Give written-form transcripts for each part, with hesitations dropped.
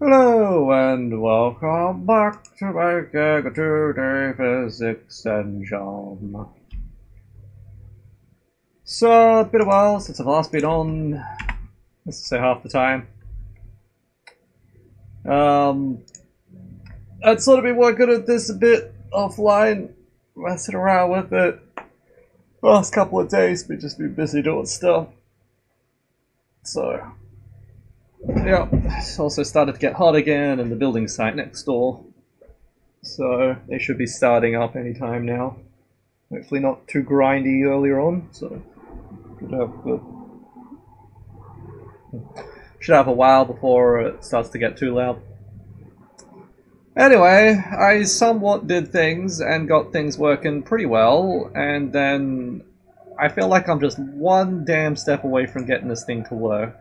Hello and welcome back to Making 2D Physics Engine. So, it's been a while since I've last been on. Let's say half the time. I'd sort of been working at this a bit offline, messing around with it. Last couple of days, we've just been busy doing stuff. So, yeah, it's also started to get hot again in the building site next door. So they should be starting up anytime now. Hopefully not too grindy earlier on, so should have a while before it starts to get too loud. Anyway, I somewhat did things and got things working pretty well, and then I feel like I'm just one damn step away from getting this thing to work.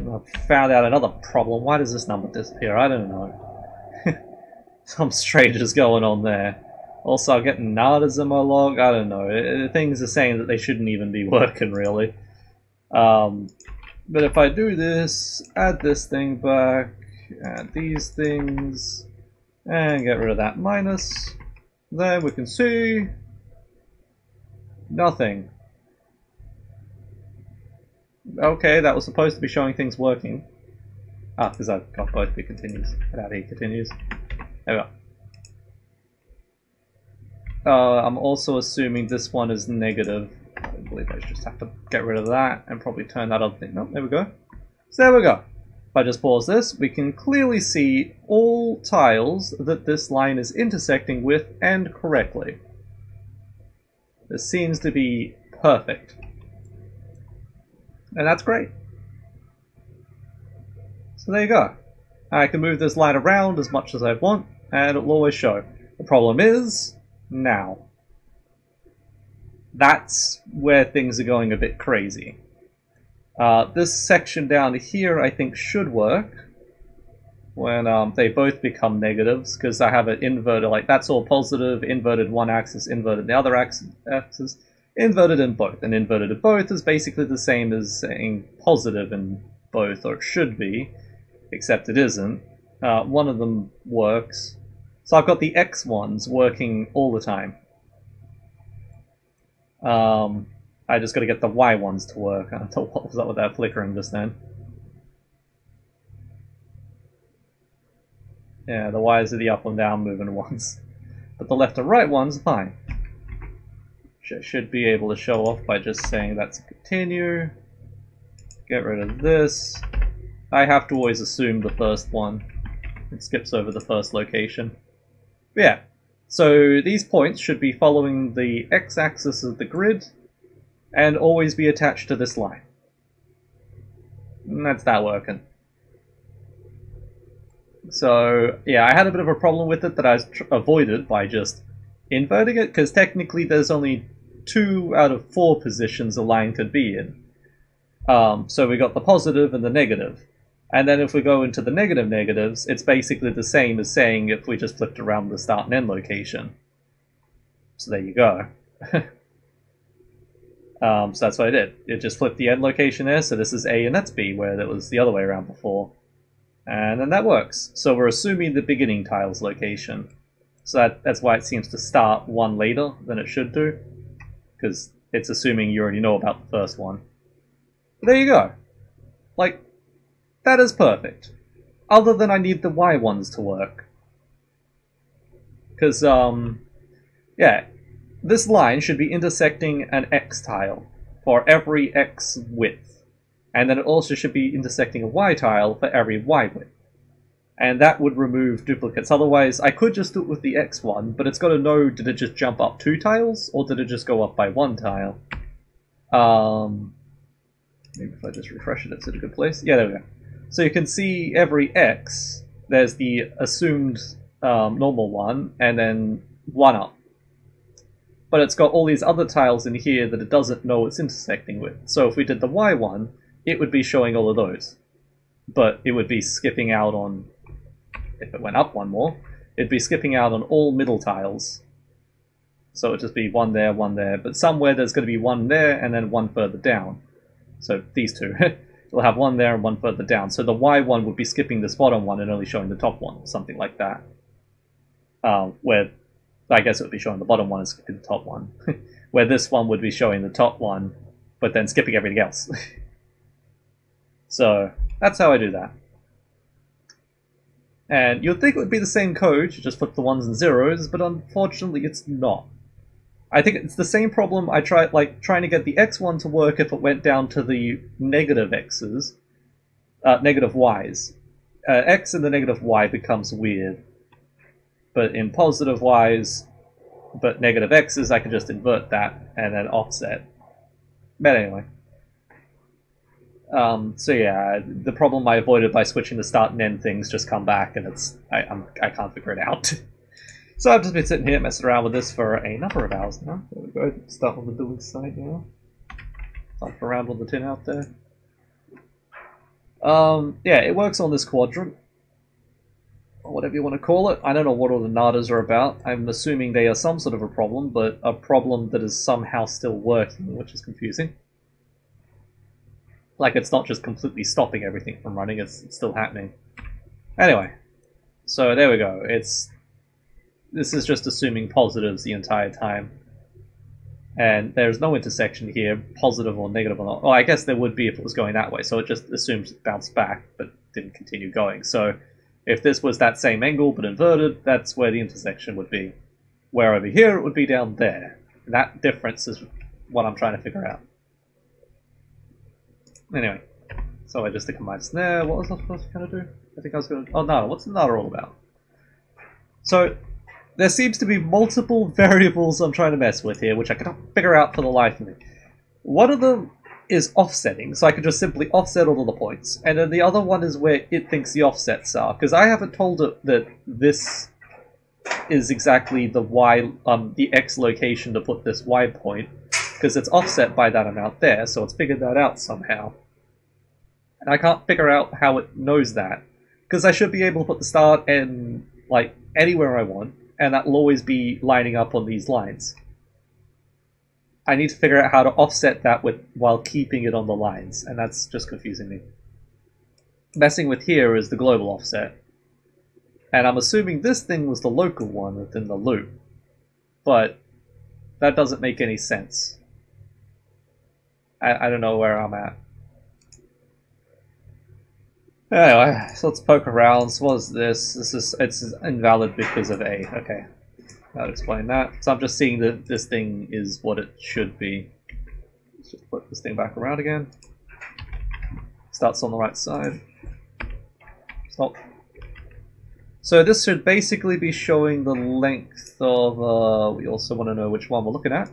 I found out another problem. Why does this number disappear? I don't know. Some stranger's going on there. Also, I'm getting NADAs in my log. I don't know. Things are saying that they shouldn't even be working, really. But if I do this, add this thing back, add these things, and get rid of that minus, then we can see nothing. Okay, that was supposed to be showing things working. Ah, because I've got both the continues. Get out of here, continues. There we go. I'm also assuming this one is negative. I believe I just have to get rid of that and probably turn that other thing. No, there we go. So there we go. If I just pause this, we can clearly see all tiles that this line is intersecting with and correctly. This seems to be perfect. And that's great. So there you go. I can move this line around as much as I want, and it will always show. The problem is, now. That's where things are going a bit crazy. This section down here I think should work when they both become negatives, because I have it inverted, like that's all positive, inverted one axis, inverted the other axis, inverted in both. And inverted in both is basically the same as saying positive in both, or it should be, except it isn't. One of them works. So I've got the X ones working all the time. I just got to get the Y ones to work. I don't know what was up with that flickering just then. Yeah, the Y's are the up and down moving ones. But the left and right ones are fine. Should be able to show off by just saying that's a continue. Get rid of this. I have to always assume the first one. It skips over the first location. But yeah, so these points should be following the x-axis of the grid and always be attached to this line. And that's that working. So yeah, I had a bit of a problem with it that I avoided by just inverting it, because technically there's only 2 out of 4 positions a line could be in. So we got the positive and the negative. And then if we go into the negative negatives, it's basically the same as saying if we just flipped around the start and end location. So there you go. So that's what I did. It just flipped the end location there, so this is A and that's B, where it was the other way around before. And then that works. So we're assuming the beginning tile's location. So that's why it seems to start one later than it should do, because it's assuming you already know about the first one. But there you go. Like, that is perfect. Other than I need the Y ones to work. Because, yeah, this line should be intersecting an X tile for every X width. And then it also should be intersecting a Y tile for every Y width. And that would remove duplicates. Otherwise, I could just do it with the X one, but it's got to know, did it just jump up 2 tiles, or did it just go up by 1 tile? Maybe if I just refresh it, it's in a good place. Yeah, there we go. So you can see every X, there's the assumed normal one, and then 1 up. But it's got all these other tiles in here that it doesn't know it's intersecting with. So if we did the Y one, it would be showing all of those. But it would be skipping out on, if it went up 1 more, it'd be skipping out on all middle tiles. So it'd just be 1 there, but somewhere there's going to be 1 there, and then 1 further down. So these 2. It'll have one there and one further down. So the Y one would be skipping this bottom one and only showing the top one, something like that. Where I guess it would be showing the bottom one and skipping the top one. Where this one would be showing the top one, but then skipping everything else. So that's how I do that. And you'd think it would be the same code, you just flip the ones and zeros, but unfortunately it's not. I think it's the same problem I tried, like, trying to get the x1 to work if it went down to the negative x's, negative y's. X and the negative y becomes weird. But in positive y's, but negative x's, I can just invert that and then offset. But anyway. So yeah, the problem I avoided by switching the start and end things just come back, and I can't figure it out. So I've just been sitting here messing around with this for a number of hours now. There we go. Start on the building side now. Start around on the tin out there. Yeah, it works on this quadrant, or whatever you want to call it. I don't know what all the nadas are about. I'm assuming they are some sort of a problem, but a problem that is somehow still working, which is confusing. Like, it's not just completely stopping everything from running, it's still happening. Anyway, so there we go. This is just assuming positives the entire time. And there's no intersection here, positive or negative or not. Oh, I guess there would be if it was going that way, so it just assumes it bounced back, but didn't continue going. So if this was that same angle but inverted, that's where the intersection would be. Where over here, it would be down there. And that difference is what I'm trying to figure out. Anyway, so I just stick a minus there. What was I supposed to kind of do? I think I was going to... Oh, nada. What's the nada all about? So, there seems to be multiple variables I'm trying to mess with here, which I cannot figure out for the life of me. One of them is offsetting, so I can just simply offset all of the points. And then the other one is where it thinks the offsets are, because I haven't told it that this is exactly the y, the x location to put this y point, because it's offset by that amount there, so it's figured that out somehow. And I can't figure out how it knows that, because I should be able to put the start and, like, anywhere I want, and that will always be lining up on these lines. I need to figure out how to offset that while keeping it on the lines, and that's just confusing me. Messing with here is the global offset, and I'm assuming this thing was the local one within the loop, but that doesn't make any sense. I don't know where I'm at. Anyway, so let's poke around. So what is this? It's invalid because of A. Okay, I'll explain that. So I'm just seeing that this thing is what it should be. Let's just put this thing back around again. Starts on the right side. Stop. So this should basically be showing the length of... we also want to know which one we're looking at.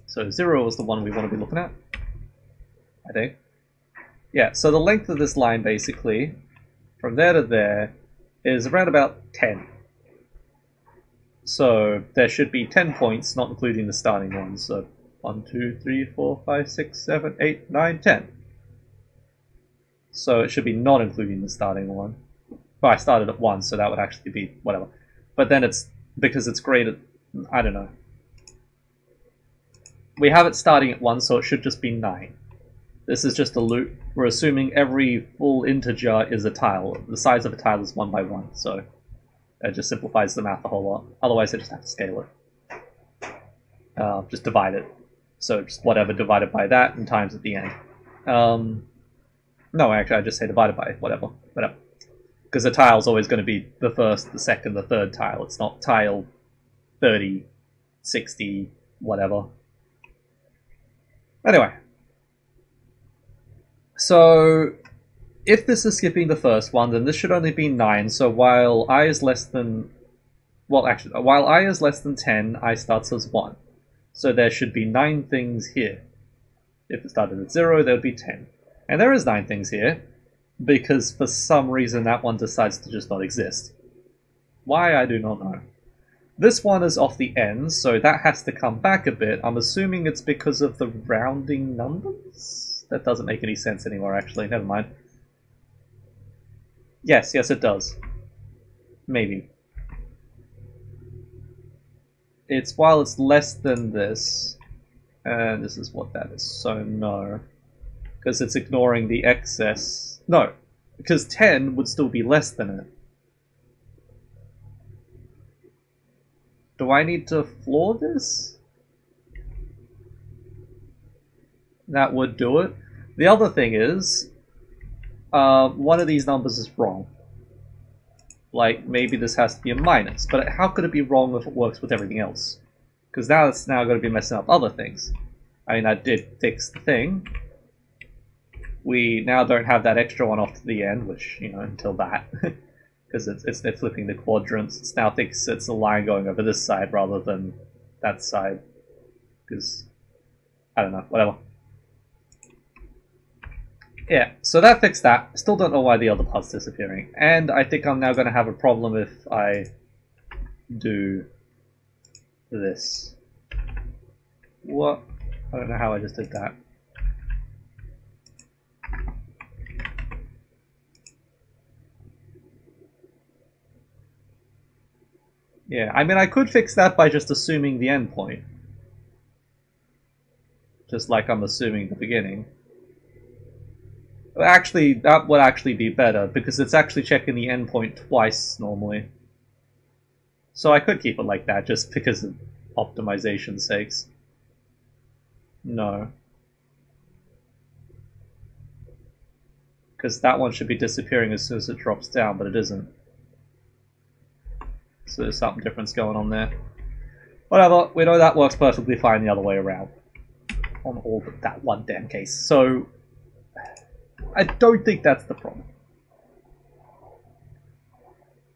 So 0 is the one we want to be looking at, I think. Yeah, so the length of this line, basically, from there to there, is around about 10. So there should be 10 points, not including the starting ones. So 1, 2, 3, 4, 5, 6, 7, 8, 9, 10. So it should be not including the starting one. Well, I started at 1, so that would actually be whatever. But then it's, because it's graded, I don't know. We have it starting at 1, so it should just be 9. This is just a loop. We're assuming every full integer is a tile. The size of a tile is 1 by 1, so it just simplifies the math a whole lot. Otherwise, I just have to scale it. Just divide it. So just whatever divided by that and times at the end. No, actually, I just say divided by whatever. Because a tile is always going to be the first, the second, the third tile. It's not tile 30, 60, whatever. Anyway. So, if this is skipping the first one, then this should only be 9. So while I is less than... Well, actually, while I is less than 10, I starts as 1. So there should be 9 things here. If it started at 0, there would be 10. And there is 9 things here, because for some reason that one decides to just not exist. Why, I do not know. This one is off the ends, so that has to come back a bit. I'm assuming it's because of the rounding numbers? That doesn't make any sense anymore, actually. Never mind. Yes, it does. Maybe. It's while it's less than this. And this is what that is, so no. Because it's ignoring the excess. No, because 10 would still be less than it. Do I need to floor this? That would do it. The other thing is, one of these numbers is wrong. Like, maybe this has to be a minus, but how could it be wrong if it works with everything else? Because now it's now going to be messing up other things. I mean, I did fix the thing. We now don't have that extra one off to the end, which, you know, until that. Because they're flipping the quadrants. It now thinks it's a line going over this side rather than that side. Because, I don't know, whatever. Yeah, so that fixed that. Still don't know why the other part's disappearing. And I think I'm now going to have a problem if I do this. What? I don't know how I just did that. Yeah, I mean, I could fix that by just assuming the endpoint. Just like I'm assuming the beginning. Actually, that would actually be better, because it's actually checking the endpoint twice normally. So I could keep it like that, just because of optimization's sakes. No. Because that one should be disappearing as soon as it drops down, but it isn't. So there's something different going on there. Whatever, we know that works perfectly fine the other way around. On all but that one damn case. So I don't think that's the problem.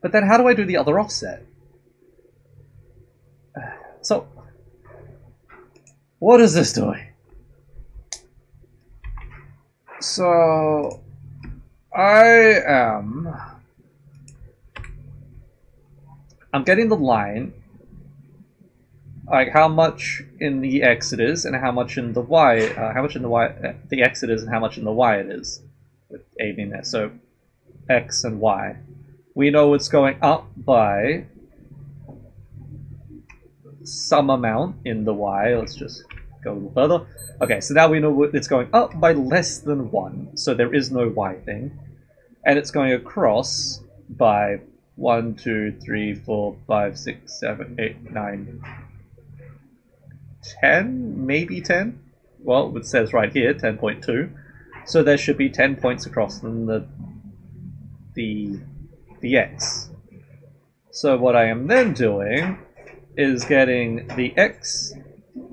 But then how do I do the other offset? So, what is this doing? So, I'm getting the line, like how much in the X it is, and how much in the Y, the X it is, and how much in the Y it is, with A being there. So X and Y. We know it's going up by some amount in the Y. Let's just go a little further. Okay, so now we know it's going up by less than 1, so there is no Y thing, and it's going across by 1, 2, 3, 4, 5, 6, 7, 8, 9, 10? Maybe 10? Well, it says right here, 10.2. So there should be 10 points across in the X. So what I am then doing is getting the X,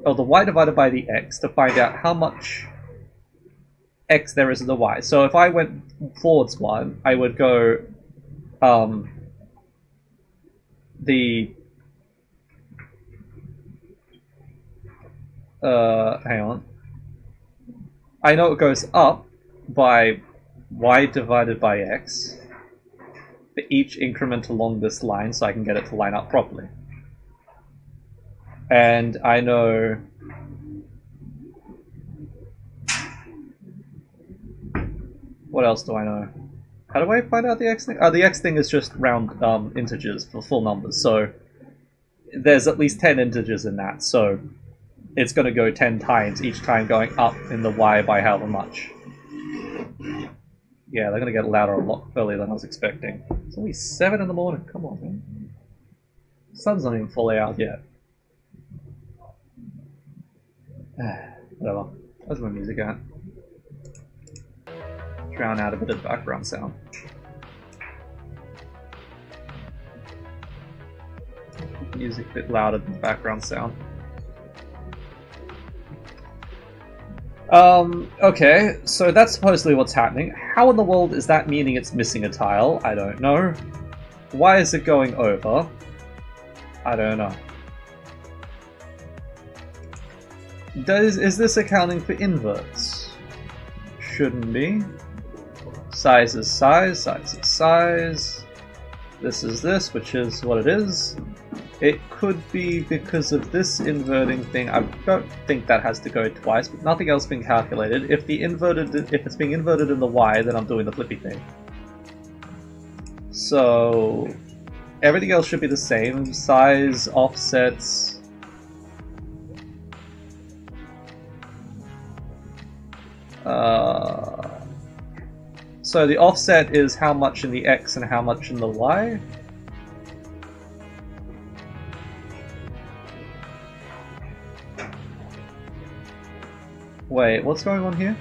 or the Y divided by the X, to find out how much X there is in the Y. So if I went forwards one, I would go hang on. I know it goes up by Y divided by X for each increment along this line, so I can get it to line up properly. And I know what else do I know? How do I find out the X thing? The X thing is just round integers for full numbers, so there's at least 10 integers in that, so it's going to go 10 times, each time going up in the Y by however much. Yeah, they're going to get louder a lot earlier than I was expecting. It's only 7 in the morning, come on, man. The sun's not even fully out yet. Whatever. Where's my music at? Drown out a bit of background sound. Music a bit louder than the background sound. Okay, so that's supposedly what's happening. How in the world is that meaning it's missing a tile? I don't know. Why is it going over? I don't know. Is this accounting for inverts? Shouldn't be. Size is size, size is size. This is this, which is what it is. It could be because of this inverting thing. I don't think that has to go twice, but nothing else being calculated. If it's being inverted in the Y, then I'm doing the flippy thing. So everything else should be the same. Size, offsets. So the offset is how much in the X and how much in the Y. Wait, what's going on here?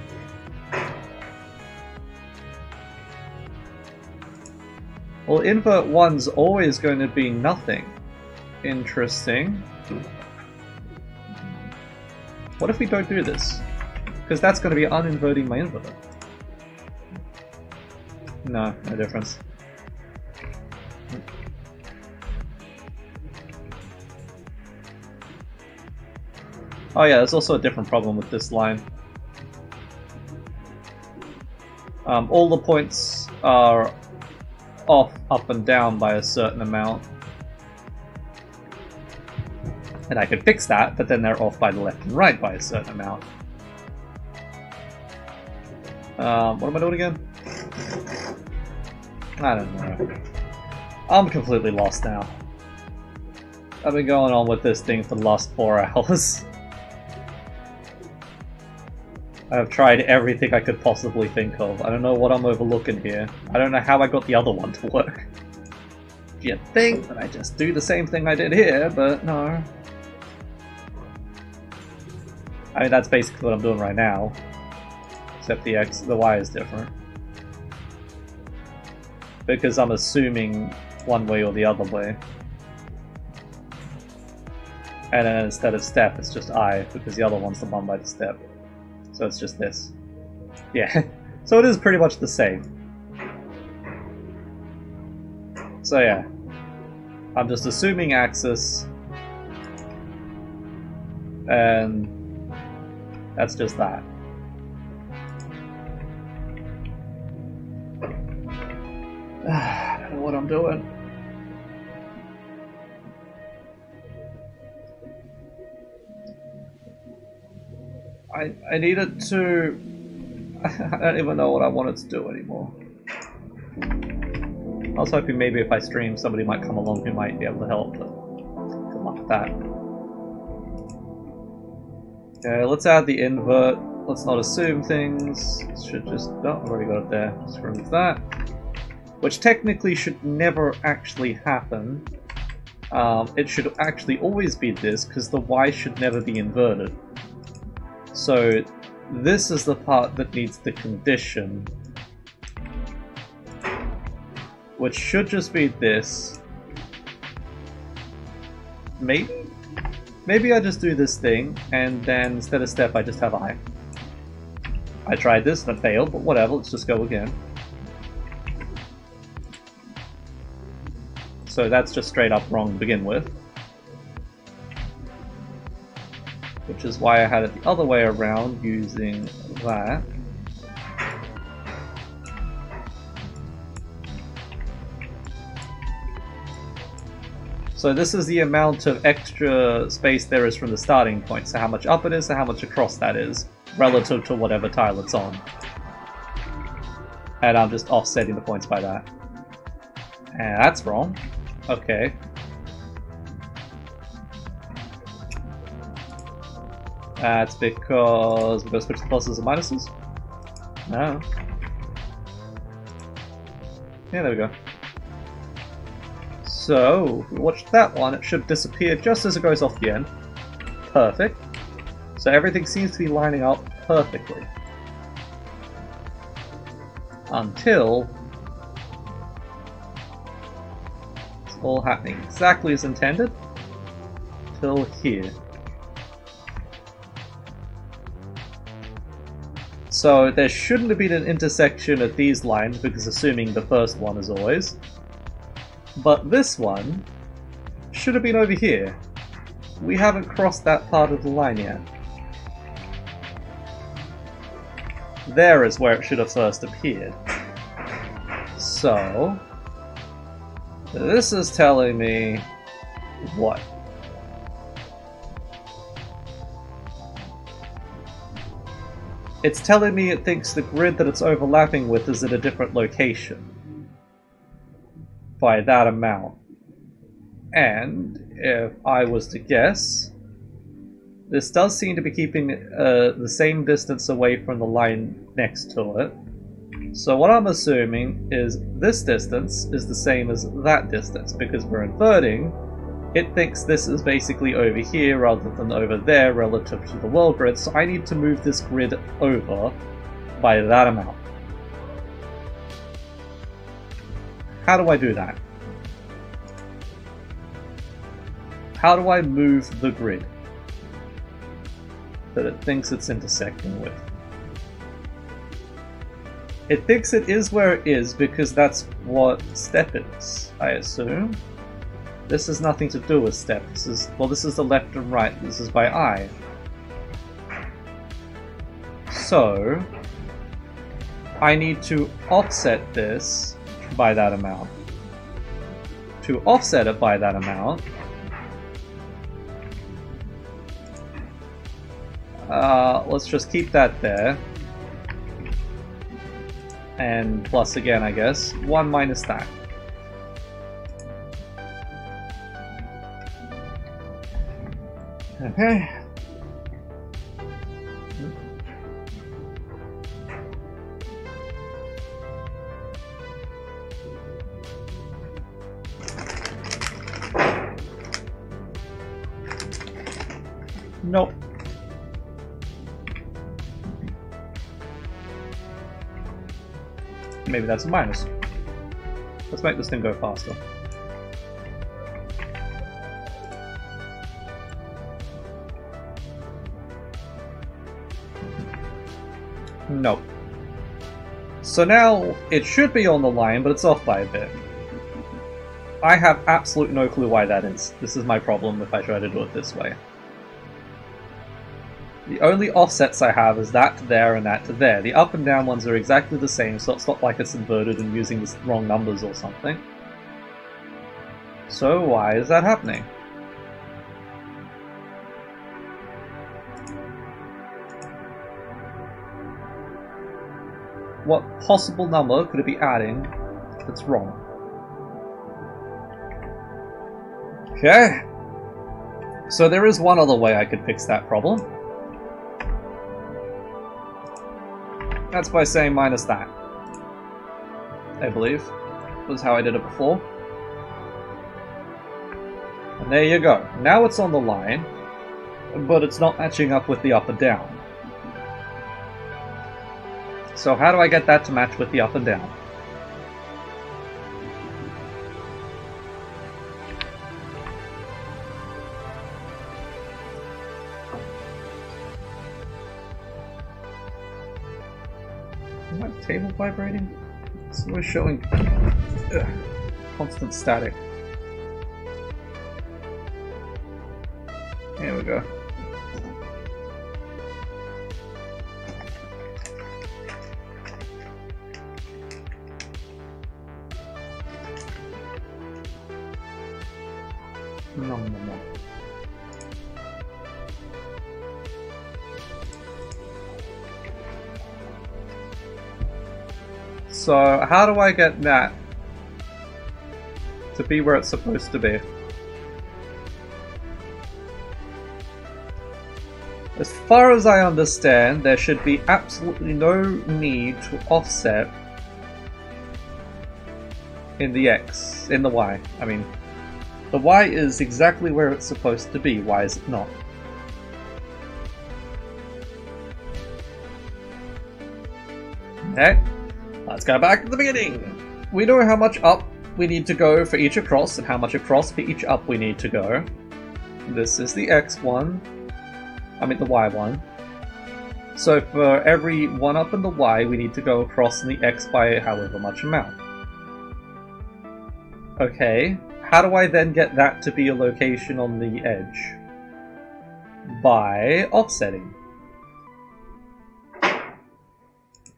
Well, invert 1's always going to be nothing. Interesting. What if we don't do this? Because that's going to be uninverting my inverter. No, no difference. Oh yeah, there's also a different problem with this line. All the points are off, up and down by a certain amount. And I could fix that, but then they're off by the left and right by a certain amount. What am I doing again? I don't know. I'm completely lost now. I've been going on with this thing for the last 4 hours. I've tried everything I could possibly think of. I don't know what I'm overlooking here. I don't know how I got the other one to work. You'd think that I just do the same thing I did here, but no. I mean, that's basically what I'm doing right now. Except the Y is different. Because I'm assuming one way or the other way. And then instead of step, it's just I, because the other one's the one by the step. So it's just this. Yeah, so it is pretty much the same. So yeah, I'm just assuming axis, and that's just that. I don't know what I'm doing. I needed to... I don't even know what I wanted to do anymore. I was hoping maybe if I stream somebody might come along who might be able to help, but good luck with that. Okay, let's add the invert. Let's not assume things. Should just... oh, I've already got it there. Just remove that. Which technically should never actually happen. It should actually always be this, because the Y should never be inverted. So this is the part that needs the condition, which should just be this. Maybe I just do this thing, and then instead of step I just have I. I tried this and it failed, but whatever, let's just go again. So that's just straight up wrong to begin with. Which is why I had it the other way around using that. So this is the amount of extra space there is from the starting point. So how much up it is, so how much across that is, relative to whatever tile it's on. And I'm just offsetting the points by that. And that's wrong. Okay. That's because we're going to switch the pluses and minuses? No. Yeah, there we go. So, if we watch that one, it should disappear just as it goes off the end. Perfect. So everything seems to be lining up perfectly. Until... it's all happening exactly as intended. Till here. So there shouldn't have been an intersection at these lines, because assuming the first one as always. But this one should have been over here. We haven't crossed that part of the line yet. There is where it should have first appeared. So... this is telling me... what? It's telling me it thinks the grid that it's overlapping with is at a different location. By that amount. And if I was to guess, This does seem to be keeping the same distance away from the line next to it. So what I'm assuming is this distance is the same as that distance, because we're inverting. It thinks this is basically over here rather than over there relative to the world grid, so I need to move this grid over by that amount. How do I do that? How do I move the grid that it thinks it's intersecting with? It thinks it is where it is because that's what step is, I assume. This has nothing to do with step. This is, well, this is the left and right. This is by eye. So I need to offset this by that amount. To offset it by that amount, let's just keep that there. And plus again, I guess, 1 minus that. Okay. Nope. Maybe that's a minus. Let's make this thing go faster. Nope. So now it should be on the line, but it's off by a bit. I have absolutely no clue why that is. This is my problem if I try to do it this way. The only offsets I have is that to there and that to there. The up and down ones are exactly the same, so it's not like it's inverted and using the wrong numbers or something. So why is that happening? What possible number could it be adding that's wrong? Okay. So there is one other way I could fix that problem. That's by saying minus that. I believe. Was how I did it before. And there you go. Now it's on the line, but it's not matching up with the up and down. So how do I get that to match with the up and down? Is my table vibrating? It's always showing constant static. Here we go. No. So, how do I get that to be where it's supposed to be? As far as I understand, there should be absolutely no need to offset in the X, in the Y. I mean, the Y is exactly where it's supposed to be. Why is it not? Okay, let's go back to the beginning. We know how much up we need to go for each across and how much across for each up we need to go. This is the X one. I mean the Y one. So for every one up in the Y, we need to go across in the X by however much amount. Okay. How do I then get that to be a location on the edge? By offsetting.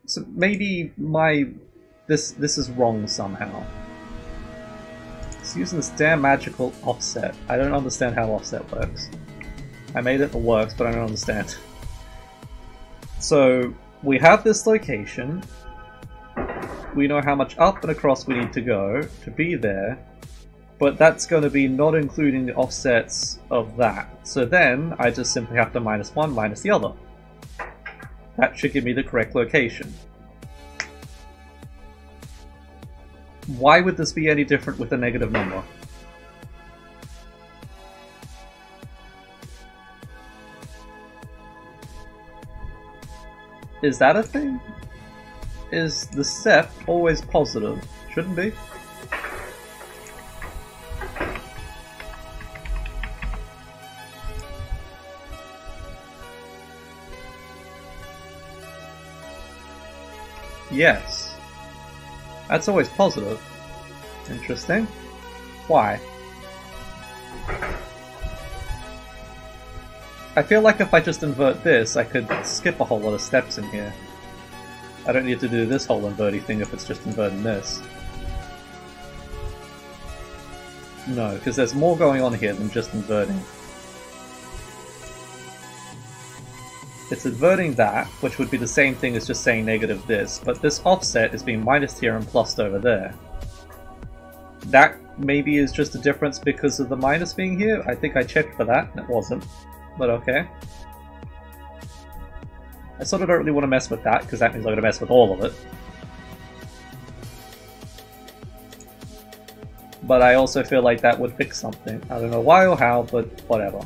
So maybe this is wrong somehow. It's using this damn magical offset. I don't understand how offset works. I made it works, but I don't understand. So we have this location. We know how much up and across we need to go to be there. But that's going to be not including the offsets of that. So then I just simply have to minus one minus the other. That should give me the correct location. Why would this be any different with a negative number? Is that a thing? Is the set always positive? Shouldn't be. Yes. That's always positive. Interesting. Why? I feel like if I just invert this, I could skip a whole lot of steps in here. I don't need to do this whole inverting thing if it's just inverting this. No, because there's more going on here than just inverting. It's inverting that, which would be the same thing as just saying negative this, but this offset is being minused here and plussed over there. That maybe is just a difference because of the minus being here. I think I checked for that, and it wasn't. But okay. I sort of don't really want to mess with that, because that means I'm going to mess with all of it. But I also feel like that would fix something. I don't know why or how, but whatever.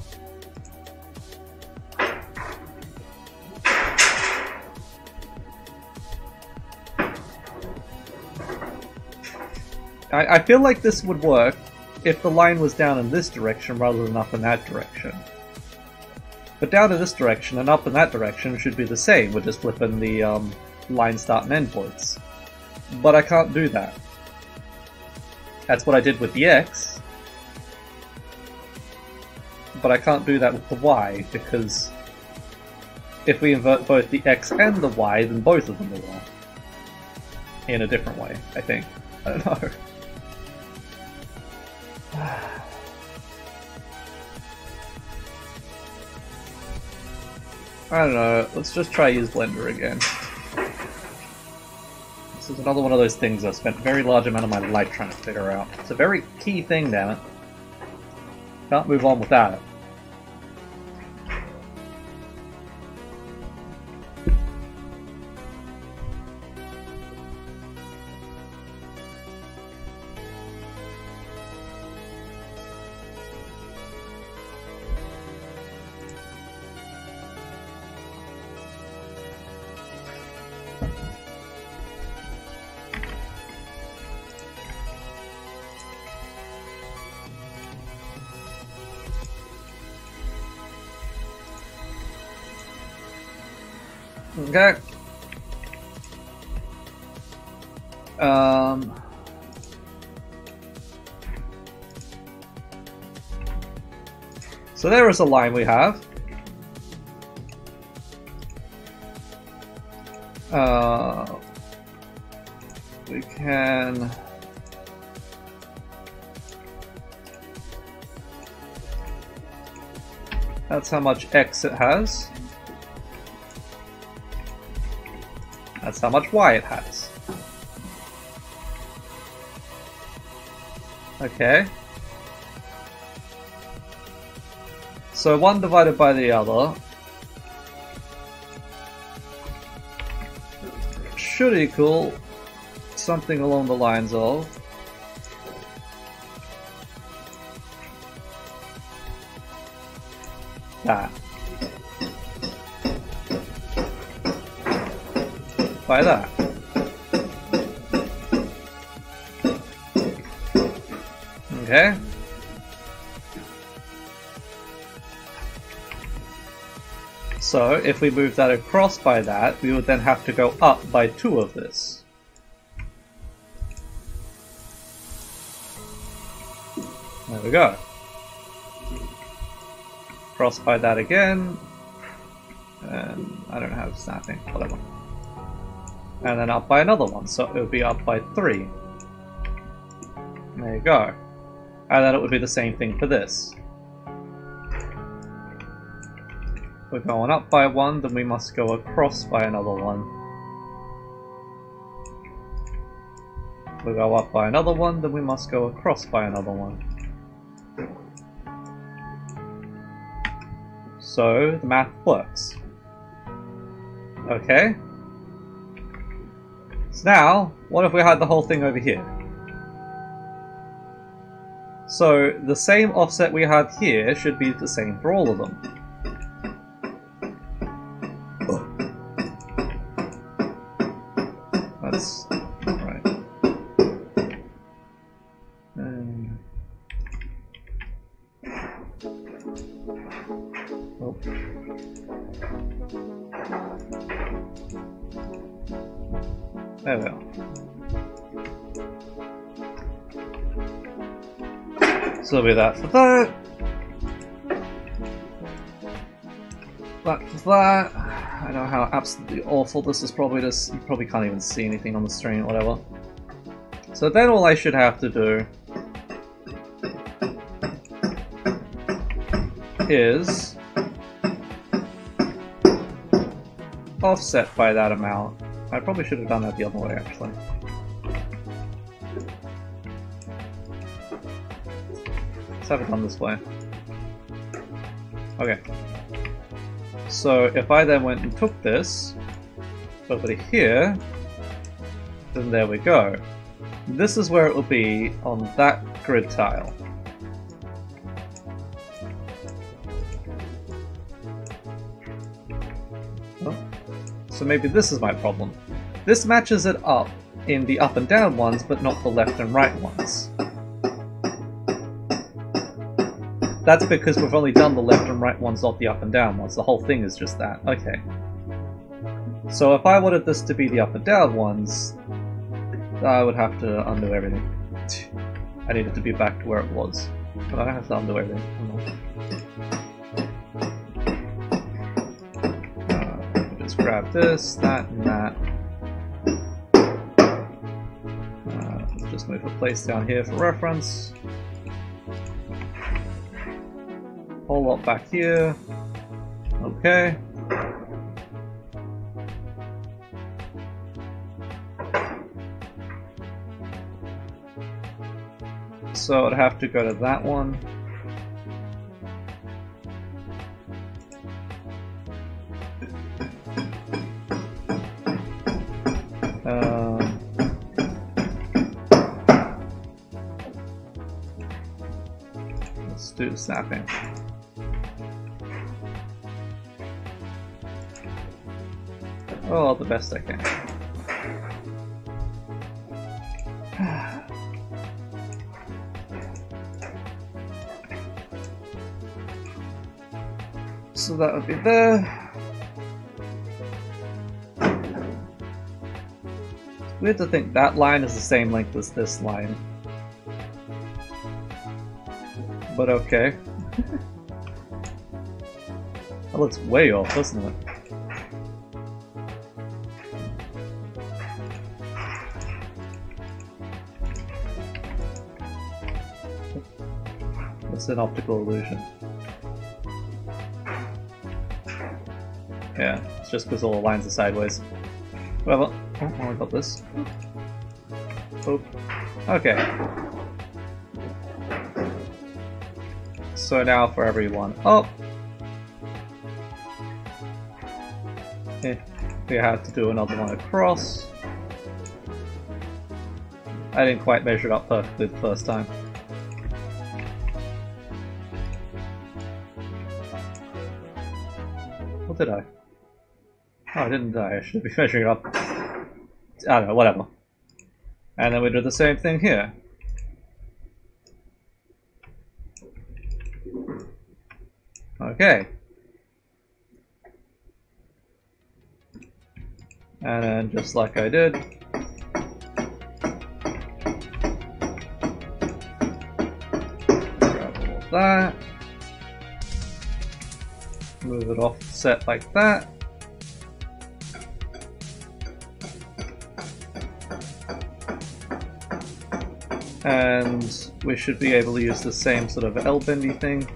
I feel like this would work if the line was down in this direction rather than up in that direction. But down in this direction and up in that direction should be the same, we're just flipping the line start and end points. But I can't do that. That's what I did with the X. But I can't do that with the Y, because if we invert both the X and the Y, then both of them are wrong. In a different way, I think. I don't know. I don't know, let's just try use Blender again. This is another one of those things I've spent a very large amount of my life trying to figure out. It's a very key thing, damn it. Can't move on without it. Okay. So there is a line we have. We can that's how much X it has. That's how much Y it has. Okay. So one divided by the other should equal something along the lines of that. By that. Okay. So if we move that across by that, we would then have to go up by 2 of this. There we go. Cross by that again. And I don't have snapping, whatever. And then up by another one, so it would be up by 3. There you go. And then it would be the same thing for this. We're going up by 1, then we must go across by another 1. we go up by another one, then we must go across by another one. So the math works. Okay. So now, what if we had the whole thing over here? So the same offset we have here should be the same for all of them. That's right. Oh. There we are. So it'll be that for that. That for that. I know how absolutely awful this is probably. Just you probably can't even see anything on the screen or whatever. So then all I should have to do is offset by that amount. I probably should have done that the other way actually. Let's have it done this way. Okay. So if I then went and took this over to here, then there we go. This is where it will be on that grid tile. Oh. So maybe this is my problem. This matches it up in the up and down ones, but not the left and right ones. That's because we've only done the left and right ones, not the up and down ones. The whole thing is just that. Okay. So if I wanted this to be the up and down ones, I would have to undo everything. I need it to be back to where it was. But I don't have to undo everything. Just grab this, that, and that. Let's just move a place down here for reference. Whole lot back here. Okay. So I'd have to go to that one. Let's do the snapping. Oh, the best I can. So that would be there. It's weird to think that line is the same length as this line. But okay. That looks way off, doesn't it? It's an optical illusion. Yeah, it's just because all the lines are sideways. Whatever. Oh, I got this. Oh. Okay. So now for everyone up. We have to do another one across. I didn't quite measure it up perfectly the first time. What did I? Oh, I didn't die. I should be measuring it up. I don't know, whatever. And then we do the same thing here. Okay. And then just like I did, grab all of that, move it offset like that. And we should be able to use the same sort of L-bendy thing.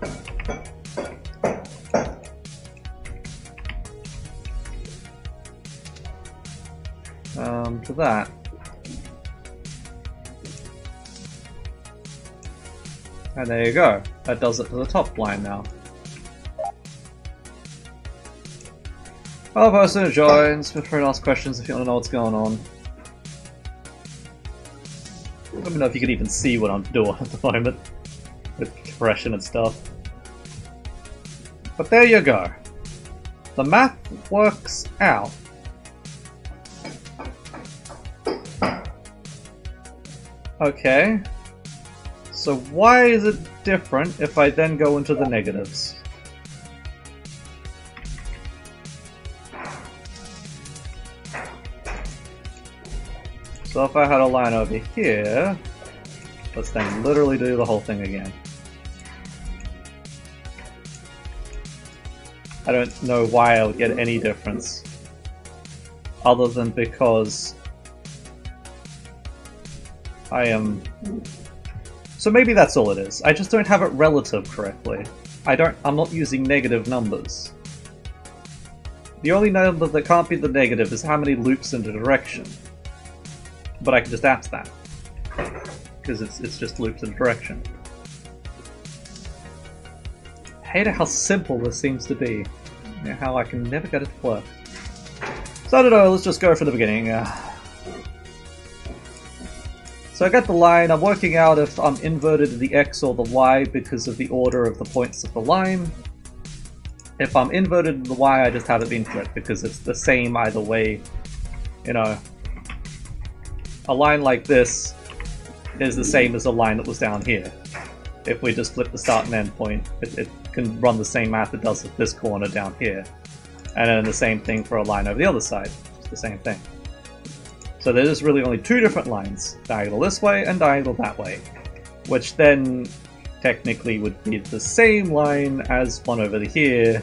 To that. And there you go. That does it to the top line now. Hello person who joins. Feel free to ask questions if you want to know what's going on. Let me know if you can even see what I'm doing at the moment with compression and stuff. But there you go. The math works out. Okay. So why is it different if I then go into the negatives? So if I had a line over here, let's then literally do the whole thing again. I don't know why I would get any difference, other than because I am... So maybe that's all it is. I just don't have it relative correctly. I'm not using negative numbers. The only number that can't be the negative is how many loops in the direction. But I can just apps that, because it's just loops in direction. I hate how simple this seems to be. How I can never get it to work. So I don't know, let's just go from the beginning. So I get the line, I'm working out if I'm inverted to the X or the Y because of the order of the points of the line. If I'm inverted to the Y, I just have it being flipped because it's the same either way. You know, a line like this is the same as a line that was down here. If we just flip the start and end point, it can run the same math it does at this corner down here. And then the same thing for a line over the other side. It's the same thing. So there's really only two different lines, diagonal this way and diagonal that way, which then technically would be the same line as one over here.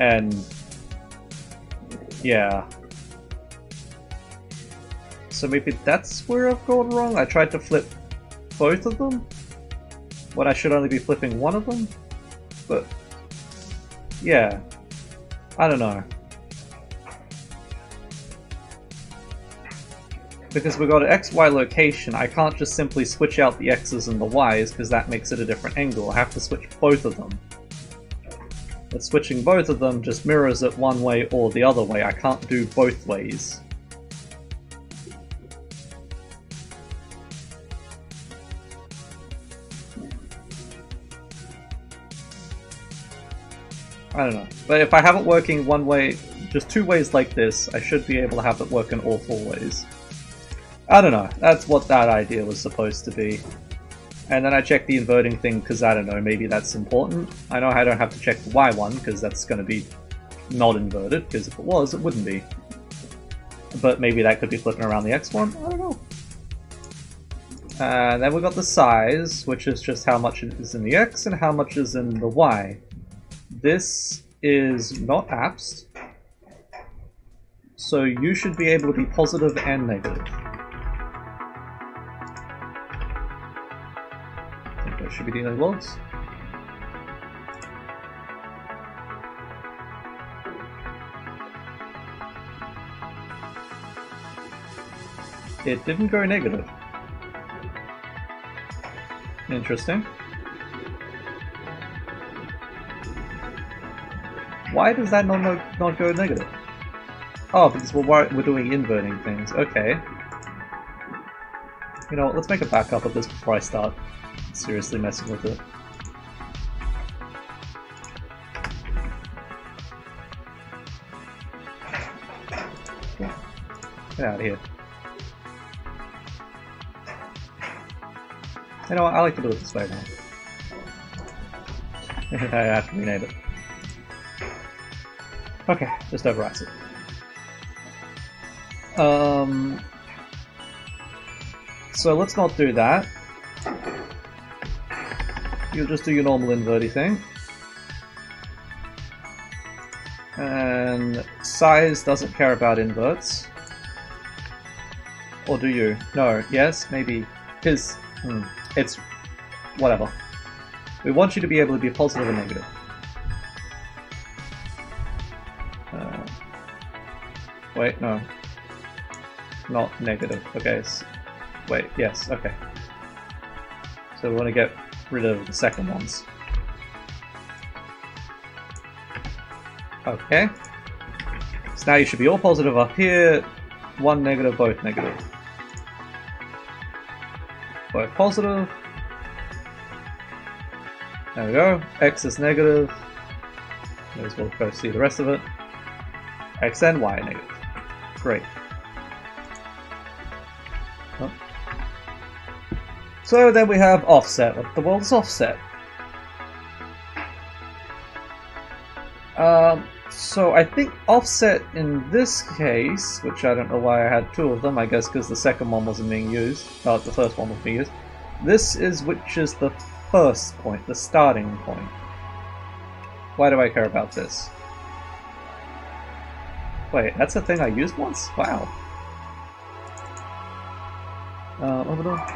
And yeah. So maybe that's where I've gone wrong. I tried to flip both of them when I should only be flipping one of them. But yeah, I don't know. Because we've got an XY location, I can't just simply switch out the X's and the Y's because that makes it a different angle. I have to switch both of them. But switching both of them just mirrors it one way or the other way. I can't do both ways. I don't know. But if I have it working one way, just two ways like this, I should be able to have it work in all four ways. I don't know. That's what that idea was supposed to be. And then I checked the inverting thing because, I don't know, maybe that's important. I know I don't have to check the Y one because that's going to be not inverted, because if it was, it wouldn't be. But maybe that could be flipping around the X one? I don't know. And then we got the size, which is just how much is in the X and how much is in the Y. This is not apps, so you should be able to be positive and negative. I think there should be no logs. It didn't go negative. Interesting. Why does that not go negative? Oh, because we're doing inverting things. Okay. You know what, let's make a backup of this before I start seriously messing with it. Get out of here. You know what, I like to do it this way now. I have to rename it. Okay, just overwrites it. So let's not do that. You'll just do your normal inverty thing. And size doesn't care about inverts. Or do you? No, yes, maybe. Because, it's whatever. We want you to be able to be positive and negative. Wait, no. Not negative. Okay. Wait, yes, okay. So we want to get rid of the second ones. Okay. So now you should be all positive up here. One negative, both negative. Both positive. There we go. X is negative. May as well go see the rest of it. X and Y negative. Great. Oh. So then we have offset. What the world is offset? So I think offset in this case, which I don't know why I had two of them, I guess because the second one wasn't being used, the first one was being used. This is which is the first point, the starting point. Why do I care about this? Wait, that's a thing I used once? Wow. Over there.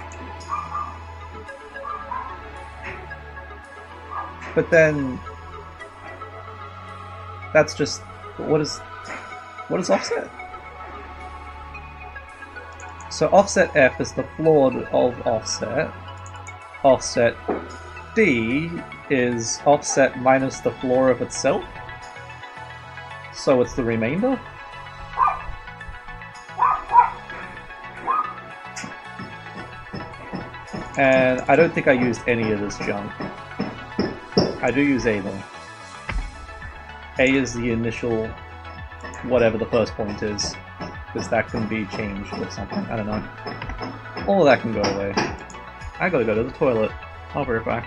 But then that's just what is offset? So offset F is the floor of offset. Offset D is offset minus the floor of itself. So it's the remainder. And I don't think I used any of this junk. I do use A though. A is the initial whatever the first point is, because that can be changed or something, I don't know. All of that can go away. I gotta go to the toilet. I'll be right back.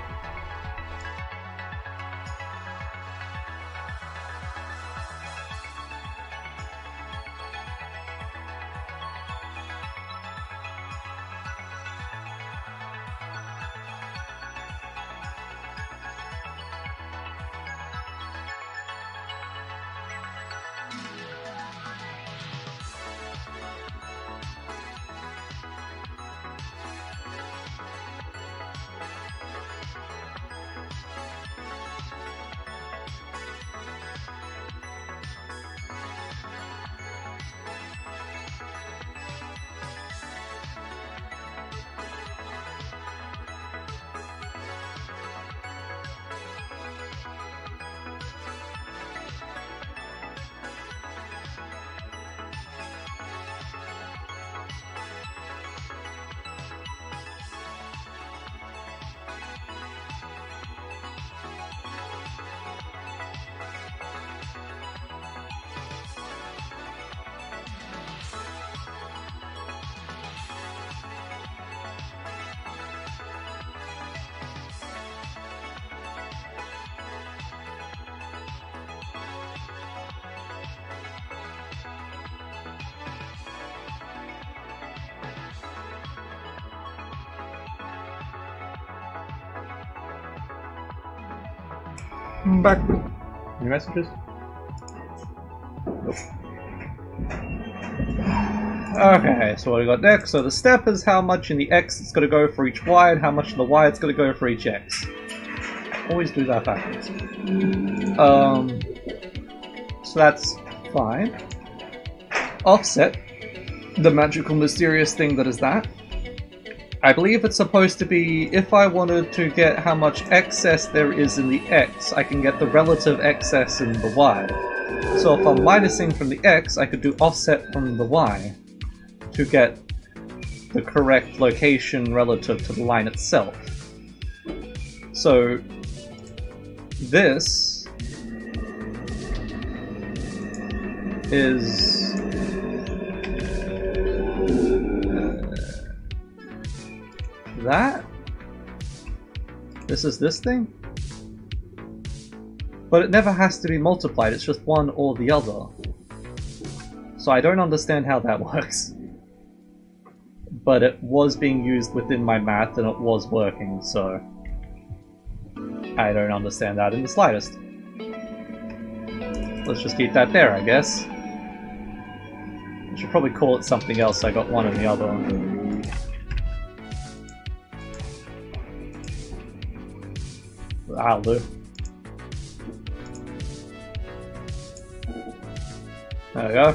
I'm back. Any messages? Nope. Okay, so what we got next? So the step is how much in the X it's going to go for each Y, and how much in the Y it's going to go for each X. Always do that backwards. So that's fine. Offset, the magical mysterious thing that is that. I believe it's supposed to be, if I wanted to get how much excess there is in the X, I can get the relative excess in the Y. So if I'm minusing from the X, I could do offset from the Y to get the correct location relative to the line itself. So this is that? This is this thing? But it never has to be multiplied, it's just one or the other. So I don't understand how that works. But it was being used within my math and it was working, so I don't understand that in the slightest. Let's just keep that there, I guess. I should probably call it something else, I got one and the other. That'll do. There we go.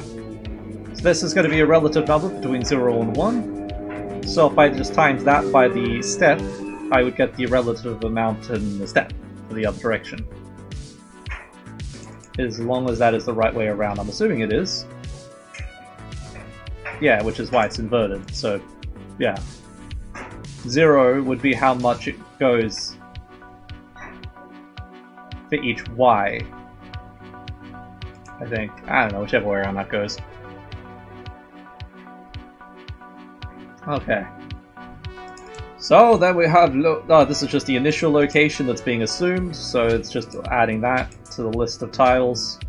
So this is going to be a relative number between 0 and 1. So if I just times that by the step, I would get the relative amount in the step for the other direction. As long as that is the right way around. I'm assuming it is. Yeah, which is why it's inverted, so yeah. 0 would be how much it goes for each y. I think. I don't know, whichever way around that goes. Okay. So then we have, oh, this is just the initial location that's being assumed, so it's just adding that to the list of tiles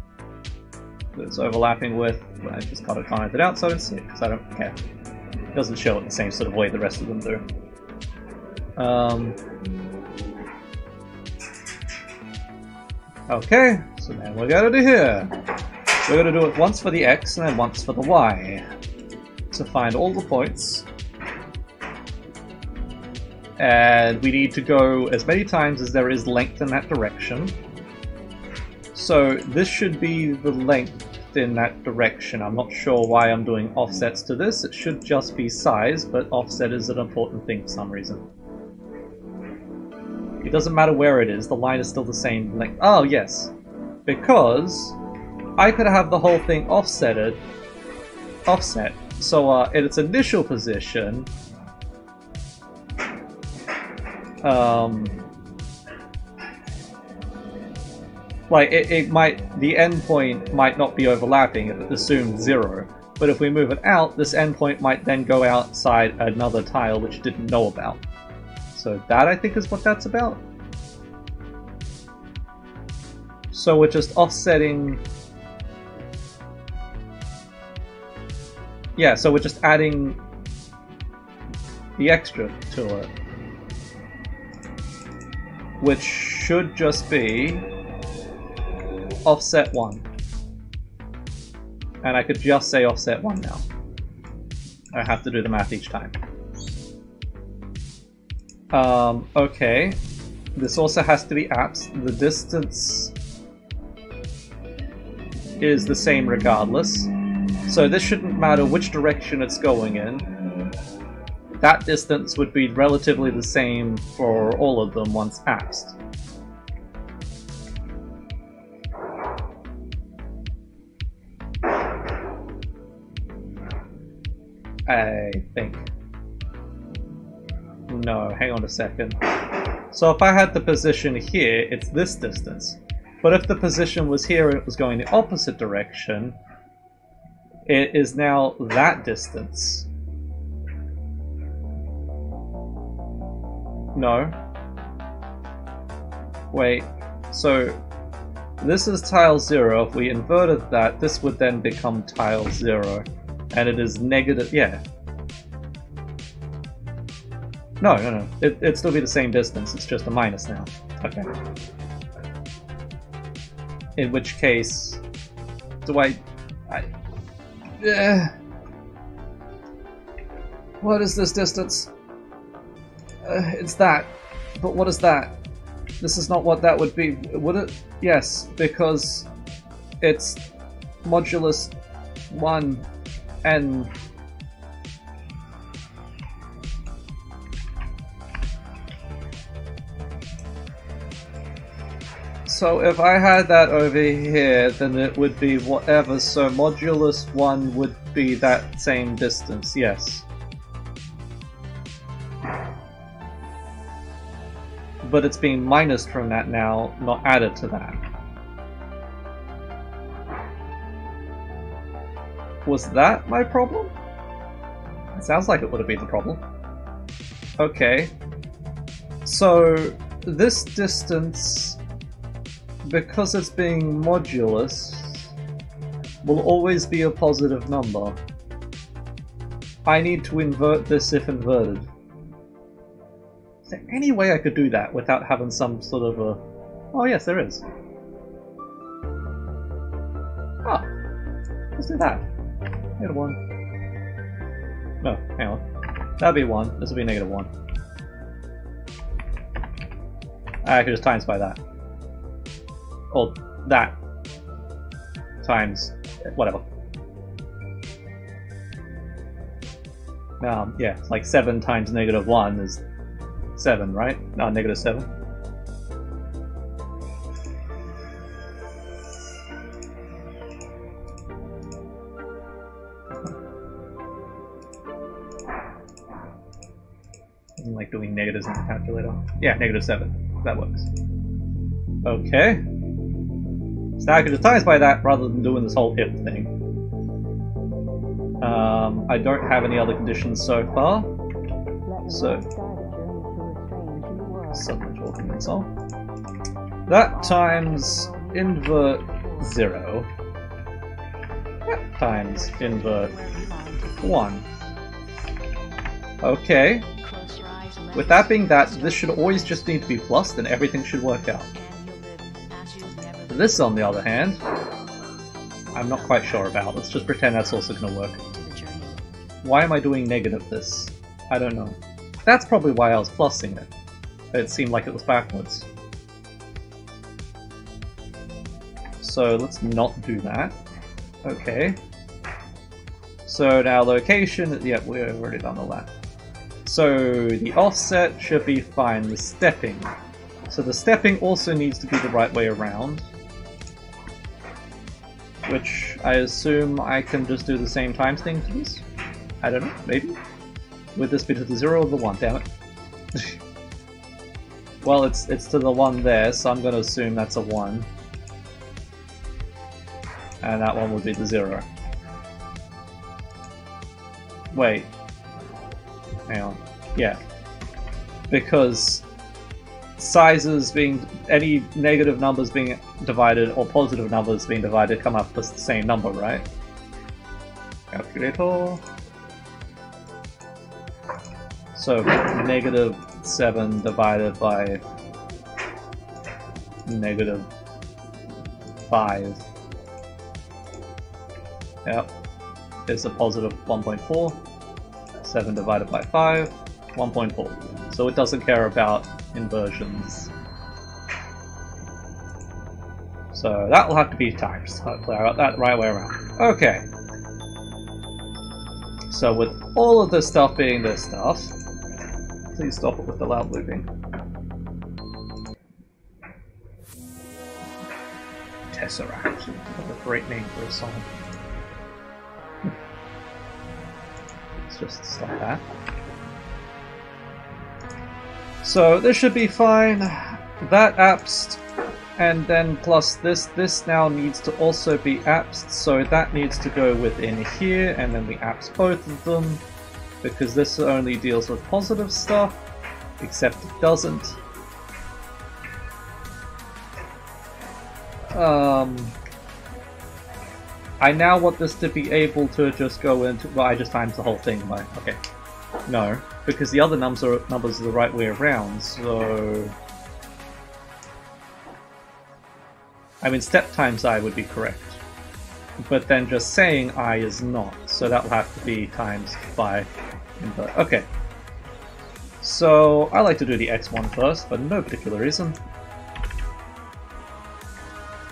that it's overlapping with. I just got it commented out so I don't see it, because I don't care. It doesn't show it the same sort of way the rest of them do. Okay, so then we're gonna do here. We're gonna do it once for the x and then once for the y. To find all the points. And we need to go as many times as there is length in that direction. So this should be the length in that direction. I'm not sure why I'm doing offsets to this. It should just be size, but offset is an important thing for some reason. It doesn't matter where it is, the line is still the same length. Oh, yes. Because I could have the whole thing offset. So in its initial position, like it might, the endpoint might not be overlapping if it assumed 0. But if we move it out, this endpoint might then go outside another tile which it didn't know about. So that, I think, is what that's about. So we're just offsetting... Yeah, so we're just adding the extra to it. Which should just be offset 1. And I could just say offset 1 now. I have to do the math each time. Okay. This also has to be apps. The distance is the same regardless. So this shouldn't matter which direction it's going in. That distance would be relatively the same for all of them once appsed. I think. No, hang on a second. So if I had the position here, it's this distance. But if the position was here and it was going the opposite direction, it is now that distance. No. Wait, so this is tile 0. If we inverted that, this would then become tile 0. And it is negative, yeah. No. It'd still be the same distance, it's just a minus now. Okay. In which case, do what is this distance? It's that. But what is that? This is not what that would be. Would it? Yes, because it's modulus 1 and... So if I had that over here, then it would be whatever, so modulus 1 would be that same distance, yes. But it's being minused from that now, not added to that. Was that my problem? It sounds like it would have been the problem. Okay. So, this distance, because it's being modulus, will always be a positive number. I need to invert this if inverted. Is there any way I could do that without having some sort of a... Oh yes, there is. Oh, let's do that. Negative 1. No, hang on. That'd be 1. This will be negative 1. I could just times by that. Or that. Times whatever. Yeah, it's like 7 times negative 1 is 7, right? No, negative 7. Doesn't like doing negatives in the calculator. Yeah, negative 7. That works. Okay. So I could just times by that rather than doing this whole if thing. I don't have any other conditions so far. So, supplemental console. That times invert 0. That times invert 1. Okay. With that being that, this should always just need to be plus, then everything should work out. This, on the other hand, I'm not quite sure about. Let's just pretend that's also going to work. Why am I doing negative this? I don't know. That's probably why I was plussing it. It seemed like it was backwards. So let's not do that. Okay. So now location, yeah, we've already done all that. So the offset should be fine, the stepping. So the stepping also needs to be the right way around. Which I assume I can just do the same times thing to this? I don't know, maybe? Would this be to the 0 or the 1? Damn it. Well, it's to the 1 there, so I'm going to assume that's a 1. And that one would be the 0. Wait. Hang on. Yeah. Because sizes being... any negative numbers being divided or positive numbers being divided come up as the same number, right? Calculator. So negative 7 divided by negative 5. Yep. Is a positive 1.4. 7 divided by 5, 1.4. So it doesn't care about inversions. So that will have to be times. Hopefully I got that the right way around. Okay. So with all of this stuff being this stuff, please stop it with the loud looping. Tesseract. What a great name for a song. Let's just stop that. So this should be fine. That apps, and then plus this now needs to also be apps, so that needs to go within here, and then we apps both of them, because this only deals with positive stuff, except it doesn't. I now want this to be able to just go into... well, I just times the whole thing by... okay. No, because the other numbers are the right way around, so... I mean, step times I would be correct. But then just saying I is not, so that will have to be times by invert. Okay. So, I like to do the x one first, for no particular reason.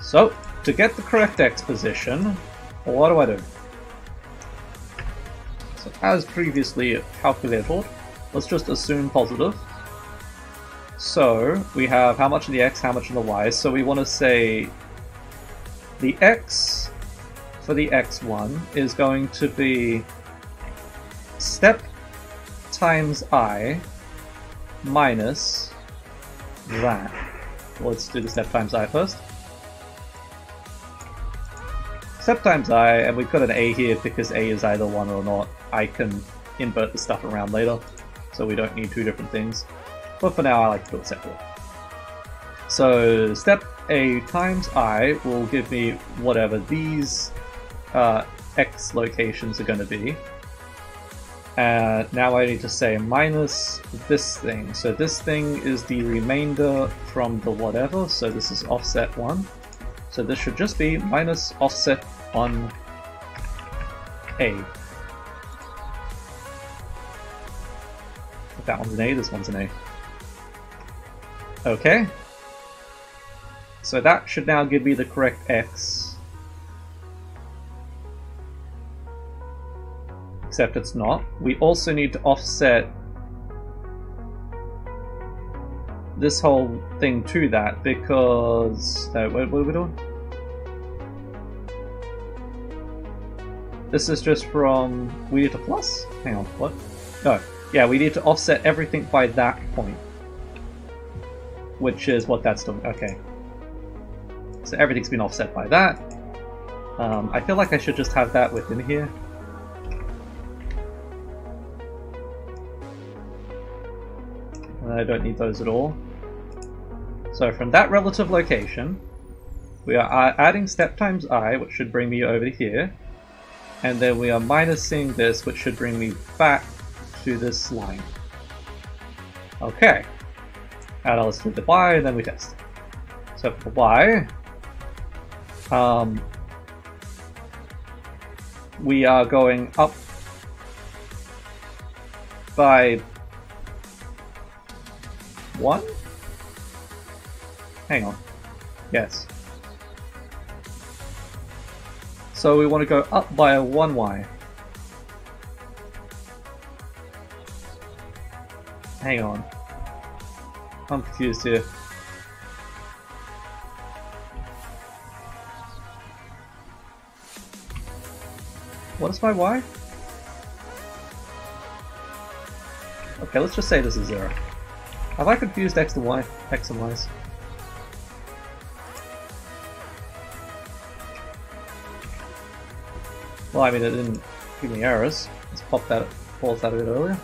So, to get the correct x position, what do? So, as previously calculated, let's just assume positive. So, we have how much in the x, how much in the y, so we want to say the x for the x1 is going to be step times I minus that. Let's do the step times I first. Step times I, and we've got an a here because a is either 1 or not. I can invert the stuff around later, so we don't need two different things. But for now I like to do it separately. So step a times I will give me whatever these x locations are going to be. Now I need to say minus this thing. So this thing is the remainder from the whatever, so this is offset 1. So this should just be minus offset on A. If that one's an A, this one's an A. Okay. So that should now give me the correct X. Except it's not. We also need to offset this whole thing to that because... No, what are we doing? This is just from... We need to plus? Hang on, what? No. Yeah, we need to offset everything by that point. Which is what that's doing. Okay. So everything's been offset by that. I feel like I should just have that within here. I don't need those at all. So from that relative location, we are adding step times I, which should bring me over here. And then we are minusing this, which should bring me back to this line. Okay. And now let's do the y, and then we test. So for y, we are going up by 1? Hang on. Yes. So we want to go up by a 1y. Hang on. I'm confused here. What is my y? Okay, let's just say this is 0. Have I confused x and y? X and y's? Well, I mean, it didn't give me errors. Let's pause that a bit earlier.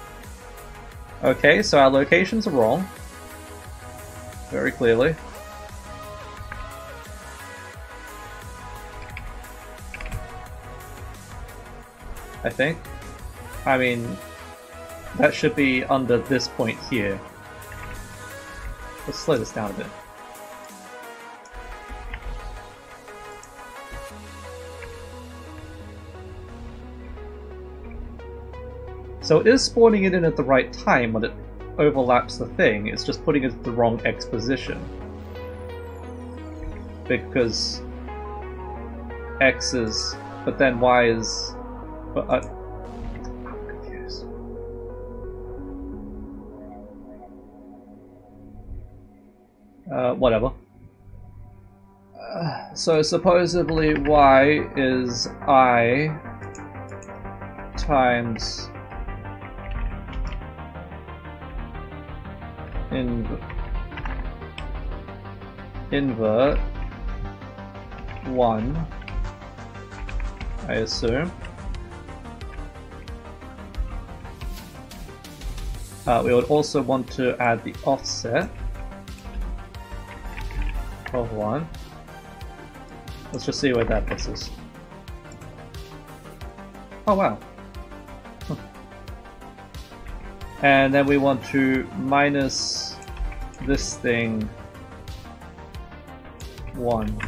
Okay, so our locations are wrong. Very clearly. I think. I mean, that should be under this point here. Let's slow this down a bit. So it is spawning it in at the right time when it overlaps the thing, it's just putting it at the wrong X position. Because X is... but then Y is... but I'm confused. Whatever. So supposedly Y is I times invert 1, I assume. We would also want to add the offset of 1. Let's just see where that puts us. Oh wow. And then we want to minus this thing 1.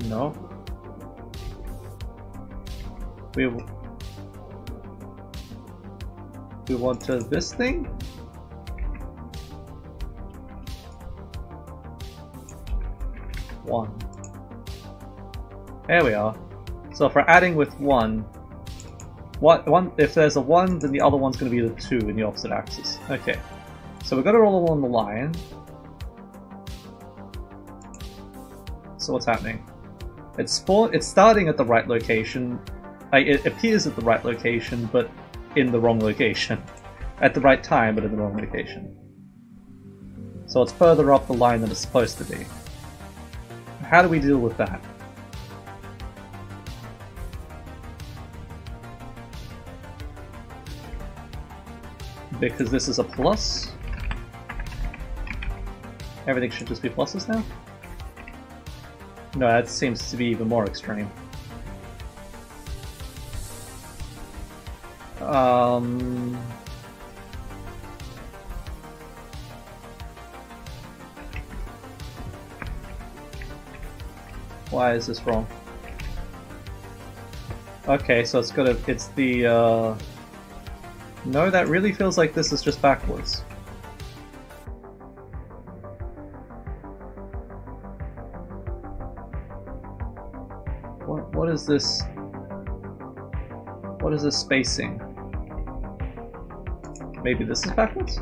No. We want to this thing? One. There we are. So if we're adding with 1, if there's a 1, then the other one's going to be the 2 in the opposite axis. Okay. So we've got it all along the line. So what's happening? It's starting at the right location. It appears at the right location, but in the wrong location. At the right time, but in the wrong location. So it's further up the line than it's supposed to be. How do we deal with that? Because this is a plus. Everything should just be pluses now? No, that seems to be even more extreme. Why is this wrong? Okay, so it's the, no, that really feels like this is just backwards. What is this? What is this spacing? Maybe this is backwards?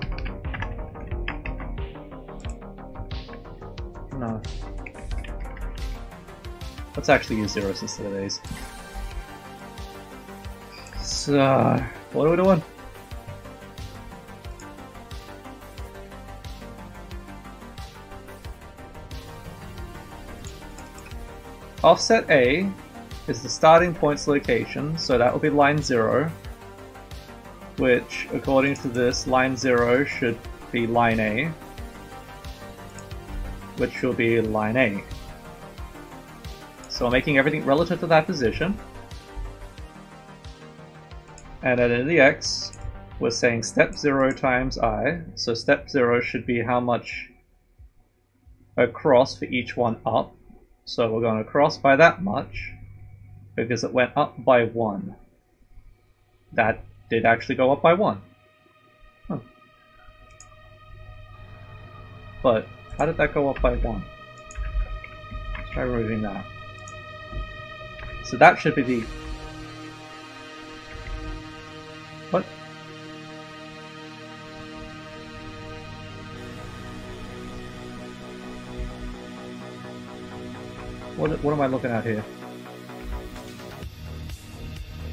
Let's actually use zeros instead of A's. So, what are we doing? Offset A is the starting point's location, so that will be line 0, which, according to this, line 0 should be line A, which will be line A. So we're making everything relative to that position. And then in the X, we're saying step 0 times I, so step 0 should be how much across for each one up. So we're going across by that much, because it went up by 1. That did actually go up by 1. Huh. But, how did that go up by 1? Let's try removing that. So that should be the... What? What am I looking at here?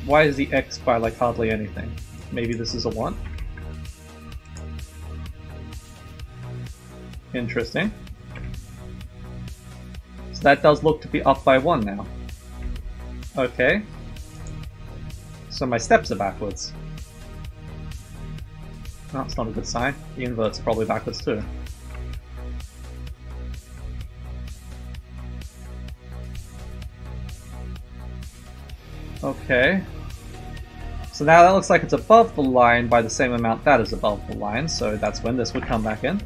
Why is the X by like hardly anything? Maybe this is a 1? Interesting. So that does look to be up by 1 now. Okay. So my steps are backwards. That's not a good sign. The invert's probably backwards too. Okay. So now that looks like it's above the line by the same amount that is above the line, so that's when this would come back in.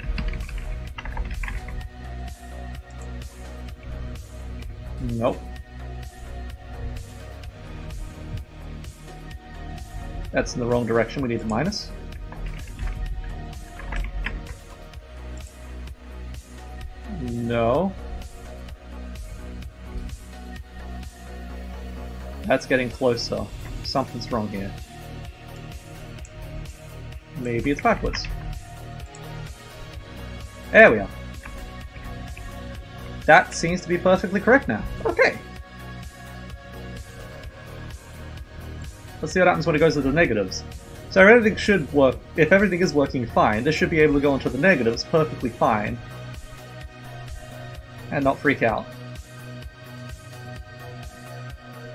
Nope. That's in the wrong direction, we need the minus. No. That's getting closer. Something's wrong here. Maybe it's backwards. There we are. That seems to be perfectly correct now. Okay. Let's see what happens when it goes to the negatives. So everything should work. If everything is working fine, this should be able to go into the negatives perfectly fine. And not freak out.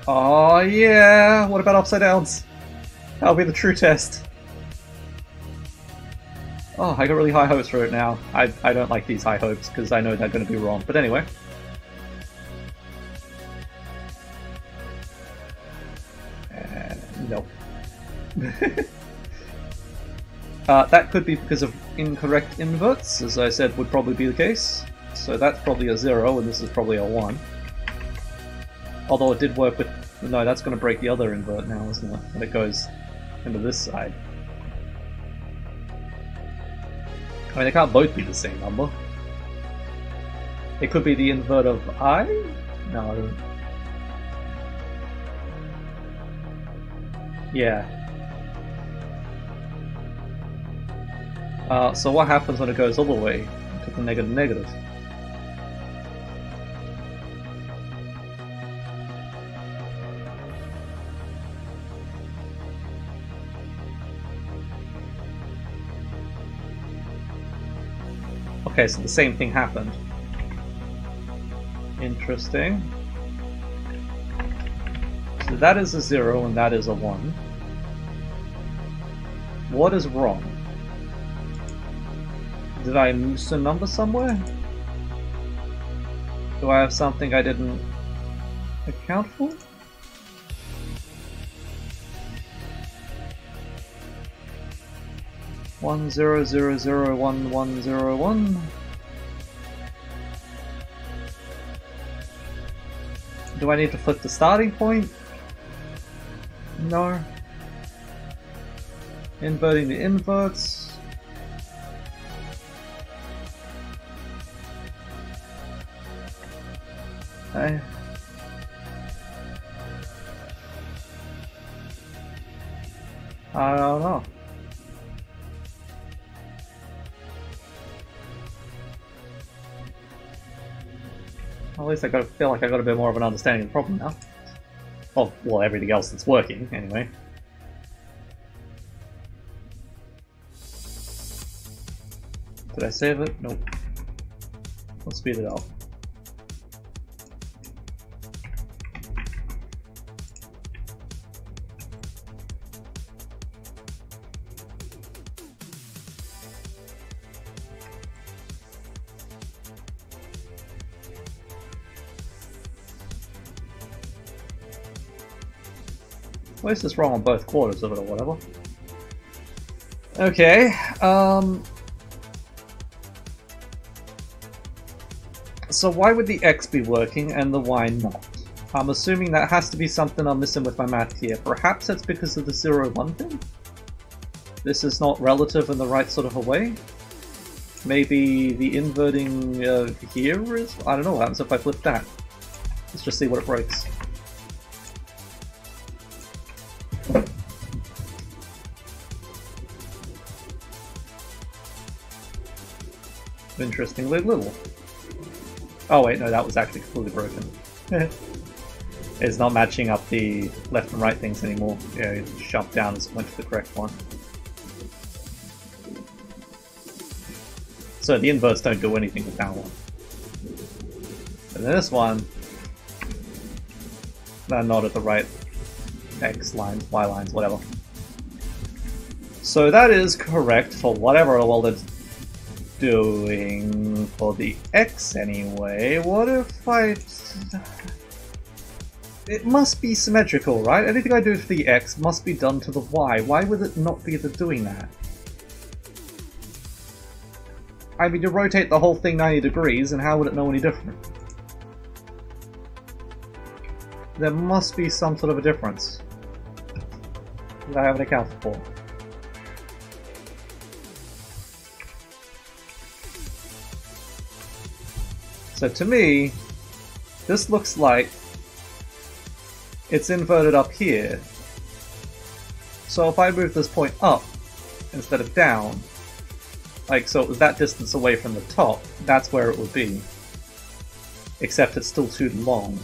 Oh yeah! What about upside downs? That'll be the true test. Oh, I got really high hopes for it now. I don't like these high hopes because I know they're going to be wrong. But anyway. Nope. That could be because of incorrect inverts, as I said would probably be the case. So that's probably a 0 and this is probably a 1. Although it did work with... No, that's going to break the other invert now, isn't it? When it goes into this side. I mean, they can't both be the same number. It could be the invert of I? No. Yeah. So what happens when it goes all the way to the negative negative? Okay, so the same thing happened. Interesting. So that is a 0 and that is a 1. What is wrong? Did I miss a number somewhere? Do I have something I didn't account for? One zero zero zero 1101. Do I need to flip the starting point? No. Inverting the inverts. I don't know. At least I feel like I got a bit more of an understanding of the problem now. Oh, well, everything else that's working, anyway. Did I save it? Nope. Let's speed it up. At least it's wrong on both quarters of it or whatever. Okay, so why would the X be working and the Y not? I'm assuming that has to be something I'm missing with my math here. Perhaps it's because of the 0-1 thing? This is not relative in the right sort of a way? Maybe the inverting here is? I don't know what happens if I flip that. Let's just see what it breaks. Interestingly little. Oh wait, no, that was actually completely broken. It's not matching up the left and right things anymore. Yeah, it shoved down as it went to the correct one. So the inverts don't do anything with that one. And then this one, they're not at the right X lines, Y lines, whatever. So that is correct for whatever the world it's doing for the X anyway. What if I... It must be symmetrical, right? Anything I do for the X must be done to the Y. Why would it not be doing that? I mean, you rotate the whole thing 90 degrees, and how would it know any different? There must be some sort of a difference that I haven't accounted for. So to me, this looks like it's inverted up here. So if I move this point up instead of down, like so it was that distance away from the top, that's where it would be. Except it's still too long.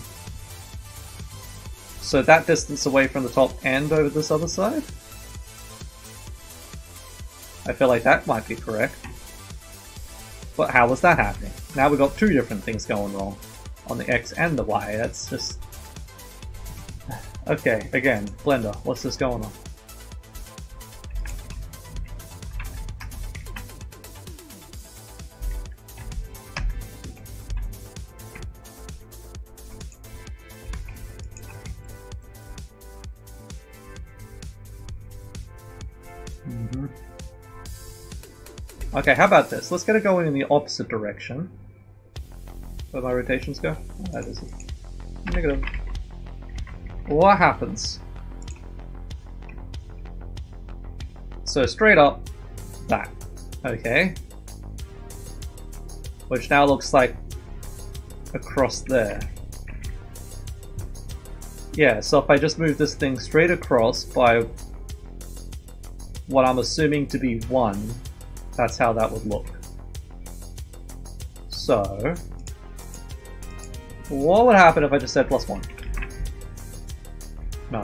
So that distance away from the top and over this other side? I feel like that might be correct. But how was that happening? Now we've got two different things going wrong on the X and the Y. That's just... Okay, again, Blender, what's this going on? Okay, how about this? Let's get it going in the opposite direction. Where my rotations go? Oh, that is negative. What happens? So straight up, that. Okay. Which now looks like across there. Yeah, so if I just move this thing straight across by what I'm assuming to be 1, that's how that would look. So, what would happen if I just said +1? No.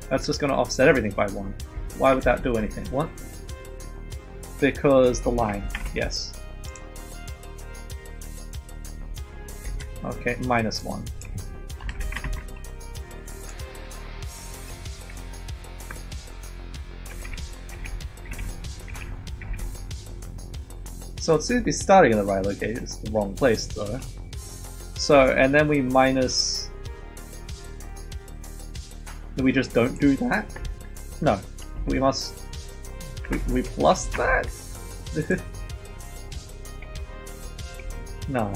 That's just going to offset everything by 1. Why would that do anything? What? Because the line. Yes. Okay, -1. So it seems to be starting in the right location. It's the wrong place though. So, and then we minus... We just don't do that? No. We must... We plus that? No.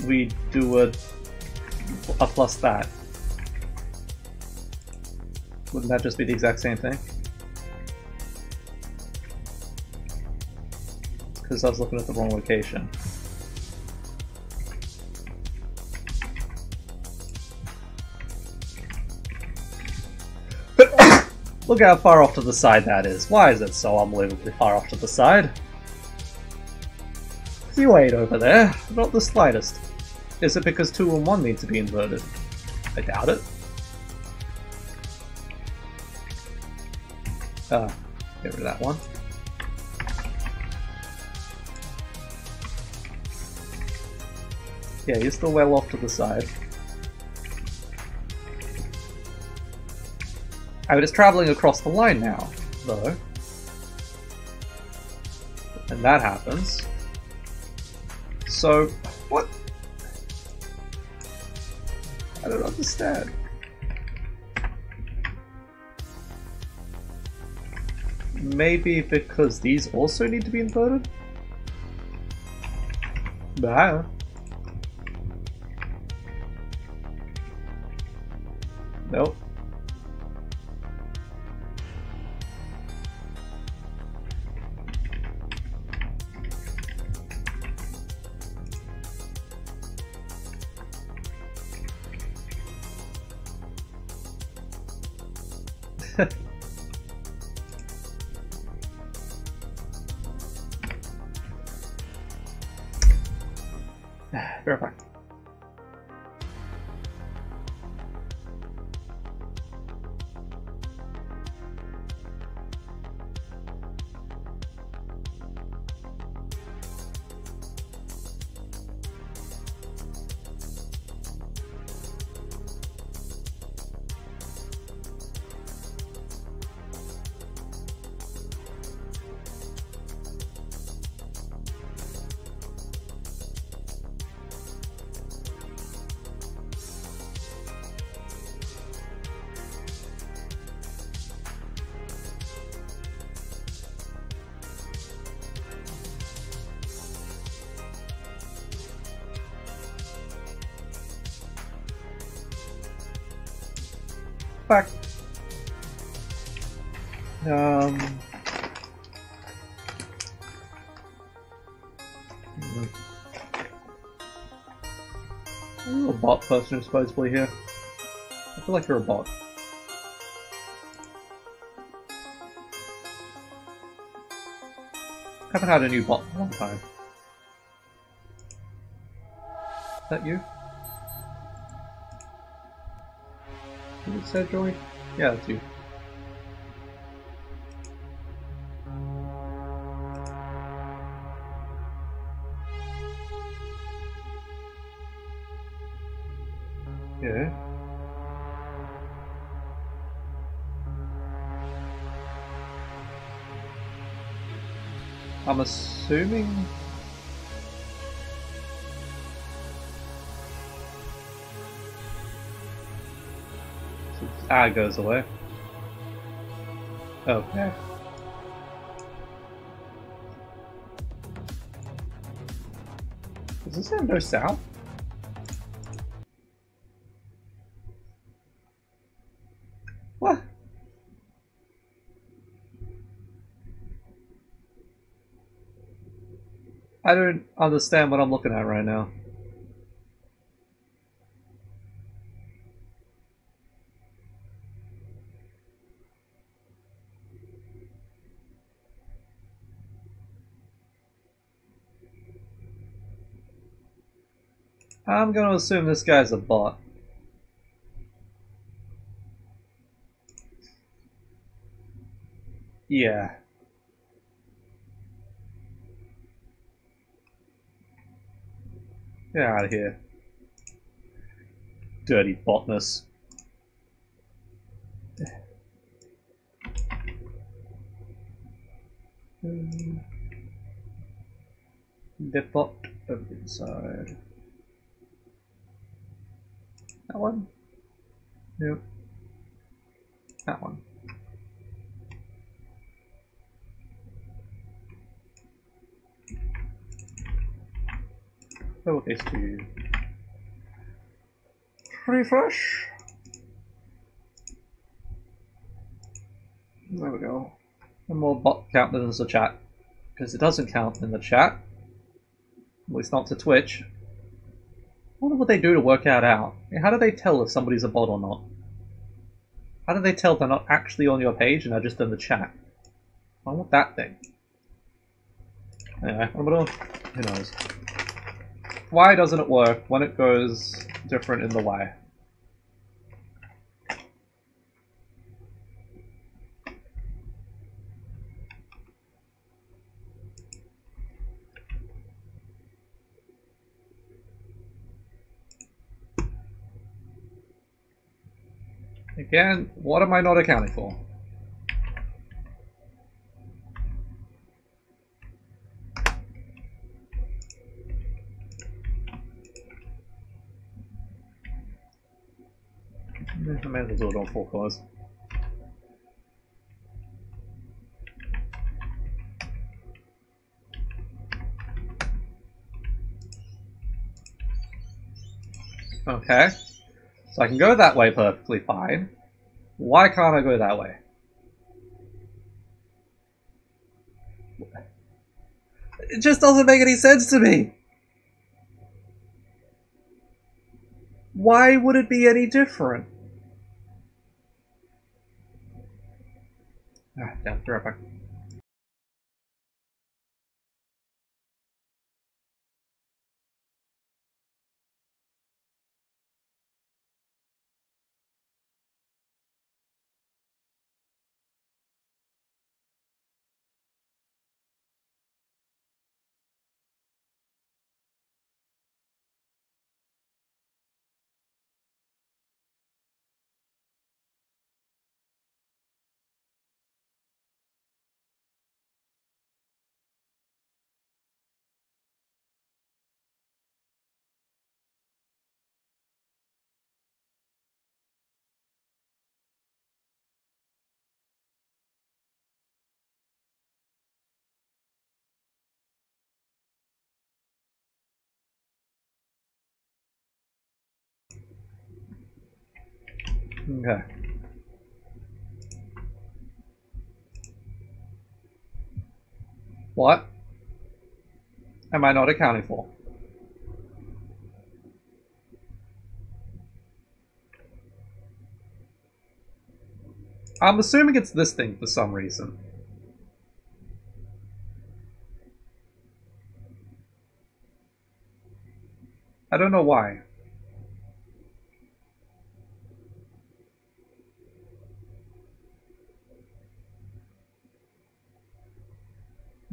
We do a plus that. Wouldn't that just be the exact same thing? Because I was looking at the wrong location. Look how far off to the side that is. Why is it so unbelievably far off to the side? You ain't over there. Not the slightest. Is it because 2 and 1 need to be inverted? I doubt it. Get rid of that one. Yeah, you're still well off to the side. I mean, it's traveling across the line now, though. And that happens. So, what? I don't understand. Maybe because these also need to be inverted? Nah. Nope. Verify. Back. Are you a bot person supposedly here? I feel like you're a bot. Haven't had a new bot in a long time. Is that you? Did it say join? Yeah, that's you. Yeah. I'm assuming... It goes away. Okay. Does this have no sound? What? I don't understand what I'm looking at right now. I'm gonna assume this guy's a bot. Yeah. Get out of here. Dirty botness. The bot over inside. That one? Nope. That one. Oh, these two. Refresh. There we go. And more bot count than the chat. Because it doesn't count in the chat. At least not to Twitch. I wonder what they do to work that out. How do they tell if somebody's a bot or not? How do they tell they're not actually on your page and are just in the chat? I want that thing. Anyway, what am I doing? Who knows? Why doesn't it work when it goes different in the Y? Again, what am I not accounting for? I may as well do it on 4 cores. Okay. So I can go that way perfectly fine. Why can't I go that way? It just doesn't make any sense to me! Why would it be any different? Ah, damn, be right back. Okay. What am I not accounting for? I'm assuming it's this thing for some reason. I don't know why.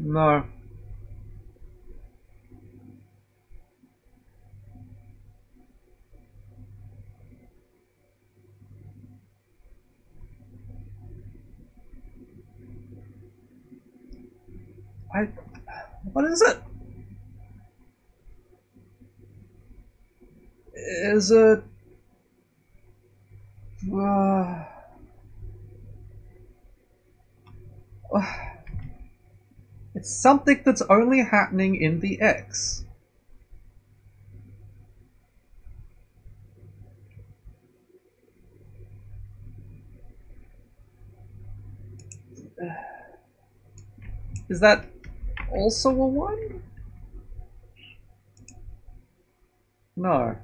No. What is it? Is it... It's something that's only happening in the X. Is that also a 1? No.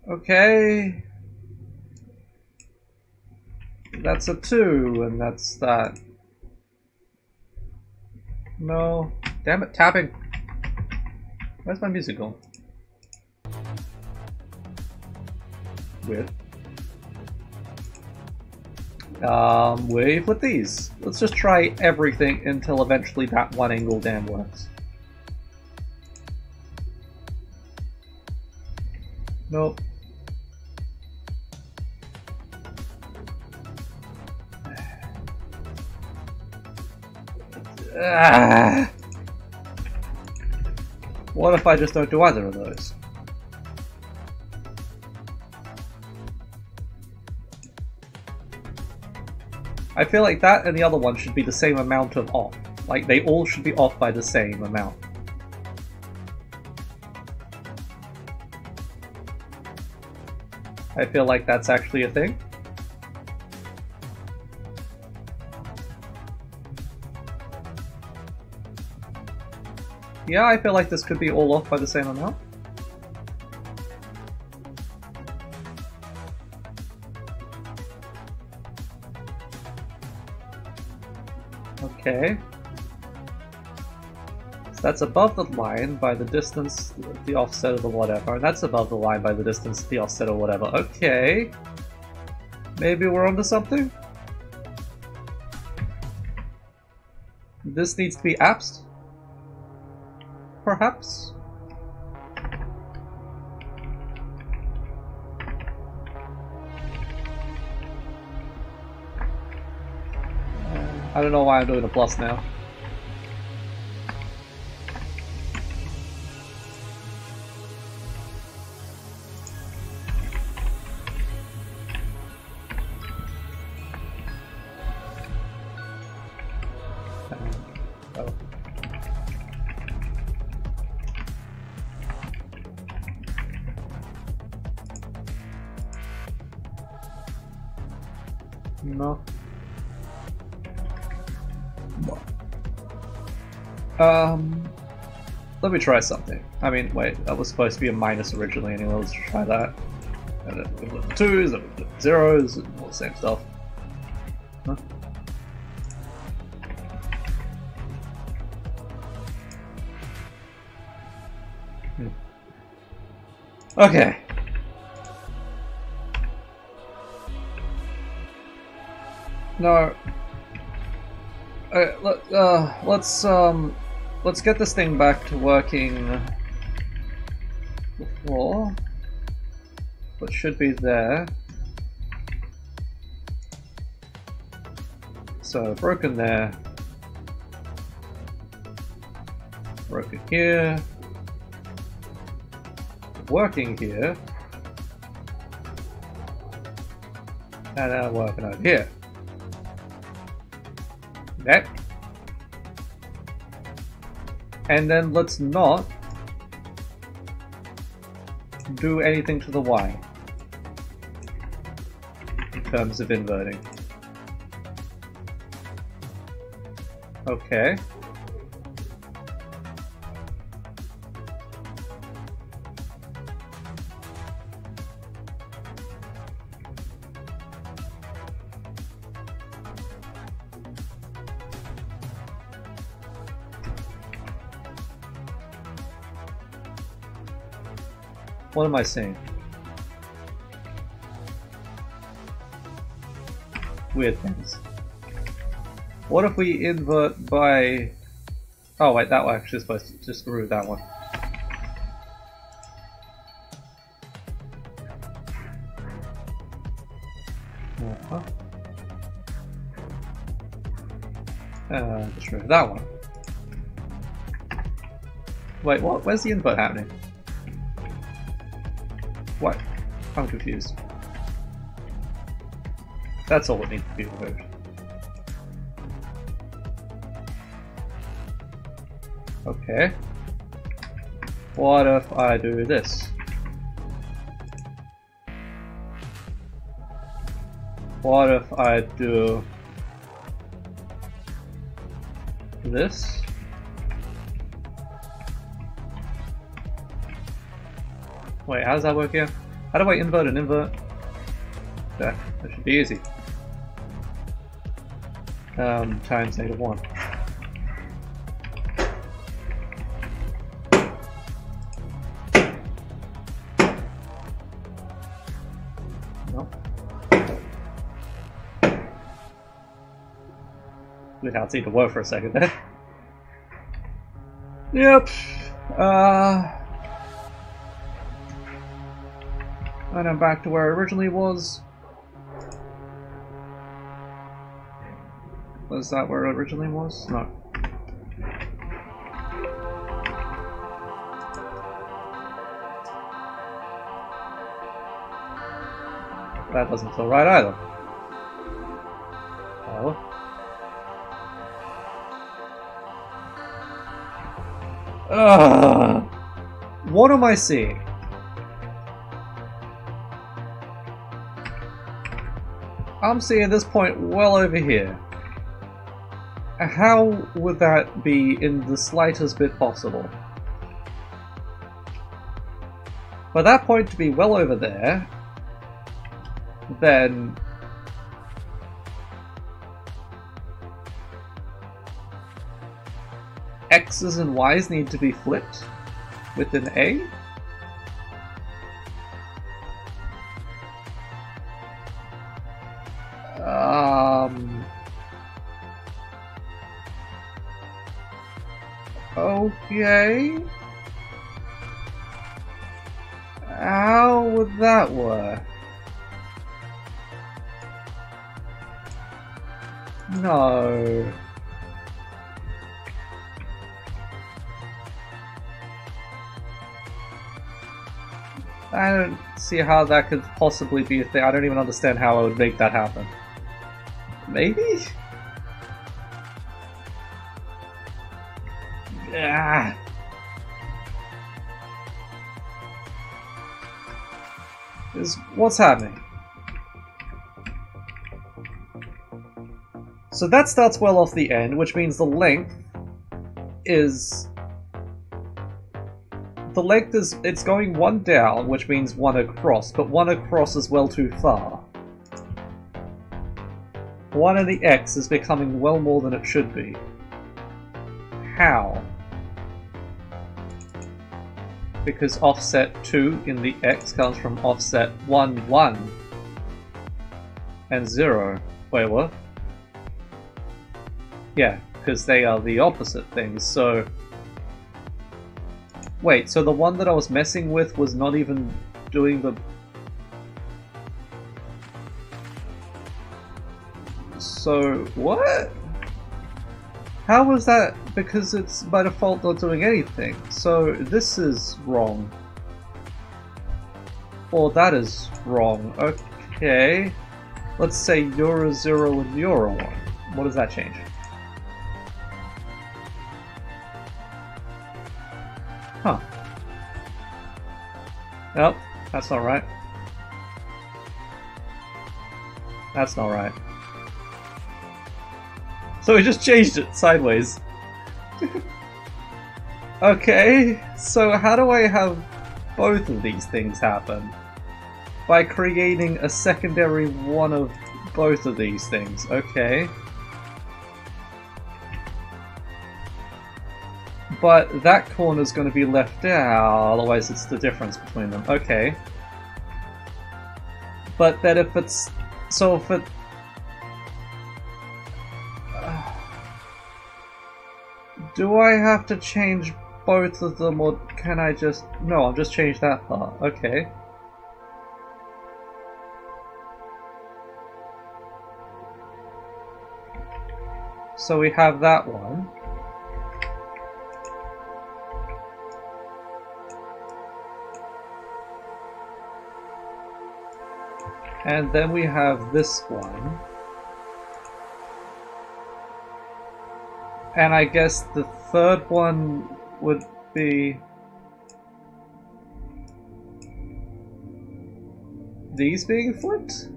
Okay. That's a 2, and that's that. No. Damn it, tapping. Where's my music going? Weird. Where do you put these? Let's just try everything until eventually that one angle damn works. Nope. What if I just don't do either of those? I feel like that and the other one should be the same amount of off. Like, they all should be off by the same amount. I feel like that's actually a thing. Yeah, I feel like this could be all off by the same amount. Okay. That's above the line by the distance, the offset of the whatever, and that's above the line by the distance, the offset of whatever. Okay. Maybe we're onto something? This needs to be apsed? Perhaps? I don't know why I'm doing a plus now. No. Let me try something. I mean, wait, that was supposed to be a minus originally anyway, let's try that. And then we flip the 2s, then we flip the 0s, and all the same stuff. Huh? Okay. No. Let's get this thing back to working before. What should be there. So broken there. Broken here. Working here. And now working over here. Okay. And then let's not do anything to the Y in terms of inverting. Okay. What am I saying? Weird things. What if we invert by... Oh wait, that one actually is supposed to just remove that one. Just remove that one. Wait, what? Where's the invert happening? What? I'm confused. That's all that needs to be removed. Okay. What if I do this? What if I do this? Wait, how does that work here? How do I invert an invert? There, that should be easy. Times -1. Nope. Look how it seemed to work for a second there. Yep. And I'm back to where it originally was. Was that where it originally was? No. That doesn't feel right either. Oh. What am I seeing? I'm seeing this point well over here. How would that be in the slightest bit possible? For that point to be well over there, then... X's and Y's need to be flipped with an A? Okay. How would that work? No. I don't see how that could possibly be a thing. I don't even understand how I would make that happen. Maybe? Ah. What's happening? So that starts well off the end, which means the length is... The length is... It's going one down, which means one across, but one across is well too far. One in the X is becoming well more than it should be. How? Because offset 2 in the X comes from offset 1, 1 and 0. Wait, what? Yeah, because they are the opposite things, so... Wait, so the one that I was messing with was not even doing the... So, what? How was that? Because it's by default not doing anything. So this is wrong. Or that is wrong. Okay. Let's say you're a 0 and you're a 1. What does that change? Huh. Nope, that's not right. That's not right. So we just changed it sideways. Okay, so how do I have both of these things happen? By creating a secondary one of both of these things, okay. But that corner's going to be left out, otherwise it's the difference between them, okay. But then if it's... So if it... Do I have to change both of them, or can I just... No, I'll just change that part. Okay. So we have that one. And then we have this one. And I guess the third one would be these being flipped?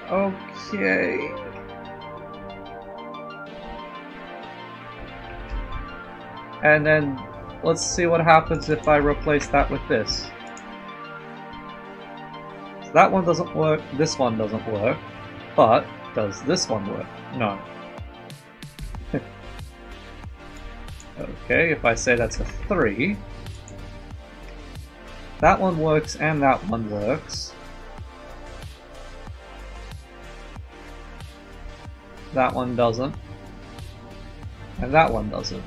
Okay. And then let's see what happens if I replace that with this. So that one doesn't work, this one doesn't work, but does this one work? No. Okay, if I say that's a 3, that one works and that one works. That one doesn't. And that one doesn't.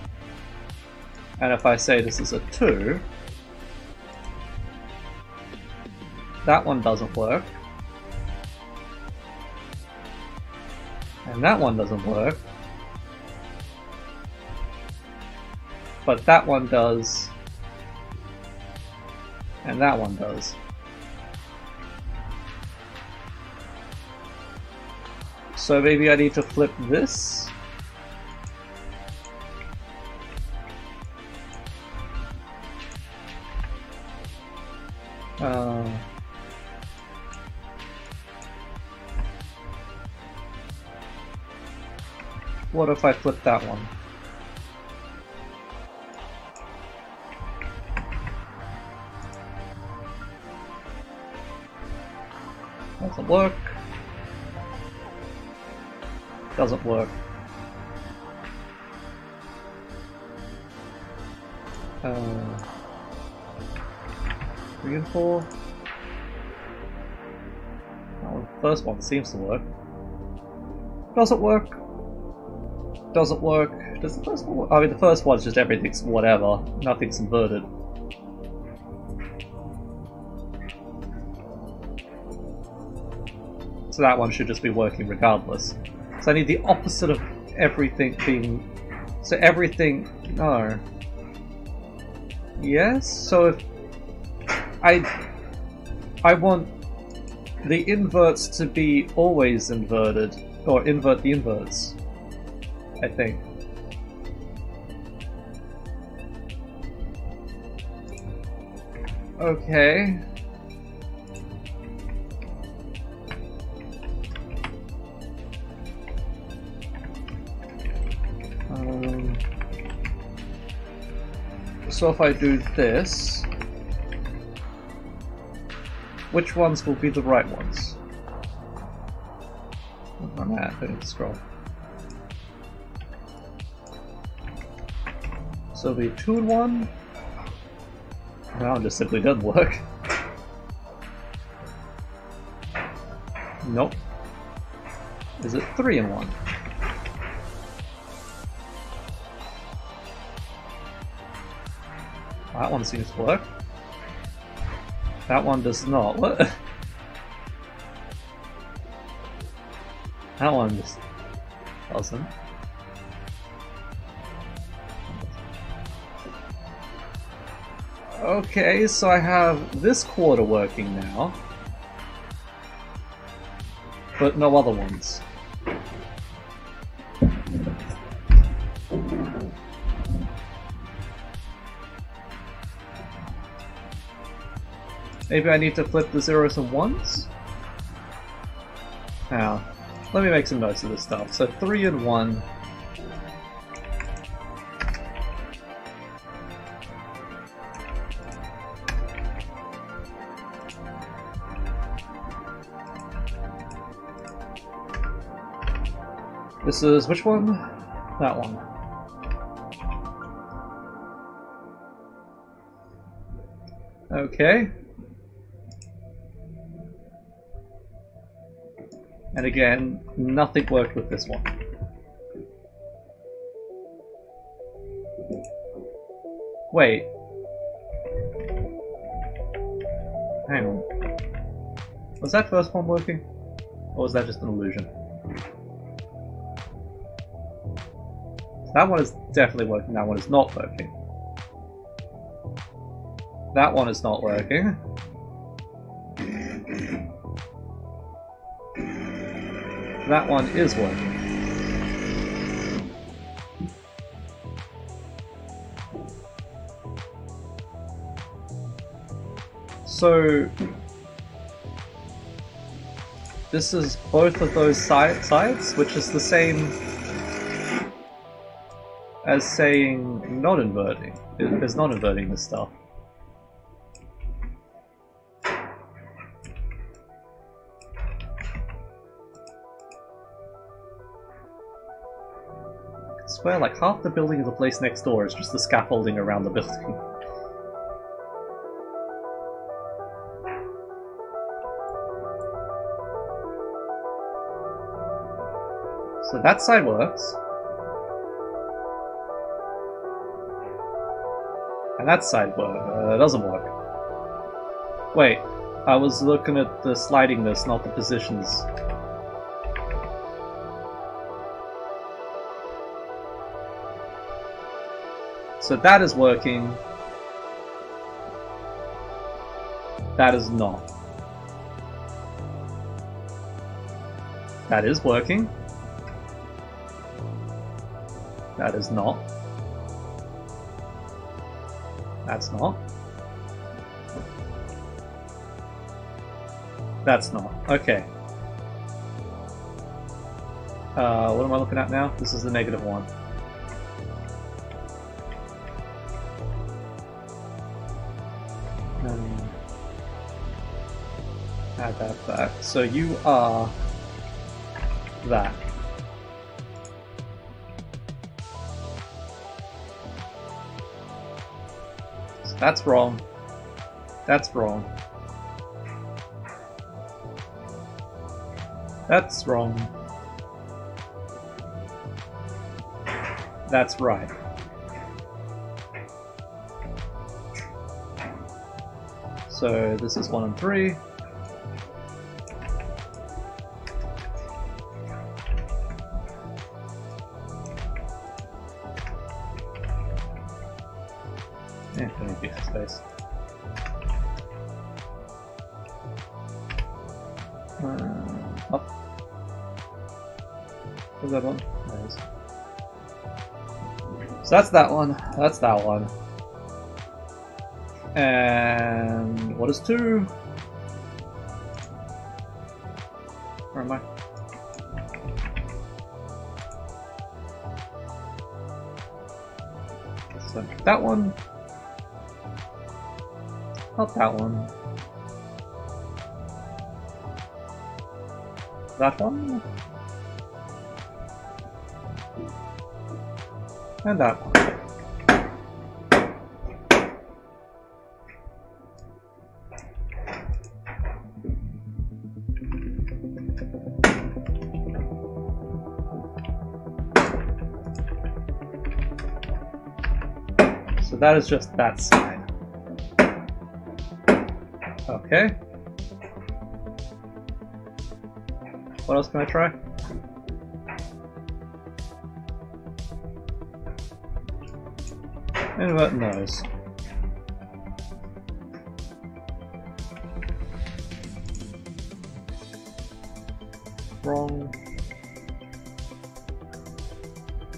And if I say this is a 2, that one doesn't work. And that one doesn't work. But that one does. And that one does. So maybe I need to flip this. What if I flip that one? Doesn't work. Doesn't work. 3 and 4. Oh, the first one seems to work. Doesn't work. Doesn't work. Does the first one work? I mean, the first one's just everything's whatever. Nothing's inverted. So that one should just be working regardless. So I need the opposite of everything being... So everything... No. Yes? So if... I want the inverts to be always inverted. Or invert the inverts. I think. Okay. So if I do this, which ones will be the right ones? I'm at, I need to scroll. So the 2 and 1. Now it just simply doesn't work. Nope. Is it 3 and 1? That one seems to work. That one does not. What? That one just doesn't. Okay, so I have this quarter working now, but no other ones. Maybe I need to flip the 0s and 1s? Now, let me make some notes of this stuff. So 3 and 1. This is which one? That one. Okay. And again, nothing worked with this one. Wait. Hang on. Was that first one working? Or was that just an illusion? That one is definitely working, that one is not working. That one is not working. That one is working. So this is both of those sides, which is the same as saying not inverting. It's not inverting this stuff. I swear, like, half the building of the place next door is just the scaffolding around the building. So that side works. And that side doesn't work. Wait, I was looking at the slidingness, not the positions. So that is working. That is not. That is working. That is not. That's not. That's not. Okay. What am I looking at now? This is the -1. add that back. So you are that. So that's wrong. That's wrong. That's wrong. That's right. So this is 1 and 3. Yeah, don't need to space. Up. Where's that one? There it is. So that's that one. That's that one. And what is 2? Where am I? So that one. Not that one. That one. And that one. So that is just that side. Okay. What else can I try? Invert nose. Wrong.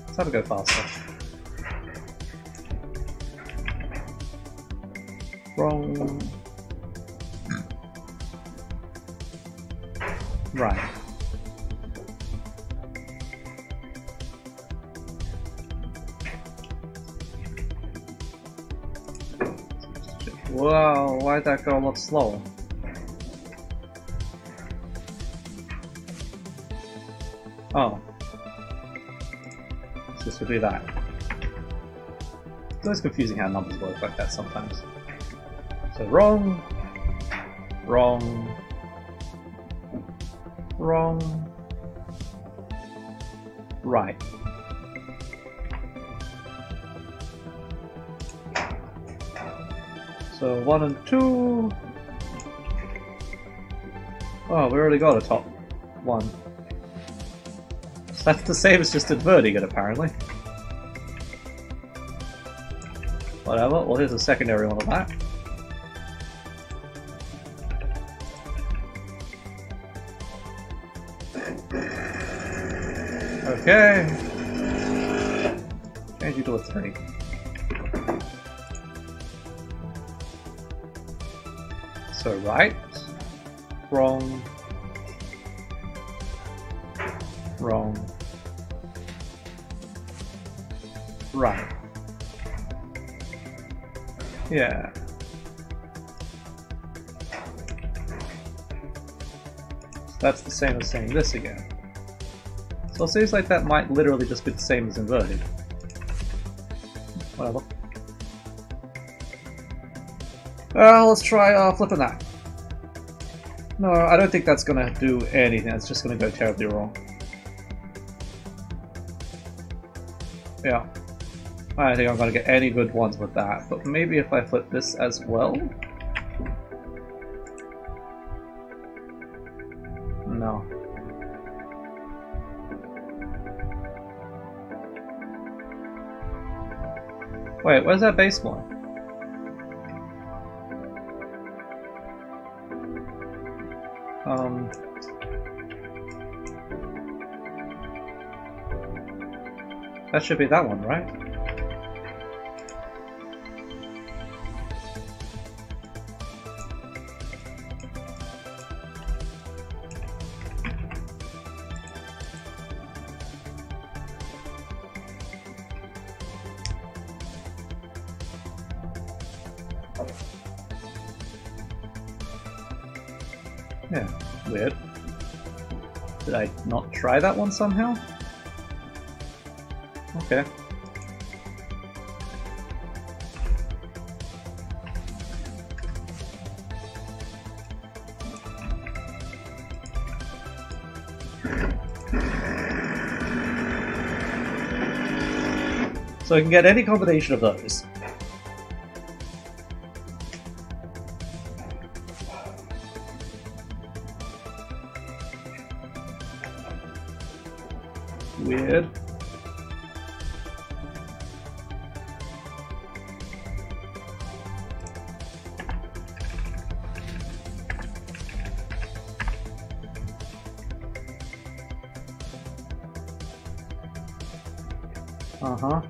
Let's have to go faster. Wrong. Right. Wow, why'd that go a lot slower? Oh. It's just to do that. It's always confusing how numbers work like that sometimes. So wrong. Wrong. Wrong. Right. So 1 and 2. Oh, we already got a top 1. So that's the same as just inverting it, apparently. Whatever, well here's a secondary one of that. Okay. Change you to a 3. So right, wrong, wrong, right. Yeah. So that's the same as saying this again. So it seems like that might literally just be the same as inverted. Whatever. Let's try flipping that. No, I don't think that's gonna do anything. It's just gonna go terribly wrong. Yeah. I don't think I'm gonna get any good ones with that, but maybe if I flip this as well? No. Wait, where's that base one? That should be that one, right? Yeah, weird. Did I not try that one somehow? Okay. So I can get any combination of those. Weird. Uh-huh.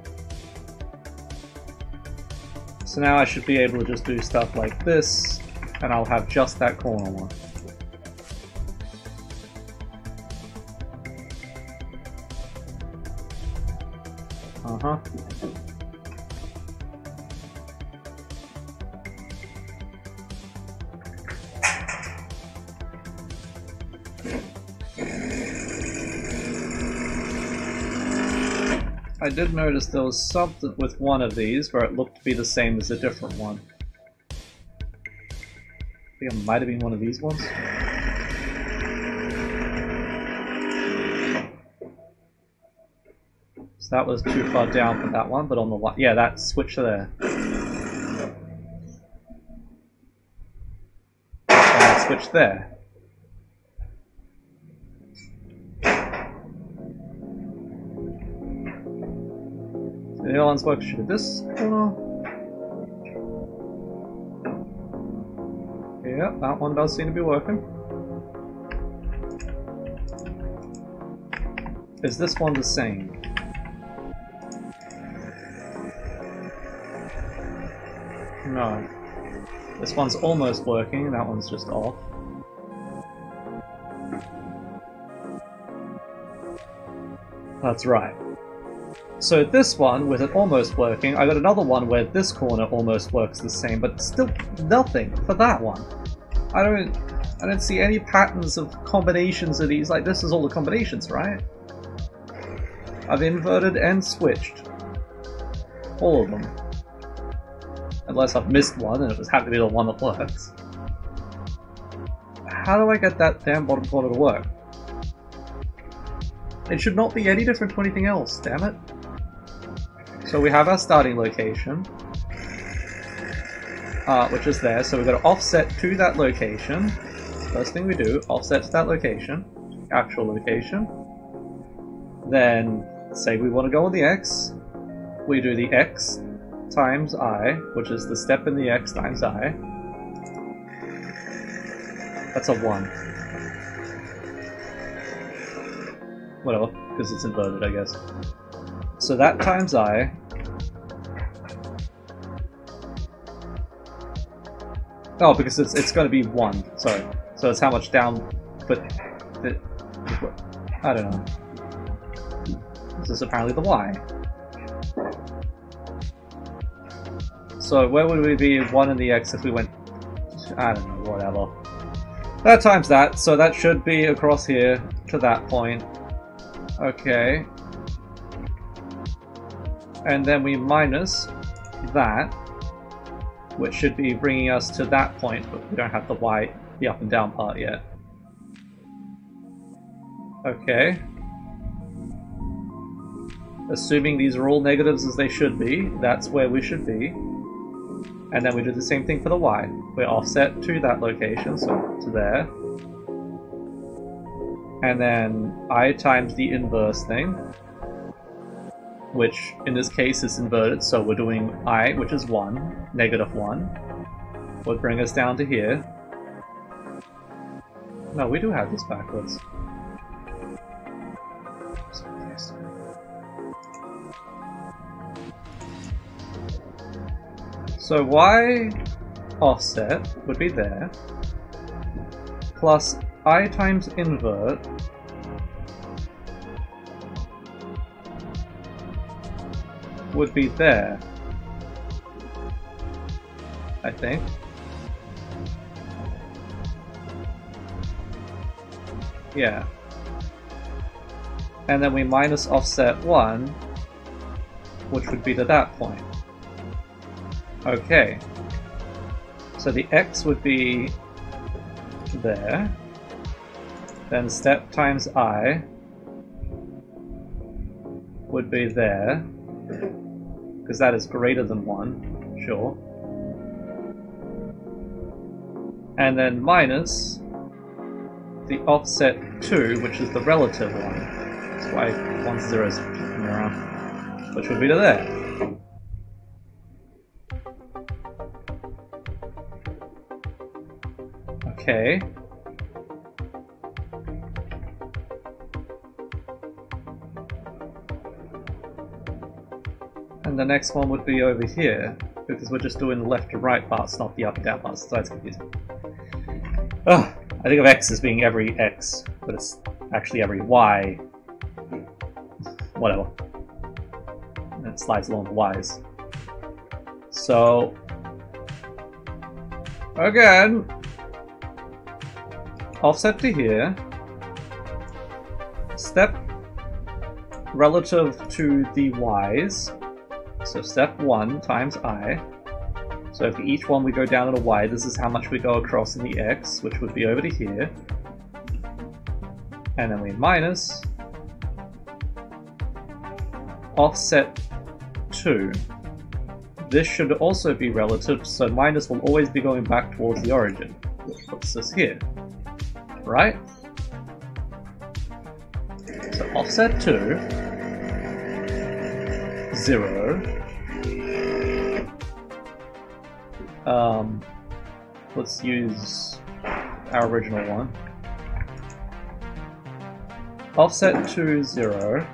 So now I should be able to just do stuff like this, and I'll have just that corner one. Uh-huh. I did notice there was something with one of these where it looked to be the same as a different one. I think it might have been one of these ones. So that was too far down for that one, but on the one, yeah, that switch there. And that switch there. The other one's work should this corner. Yeah, that one does seem to be working. Is this one the same? No. This one's almost working, that one's just off. That's right. So this one, with it almost working, I got another one where this corner almost works the same, but still nothing for that one. I don't see any patterns of combinations of these. Like, this is all the combinations, right? I've inverted and switched. All of them. Unless I've missed one and it just happened to be the one that works. How do I get that damn bottom corner to work? It should not be any different to anything else, damn it. So we have our starting location, which is there, so we've got to offset to that location. First thing we do, offset to that location, actual location. Then, say we want to go on the X, we do the X times I, which is the step in the X times I. That's a 1. Whatever, because it's inverted, I guess. So that times I. Oh, because it's going to be 1. Sorry. So it's how much down, but I don't know. This is apparently the Y. So where would we be 1 in the X if we went? I don't know. Whatever. That times that, so that should be across here to that point. Okay. And then we minus that, which should be bringing us to that point, but we don't have the Y, the up and down part yet. Okay. Assuming these are all negatives as they should be, that's where we should be. And then we do the same thing for the Y. We're offset to that location, so to there. And then I times the inverse thing, which in this case is inverted, so we're doing I, which is 1, negative 1, would bring us down to here. No, we do have this backwards. So Y offset would be there, plus I times invert would be there, I think. Yeah. And then we minus offset 1, which would be to that point. Okay. So the x would be there. Then step times I would be there, because that is greater than 1, sure. And then minus the offset 2, which is the relative one. That's why 1 0 is flipping around. Which would be to there. Okay. And the next one would be over here, because we're just doing the left to right parts, not the up and down parts, so that's confusing. Ugh, I think of x as being every x, but it's actually every y. Whatever. And it slides along the y's. So, again, offset to here, step relative to the y's, so step 1 times I. So for each one we go down at a y, this is how much we go across in the x, which would be over to here. And then we minus offset 2. This should also be relative, so minus will always be going back towards the origin, which puts us here. Right? So offset 2, 0. Let's use our original one. Offset 2, 0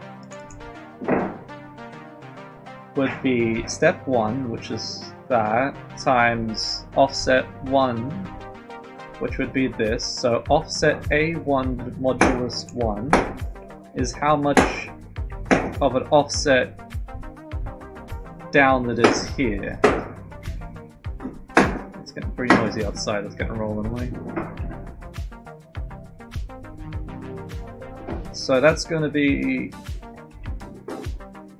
would be step 1, which is that, times offset 1, which would be this. So offset A1 modulus 1 is how much of an offset down that is here. It's getting pretty noisy outside, it's getting rolling away. So that's going to be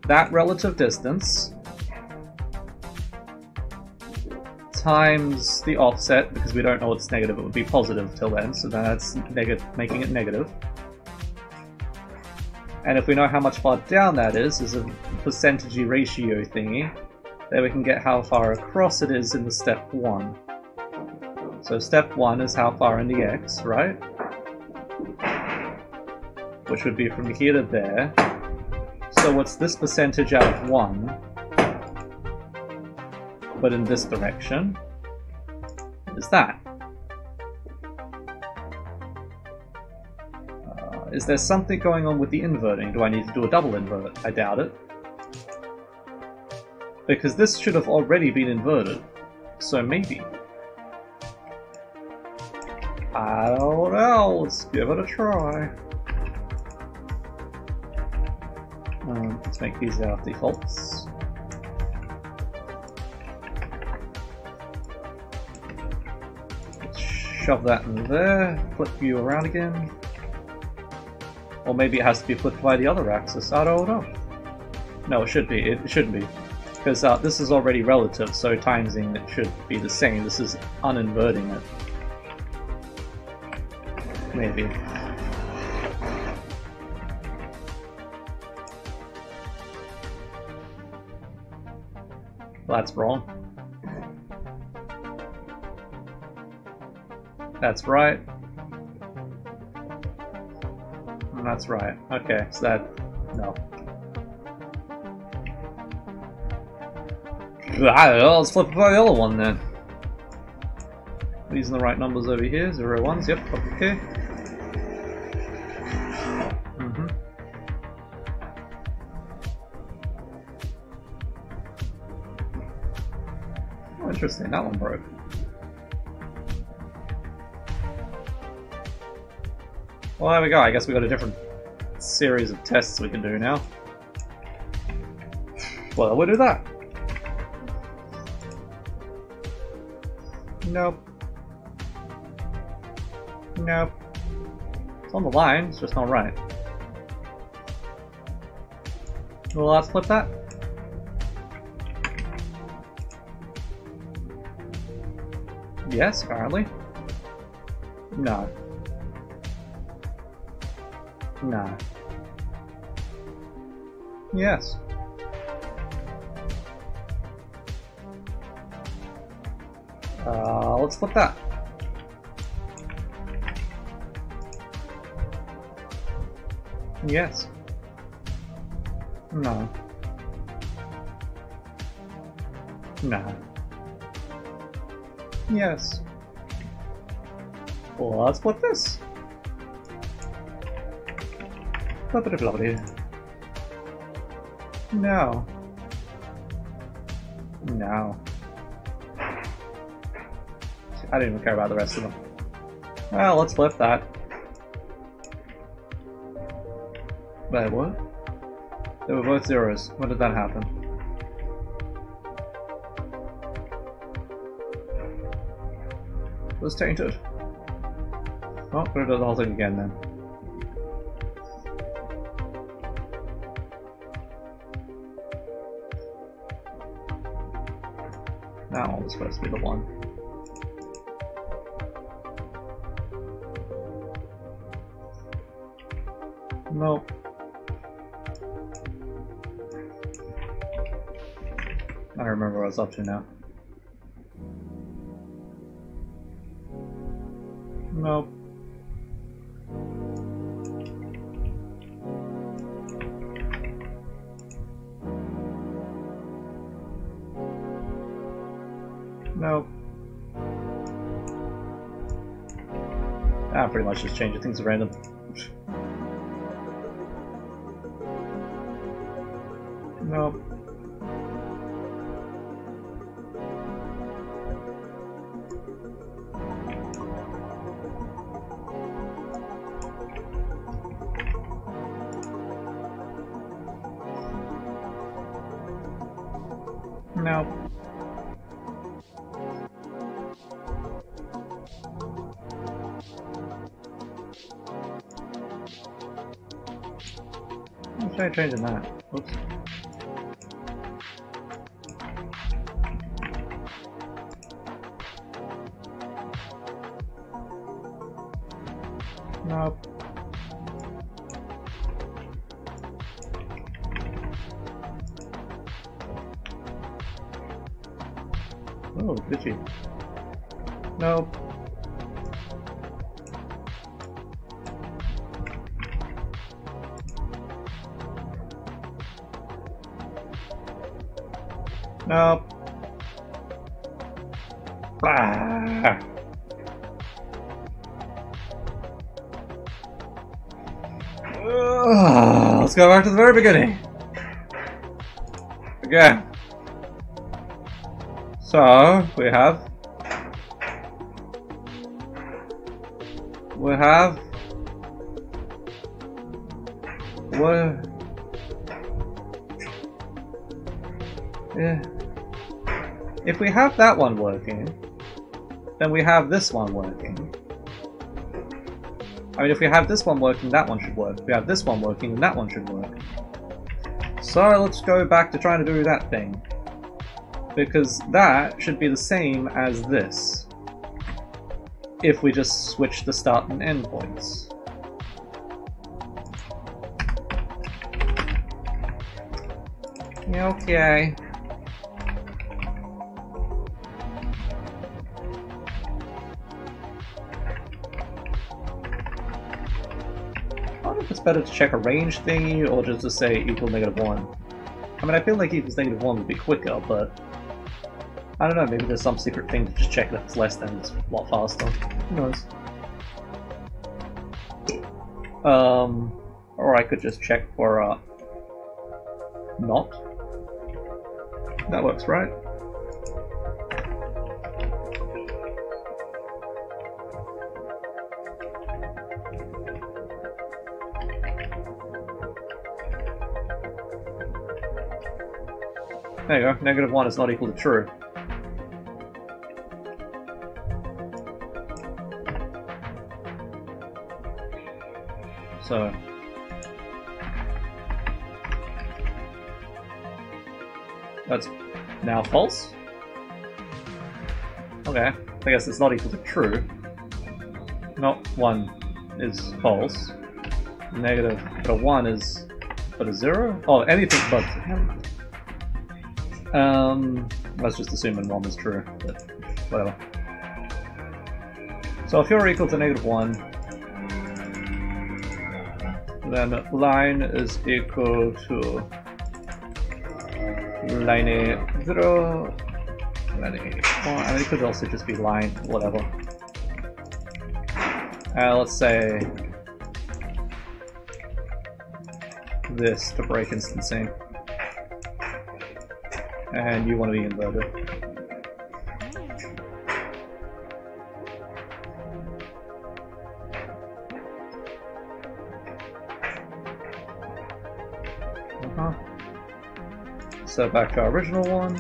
that relative distance times the offset, because we don't know what's negative, it would be positive till then, so that's making it negative. And if we know how much far down that is a percentage ratio thingy, then we can get how far across it is in the step 1. So step 1 is how far in the x, right? Which would be from here to there. So what's this percentage out of 1? But in this direction is that. Is there something going on with the inverting? Do I need to do a double invert? I doubt it. Because this should have already been inverted. So maybe. I don't know, let's give it a try. Let's make these our defaults. Let's shove that in there, flip you around again. Or maybe it has to be flipped by the other axis, I don't know. No, it should be, it shouldn't be. Because this is already relative, so timesing it should be the same. This is uninverting it. Maybe. Well, that's wrong. That's right. And that's right. Okay, so that... no. I don't know, let's flip it by the other one then. These are the right numbers over here, 0, 1s, yep, okay. Oh, interesting, that one broke. Well, there we go, I guess we got a different series of tests we can do now. Well, we'll do that. Nope. Nope. It's on the line, it's just not right. Well, let's flip that. Yes, apparently. No. No. Yes. Let's flip that. Yes. No. No. Yes. Well, let's flip this. Flip it, lovely. No. No. I don't even care about the rest of them. Well, let's flip that. Wait, what? They were both zeros. When did that happen? It was tainted. Oh, better do the whole thing again then. That one was supposed to be the one. Nope. I remember what I was up to now. Nope. Nope. Pretty much just changing things at random. Nope. Nope. Let's try changing that. Oops. Nope. Oh, glitchy. Nope. Nope. Ah. Let's go back to the very beginning. Again. So, we have what? Yeah. If we have that one working, then we have this one working. I mean, if we have this one working, that one should work. If we have this one working, then that one should work. So let's go back to trying to do that thing. Because that should be the same as this. If we just switch the start and end points. Okay. I wonder if it's better to check a range thingy or just to say equal -1. I mean, I feel like equals -1 would be quicker, but I don't know, maybe there's some secret thing to just check that it's less than, it's a lot faster. Who knows? Or I could just check for, not. That works, right? There you go, -1 is not equal to true. So that's now false. Okay, I guess it's not equal to true. Not 1 is false. Negative, but a 1 is but a 0? Oh, anything but. Let's just assume that 1 is true, but whatever. So if you're equal to negative 1, then line is equal to line 0, line 1. I mean, it could also just be line, whatever. Let's say this to break instancing. And you want to be inverted. So back to our original one.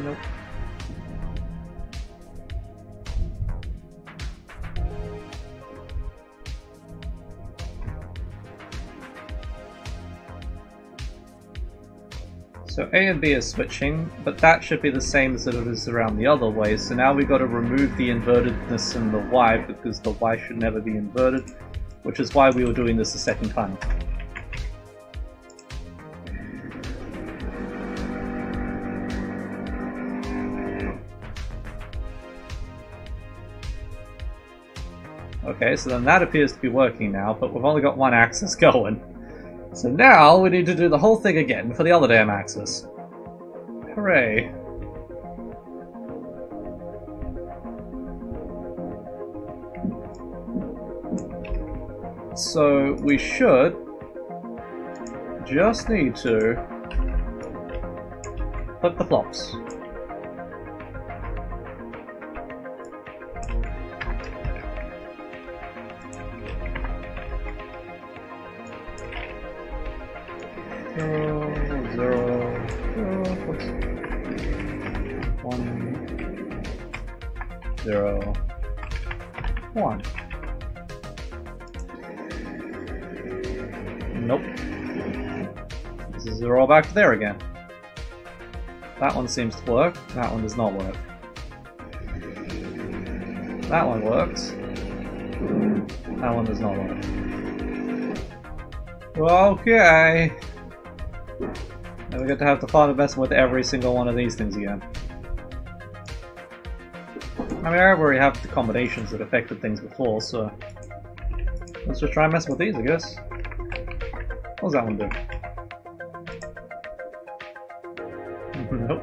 Nope. So A and B is switching, but that should be the same as it is around the other way. So now we've got to remove the invertedness in the Y, because the Y should never be inverted, which is why we were doing this a second time. Okay, so then that appears to be working now, but we've only got one axis going. So now we need to do the whole thing again for the other damn axis. Hooray. So we should just need to flip the flops. Zero, 1. Nope. This is 0 back to there again. That one seems to work. That one does not work. That one works. That one does not work. Okay. Now we get to have the fun of messing with every single one of these things again. I mean, I already have the combinations that affected things before, so let's just try and mess with these, I guess. What does that one do? Nope.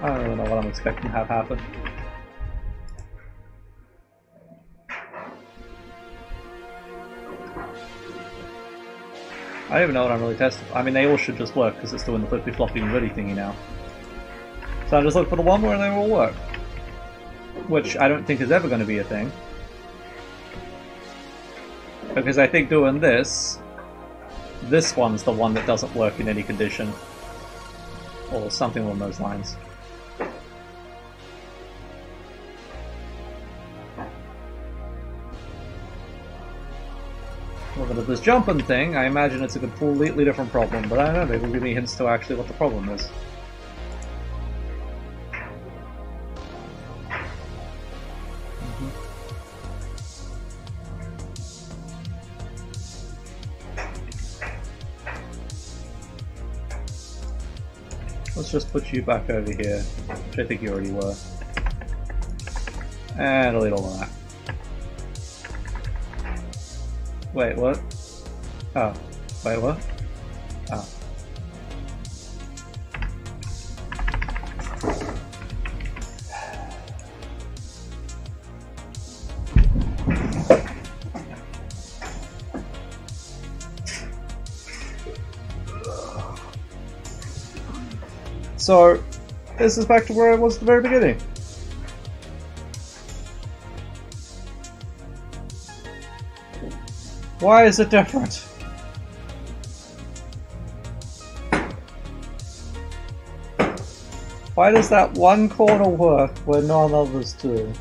I don't really know what I'm expecting to have happen. I don't even know what I'm really testing. I mean, they all should just work because it's doing the flippy floppy and ready thingy now. So I just look for the one where they all work, which I don't think is ever going to be a thing, because I think doing this one's the one that doesn't work in any condition, or something along those lines. Looking at this jumping thing, I imagine it's a completely different problem, but I don't know, maybe it'll give me hints to actually what the problem is. Let's just put you back over here, which I think you already were. And delete all of that. Wait, what? Oh. Wait, what? Oh. So, this is back to where I was at the very beginning. Why is it different? Why does that one corner work where none others do?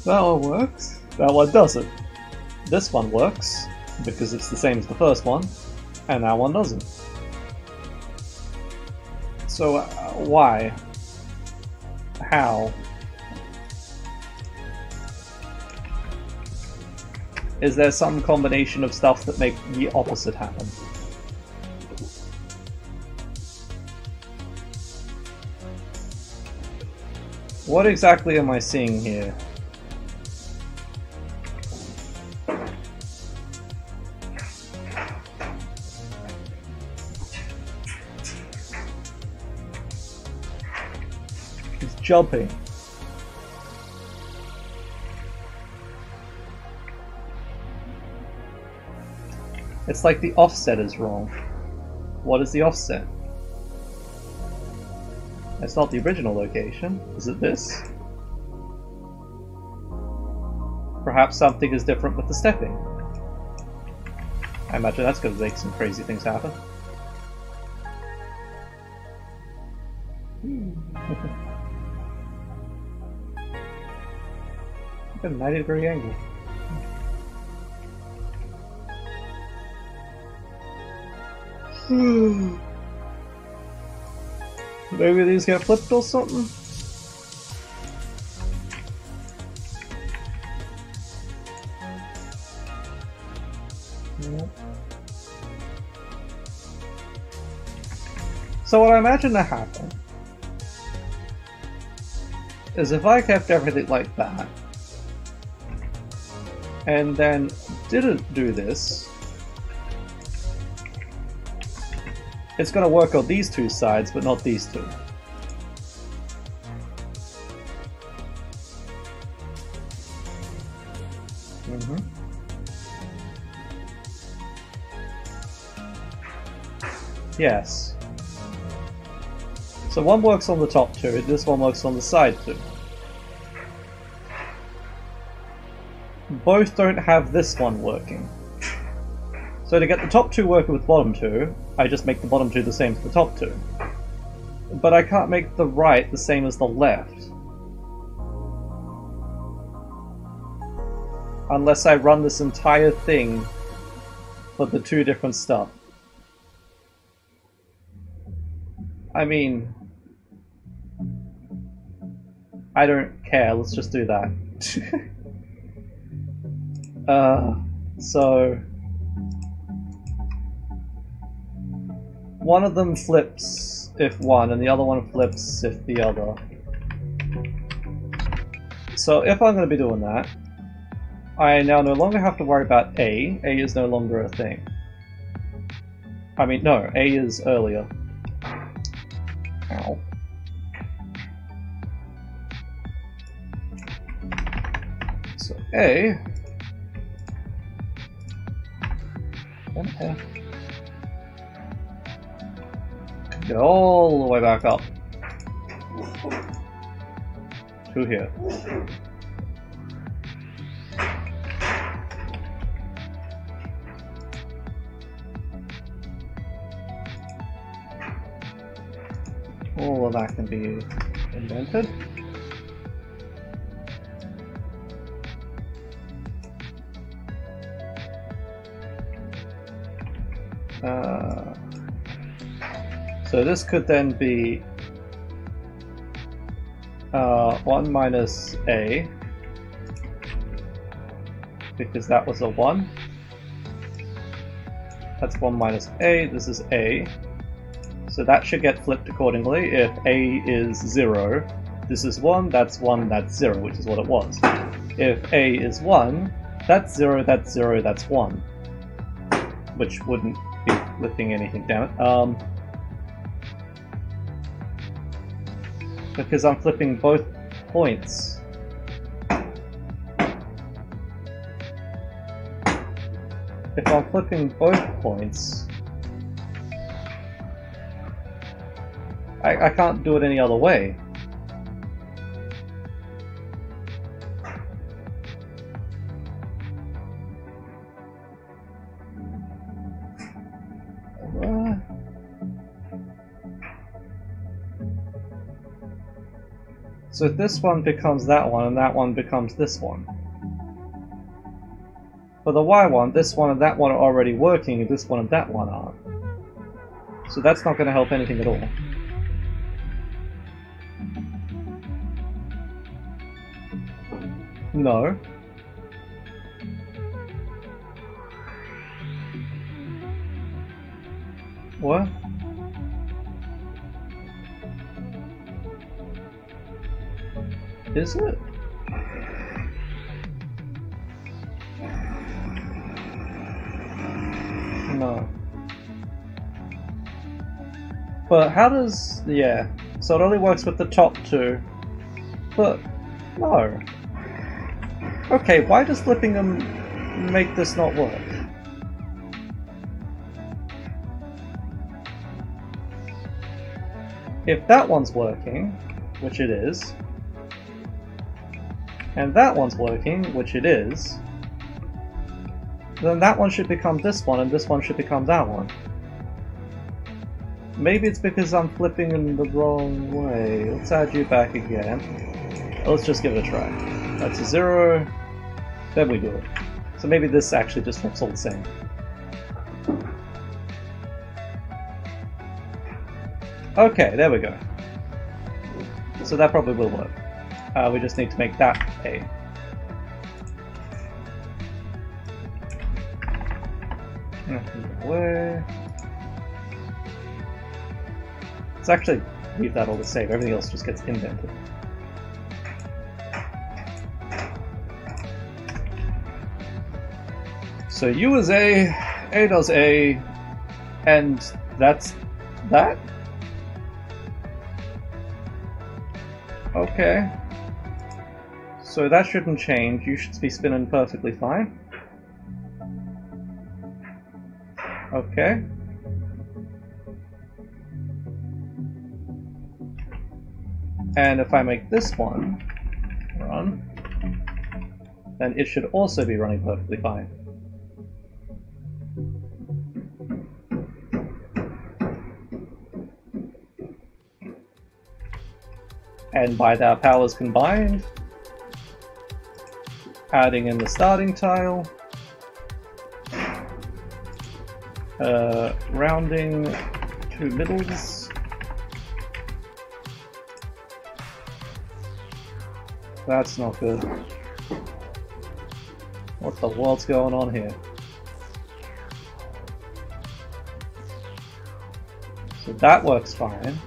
That one works. That one doesn't. This one works, because it's the same as the first one, and that one doesn't. So, why? How? Is there some combination of stuff that make the opposite happen? What exactly am I seeing here? He's jumping. It's like the offset is wrong. What is the offset? It's not the original location. Is it this? Perhaps something is different with the stepping. I imagine that's going to make some crazy things happen. Look at a 90-degree angle. Maybe these get flipped or something? Yep. So what I imagine to happen is if I kept everything like that and then didn't do this, it's going to work on these two sides, but not these two. Yes. So one works on the top two, this one works on the side two. Both don't have this one working. So to get the top two working with bottom two, I just make the bottom two the same as the top two. But I can't make the right the same as the left. Unless I run this entire thing for the two different stuff. I mean, I don't care, let's just do that. So one of them flips if one, and the other one flips if the other. So if I'm going to be doing that, I now no longer have to worry about A. A is no longer a thing. I mean, no, A is earlier. Ow. So A... and F. Get all the way back up. To here. All of that can be indented. So this could then be 1 minus A, because that was a 1. That's 1 minus A, this is A. So that should get flipped accordingly. If A is 0, this is 1, that's 0, which is what it was. If A is 1, that's 0, that's 0, that's 1. Which wouldn't be flipping anything, damn it. Because I'm flipping both points. If I'm flipping both points, I can't do it any other way. So this one becomes that one, and that one becomes this one. For the Y one, this one and that one are already working, and this one and that one aren't. So that's not going to help anything at all. No. What? Is it? No. But how does... yeah. So it only works with the top two. But... no. Okay, why does flipping them make this not work? If that one's working, which it is, and that one's working, which it is, then that one should become this one, and this one should become that one. Maybe it's because I'm flipping in the wrong way. Let's add you back again. Let's just give it a try. That's a 0. Then we do it. So maybe this actually just flips all the same. Okay, there we go. So that probably will work. We just need to make that A. Away. Let's actually leave that all the same. Everything else just gets indented. So U is A does A, and that's that? Okay. So that shouldn't change. You should be spinning perfectly fine. Okay. And if I make this one run, then it should also be running perfectly fine. And by their powers combined, adding in the starting tile, rounding to middles, that's not good. What the world's going on here? So that works fine.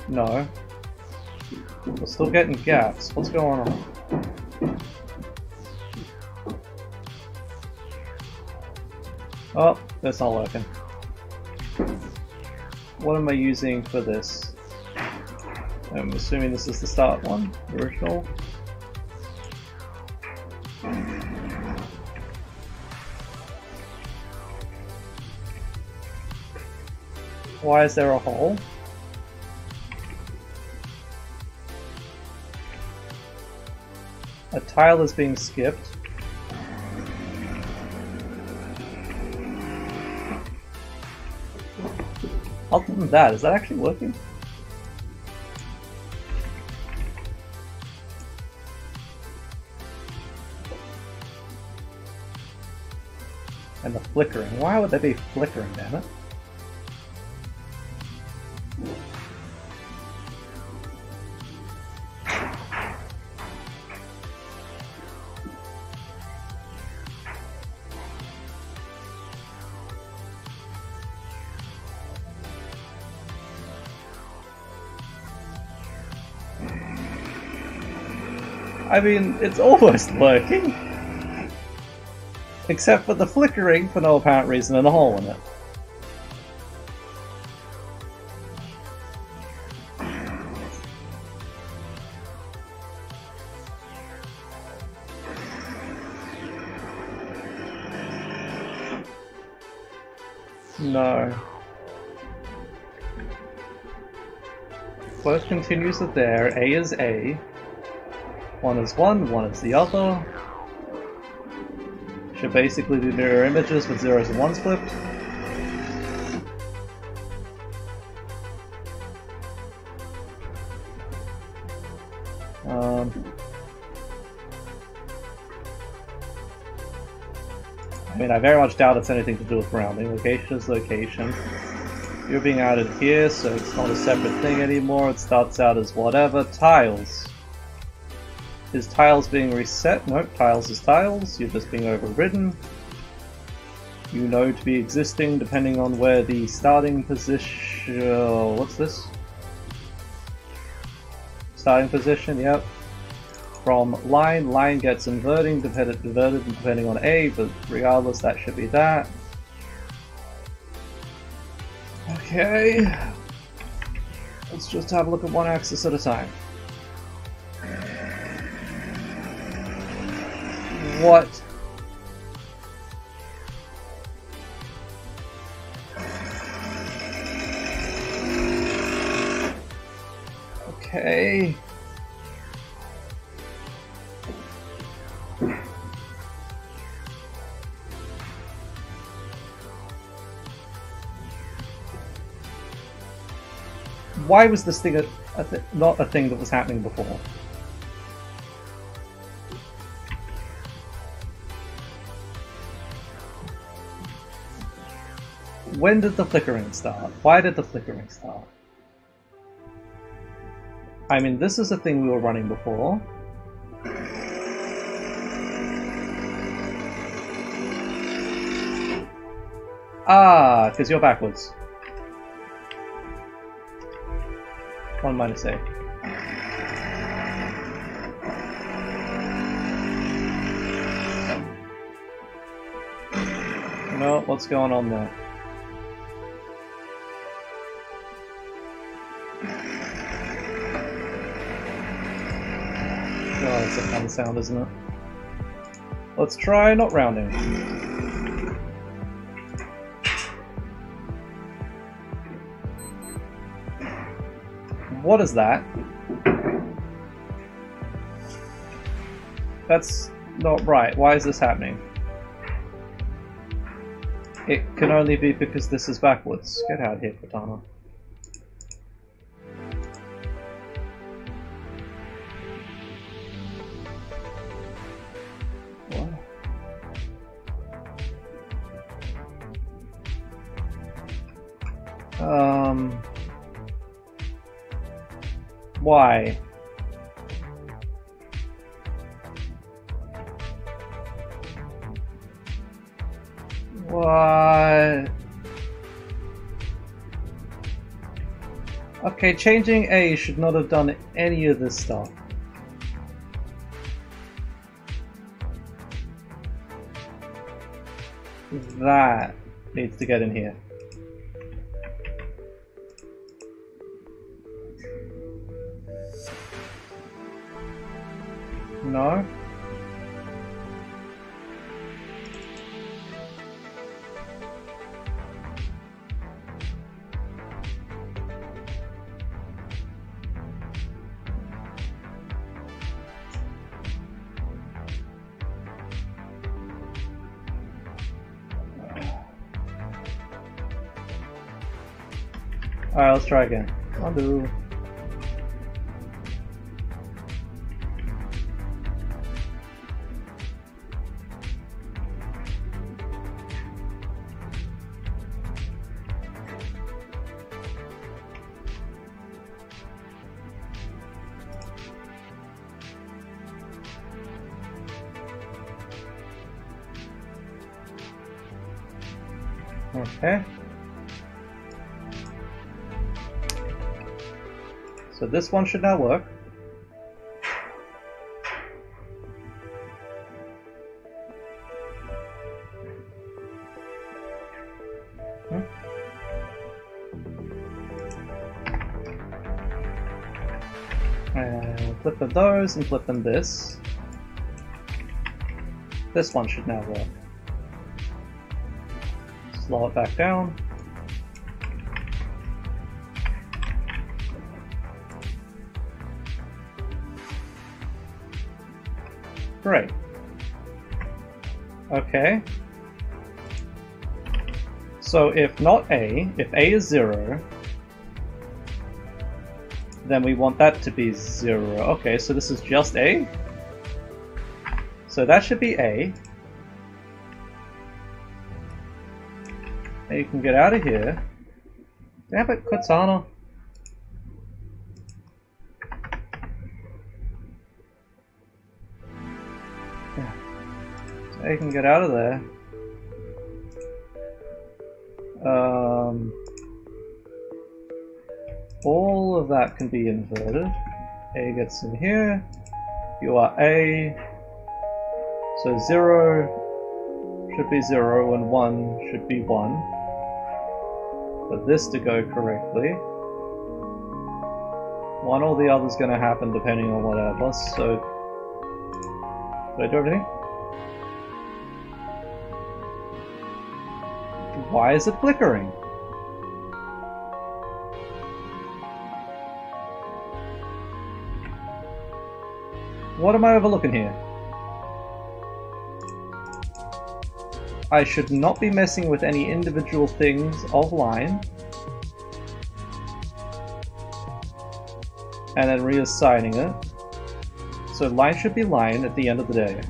No. We're still getting gaps. What's going on? Oh, that's not working. What am I using for this? I'm assuming this is the start one, the original. Why is there a hole? A tile is being skipped. Other than that, is that actually working? And the flickering. Why would they be flickering, damn it? I mean, it's almost working. Except for the flickering for no apparent reason and a hole in it. No. Both continues are there. A is A. One is one is the other. Should basically be mirror images with zeros and ones flipped. I mean, I very much doubt it's anything to do with rounding. Location is location. You're being added here, so it's not a separate thing anymore. It starts out as whatever. Tiles. Is tiles being reset? Nope, tiles is tiles. You're just being overridden. You know to be existing depending on where the starting position... what's this? Starting position, yep. From line, line gets inverted depending on A, but regardless that should be that. Okay. Let's just have a look at one axis at a time. What? Okay. Why was this thing not a thing that was happening before? When did the flickering start? Why did the flickering start? I mean, this is a thing we were running before. Ah, because you're backwards. 1 minus A. No, what's going on there? Oh, that's a fun sound, isn't it? Let's try not rounding. What is that? That's not right. Why is this happening? It can only be because this is backwards. Get out of here, Katana. Why? What? Okay, changing A should not have done any of this stuff. That needs to get in here. No. Alright, let's try again. Undo. Okay. So this one should now work. And flip them those and flip them this. This one should now work. Slow it back down. Great. Okay. So if not A, if A is 0, then we want that to be 0. Okay, so this is just A? So that should be A. And you can get out of here. Damn it, Cortana. Yeah. So you can get out of there. All of that can be inverted. A gets in here. You are A. So 0 should be 0 and 1 should be 1. For this to go correctly, one or the other is going to happen depending on whatever. So, did I do everything? Why is it flickering? What am I overlooking here? I should not be messing with any individual things of line. And then reassigning it. So line should be line at the end of the day.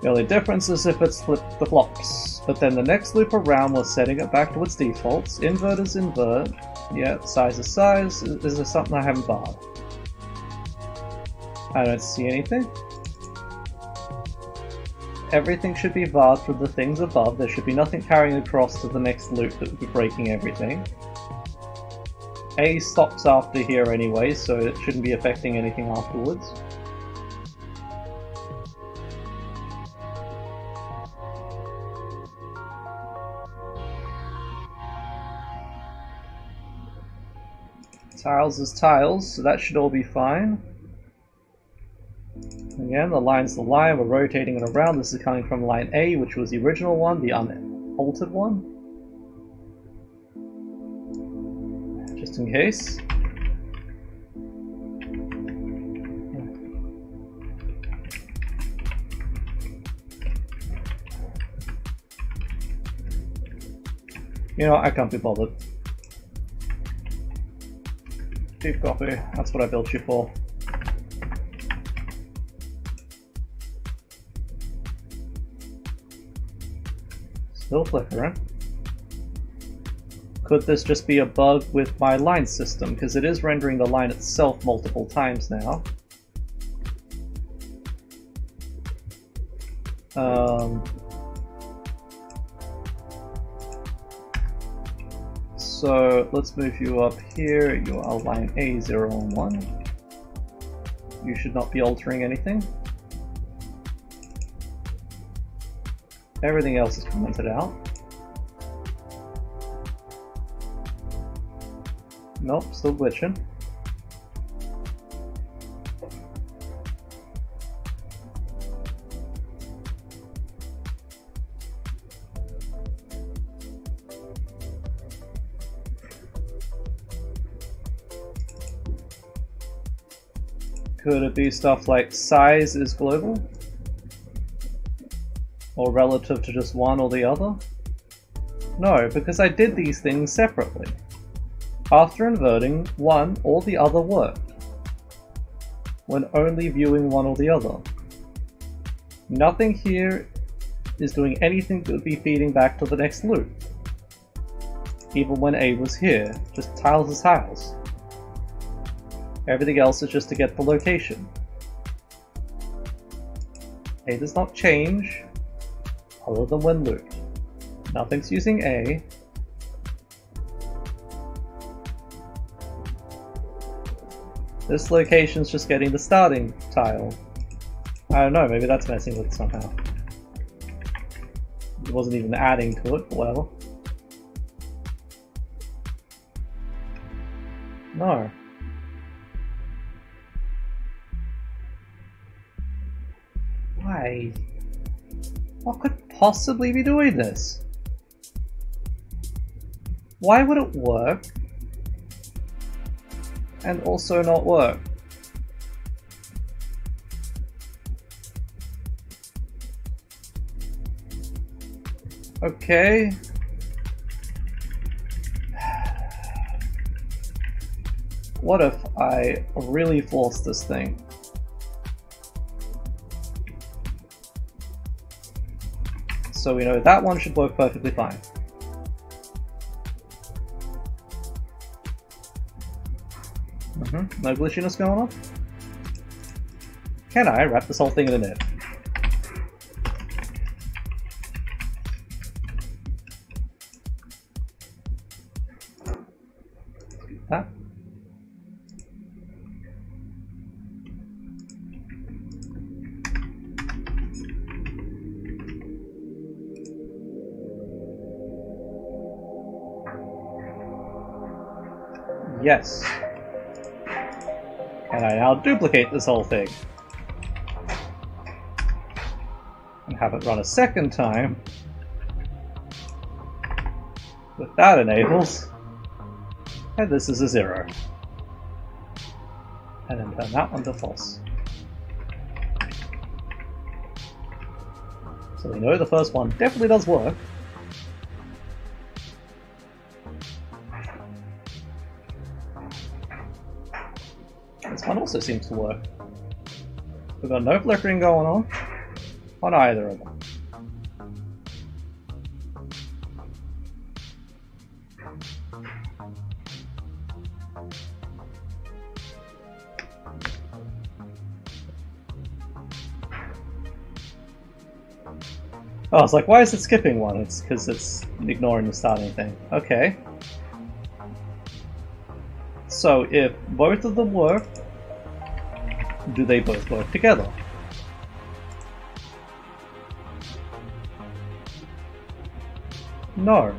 The only difference is if it's flip-the-flops. But then the next loop around we're setting it back to its defaults. Invert is invert. Yeah, size is size. Is there something I haven't barred? I don't see anything. Everything should be barred for the things above. There should be nothing carrying across to the next loop that would be breaking everything. A stops after here anyway, so it shouldn't be affecting anything afterwards. Tiles is tiles, so that should all be fine. Again, the line's the line, we're rotating it around. This is coming from line A, which was the original one, the unaltered one. Just in case. You know, I can't be bothered. Keep copy, that's what I built you for. Still flickering. Could this just be a bug with my line system? Because it is rendering the line itself multiple times now. So let's move you up here. You are line A0 and 1. You should not be altering anything. Everything else is commented out. Nope, still glitching. Could it be stuff like size is global? Or relative to just one or the other? No, because I did these things separately. After inverting, one or the other worked. When only viewing one or the other. Nothing here is doing anything that would be feeding back to the next loop. Even when A was here, just tiles is tiles. Everything else is just to get the location. A does not change, other than when looped. Nothing's using A. This location's just getting the starting tile. I don't know, maybe that's messing with it somehow. It wasn't even adding to it, but whatever. No. Why? What could possibly be doing this? Why would it work and also not work? Okay. What if I really force this thing? So we know that one should work perfectly fine. No glitchiness going on? Can I wrap this whole thing in a net? That. Yes. And I now duplicate this whole thing. And have it run a second time. With that enables. And this is a 0. And then turn that one to false. So we know the first one definitely does work. This one also seems to work. We've got no flickering going on either of them. Oh, it's like, why is it skipping one? It's because it's ignoring the starting thing. Okay. So if both of them work, do they both work together? No.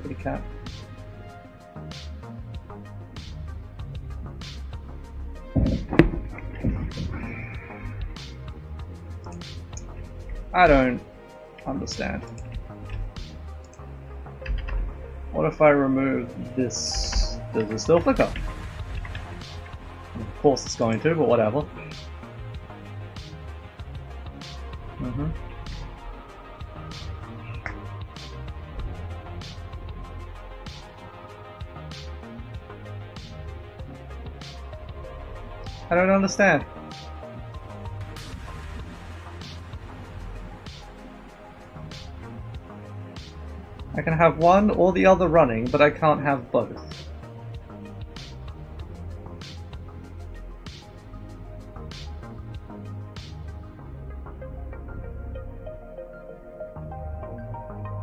Pretty cat. I don't understand. What if I remove this? Does it still flicker? Of course it's going to, but whatever. I don't understand. I can have one or the other running, but I can't have both.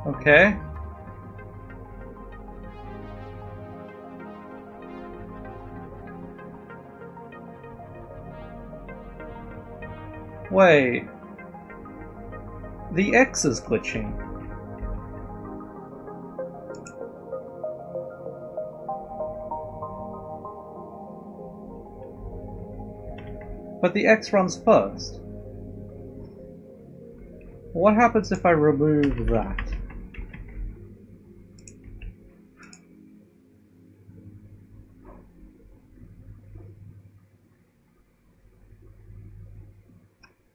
Okay. Wait. The X is glitching. But the X runs first. What happens if I remove that?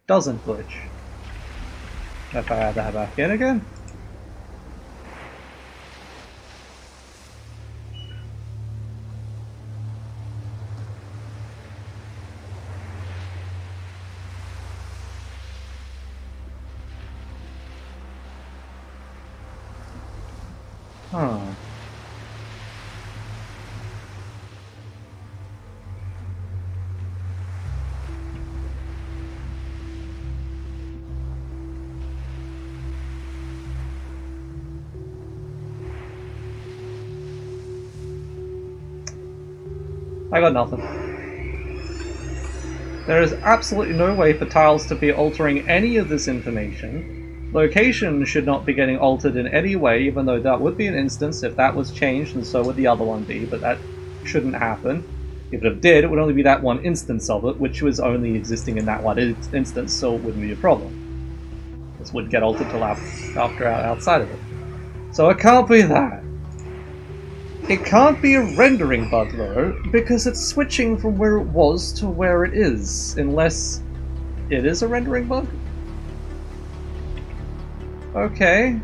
Doesn't glitch. If I add that back in again. Huh. I got nothing. There is absolutely no way for Tiles to be altering any of this information Location should not be getting altered in any way, even though that would be an instance if that was changed, and so would the other one be, but that shouldn't happen. If it did, it would only be that one instance of it, which was only existing in that one instance, so it wouldn't be a problem. This would get altered till after outside of it. So it can't be that. It can't be a rendering bug though, because it's switching from where it was to where it is, unless it is a rendering bug? Okay.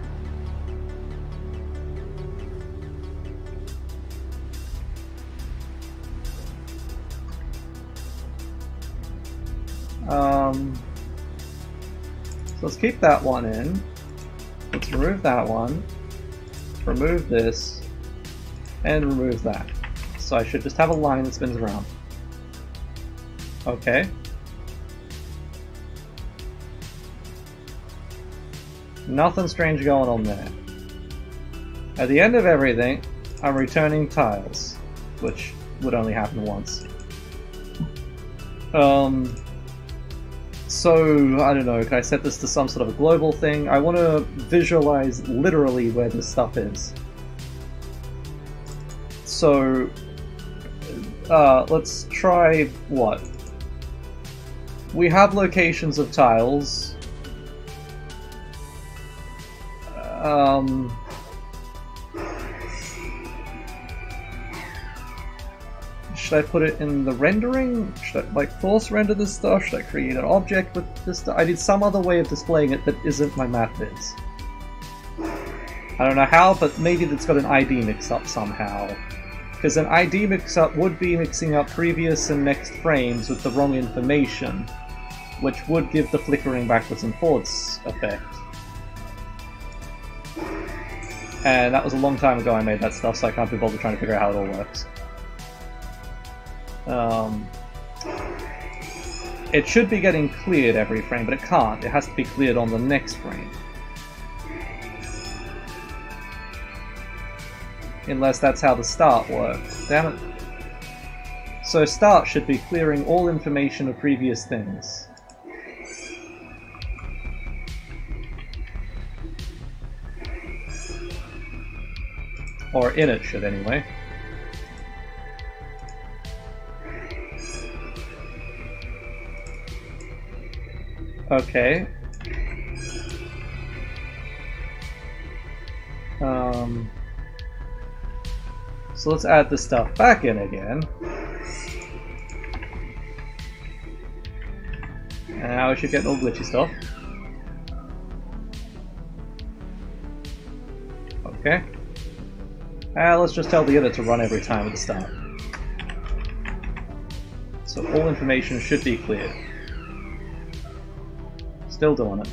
So let's keep that one in. Let's remove that one. Remove this. And remove that. So I should just have a line that spins around. Okay. Nothing strange going on there. At the end of everything, I'm returning tiles, which would only happen once. So, I don't know, can I set this to some sort of a global thing? I want to visualize literally where this stuff is. So, let's try what? We have locations of tiles. Should I put it in the rendering? Should I like force render this stuff? Should I create an object with this stuff? I need some other way of displaying it that isn't my map viz. I don't know how, but maybe it's got an ID mix-up somehow. Because an ID mix-up would be mixing up previous and next frames with the wrong information, which would give the flickering backwards and forwards effect. And that was a long time ago I made that stuff, so I can't be bothered trying to figure out how it all works. It should be getting cleared every frame, but it can't. It has to be cleared on the next frame. Unless that's how the start works. Damn it. So start should be clearing all information of previous things. Or init should anyway. Okay. So let's add this stuff back in again. And now we should get all glitchy stuff. Okay. Let's just tell the init to run every time at the start. So all information should be cleared. Still doing it.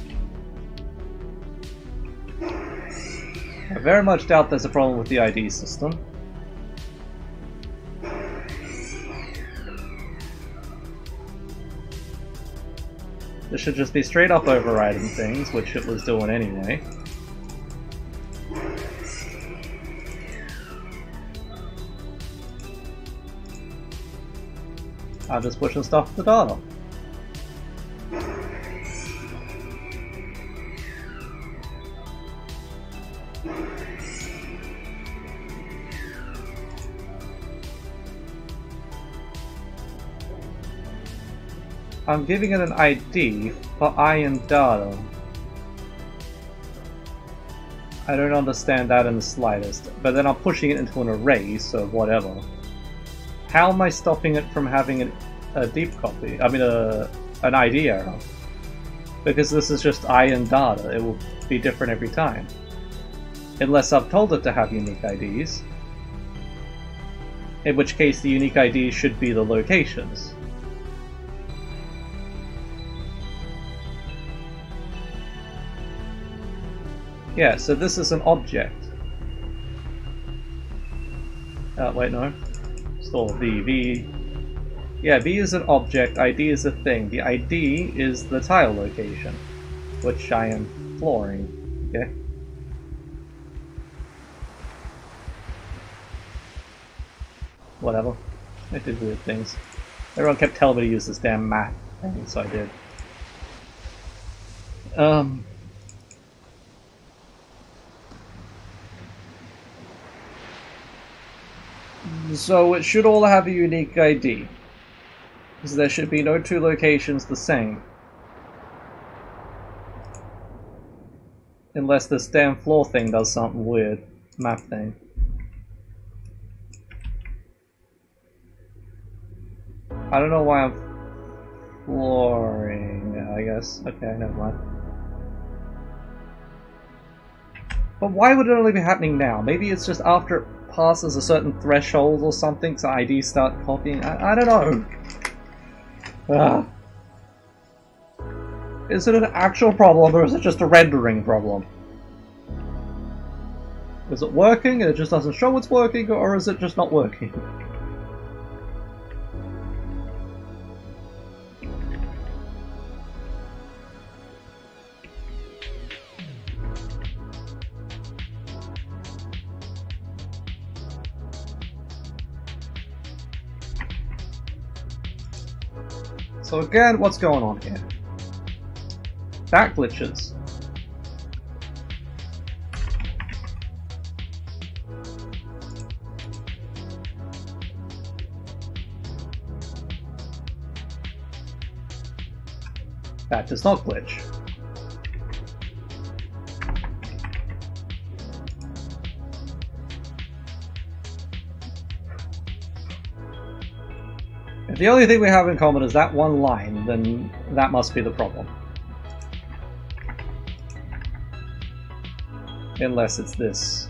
I very much doubt there's a problem with the ID system. This should just be straight up overriding things, which it was doing anyway. I'm just pushing stuff to the data. I'm giving it an ID for iron data. I don't understand that in the slightest, but then I'm pushing it into an array, so whatever. How am I stopping it from having a deep copy? I mean, an ID error? Because this is just iron data, it will be different every time. Unless I've told it to have unique IDs. In which case the unique IDs should be the locations. Yeah, so this is an object. Wait, no. Still V. Yeah, V is an object, ID is a thing. The ID is the tile location, which I am flooring. Okay? Whatever. I did weird things. Everyone kept telling me to use this damn map thing, so I did. So it should all have a unique ID. Because there should be no two locations the same. Unless this damn floor thing does something weird. Map thing. I don't know why I'm flooring, I guess. Okay, never mind. But why would it only be happening now? Maybe it's just after it passes a certain threshold or something, so IDs start copying? I don't know. Ah. Is it an actual problem, or is it just a rendering problem? Is it working and it just doesn't show it's working, or is it just not working? So again, what's going on here? That glitches. That does not glitch. If the only thing we have in common is that one line, then that must be the problem. Unless it's this.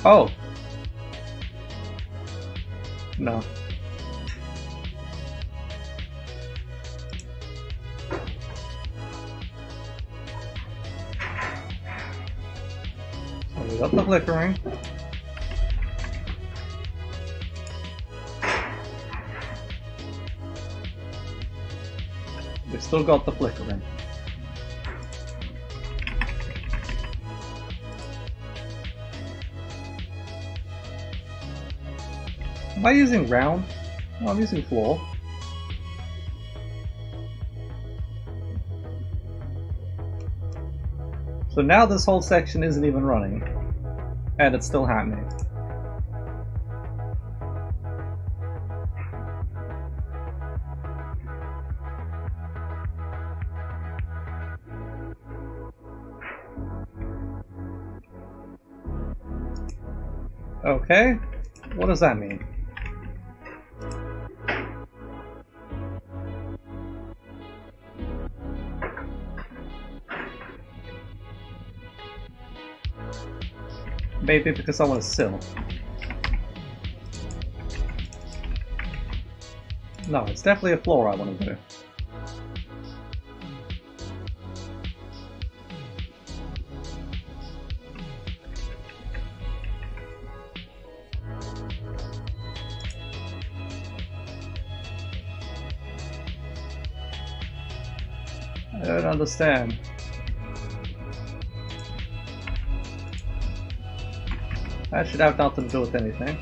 Oh. No. So we got the flickering. We still got the flickering. Am I using round? No, I'm using floor. So now this whole section isn't even running. And it's still happening. Okay, what does that mean? Maybe because I want a sill. No, it's definitely a floor I want to do. I don't understand. That should have nothing to do with anything.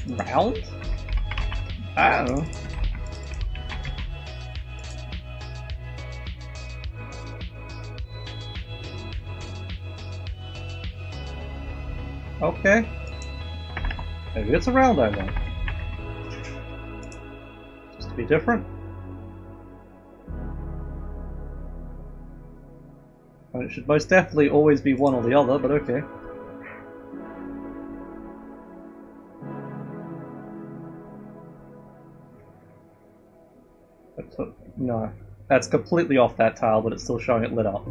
Round? I don't know. Okay. Maybe it's a round I want. Just to be different. I mean, it should most definitely always be one or the other, but okay. No, that's completely off that tile, but it's still showing it lit up.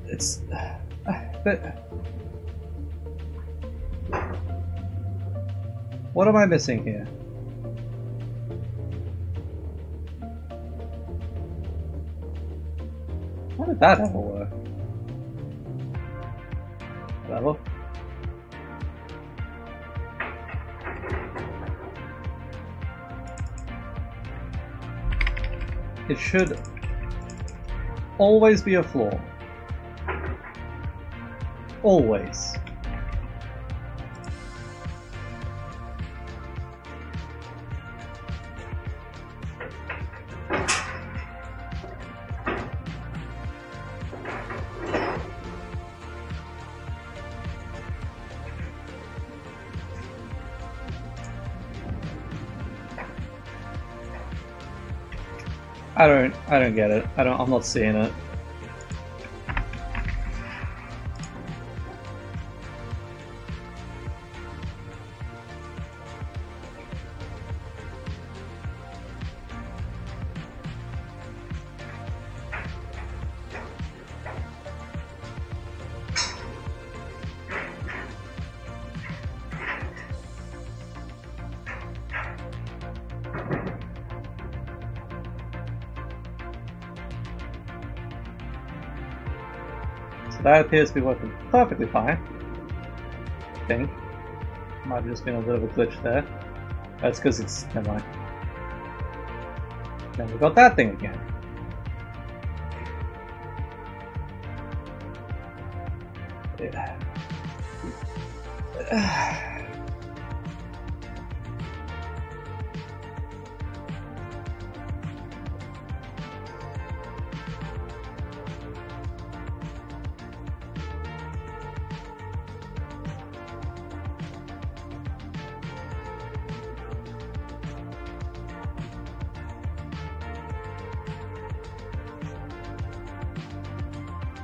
It's... but... What am I missing here? How did that ever work? Whatever. It should always be a floor. Always. I don't get it. I'm not seeing it. That appears to be working perfectly fine. I think. Might have just been a bit of a glitch there. That's because it's... never mind. Then we got that thing again.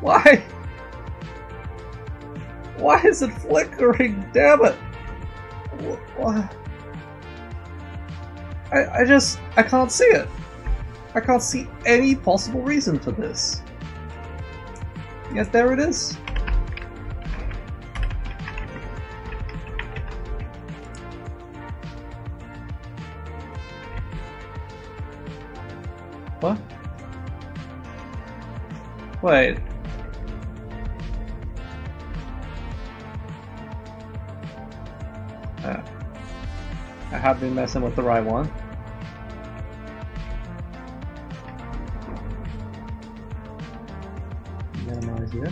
Why? Why is it flickering? Damn it! What? I can't see it. I can't see any possible reason for this. Yet there it is. What? Wait. I have been messing with the right one. Minimize it.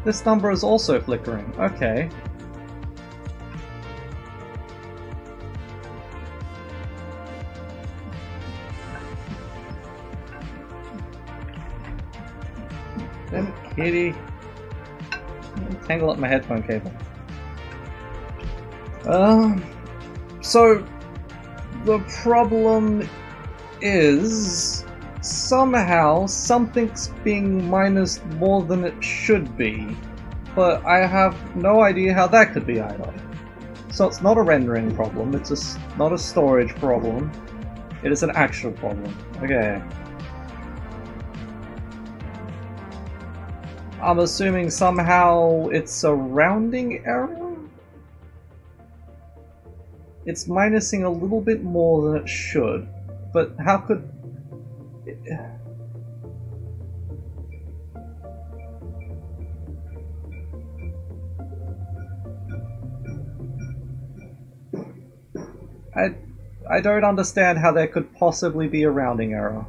This number is also flickering. Okay. Damn it, kitty. Tangle up my headphone cable. So the problem is somehow something's being minused more than it should be, but I have no idea how that could be either. So it's not a rendering problem, it's not a storage problem, it is an actual problem. Okay. I'm assuming somehow it's a rounding error? It's minusing a little bit more than it should, but how could... I don't understand how there could possibly be a rounding error.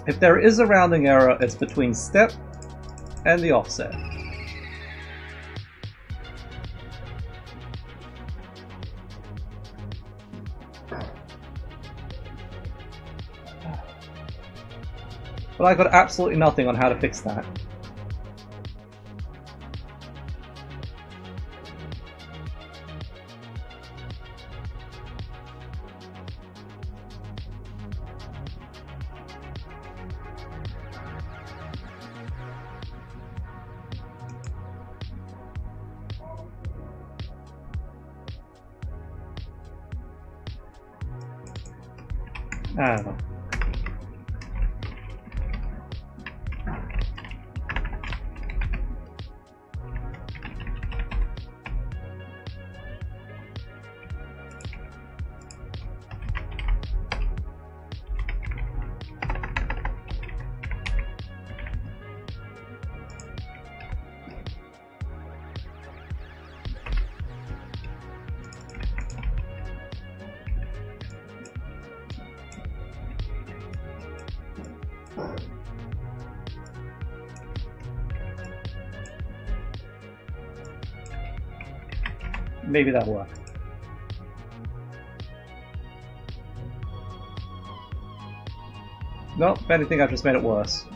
If there is a rounding error, it's between step and the offset. But I got absolutely nothing on how to fix that. I don't know. Maybe that'll work. Nope, if anything, I've just made it worse.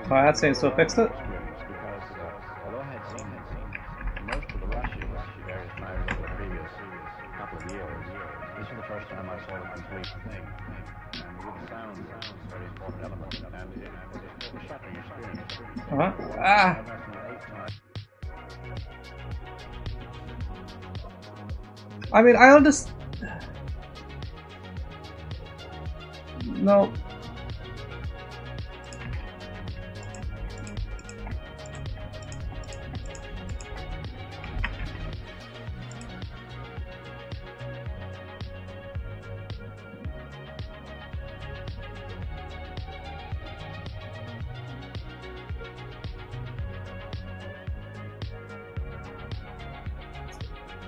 Alright, that seems to have fixed it. Although I had seen most of the rushes various times over the previous couple of years, this is the first time I saw the complete thing. And with sound is a very important element, and it was a shocking experience. Ah! I mean, I understand. No.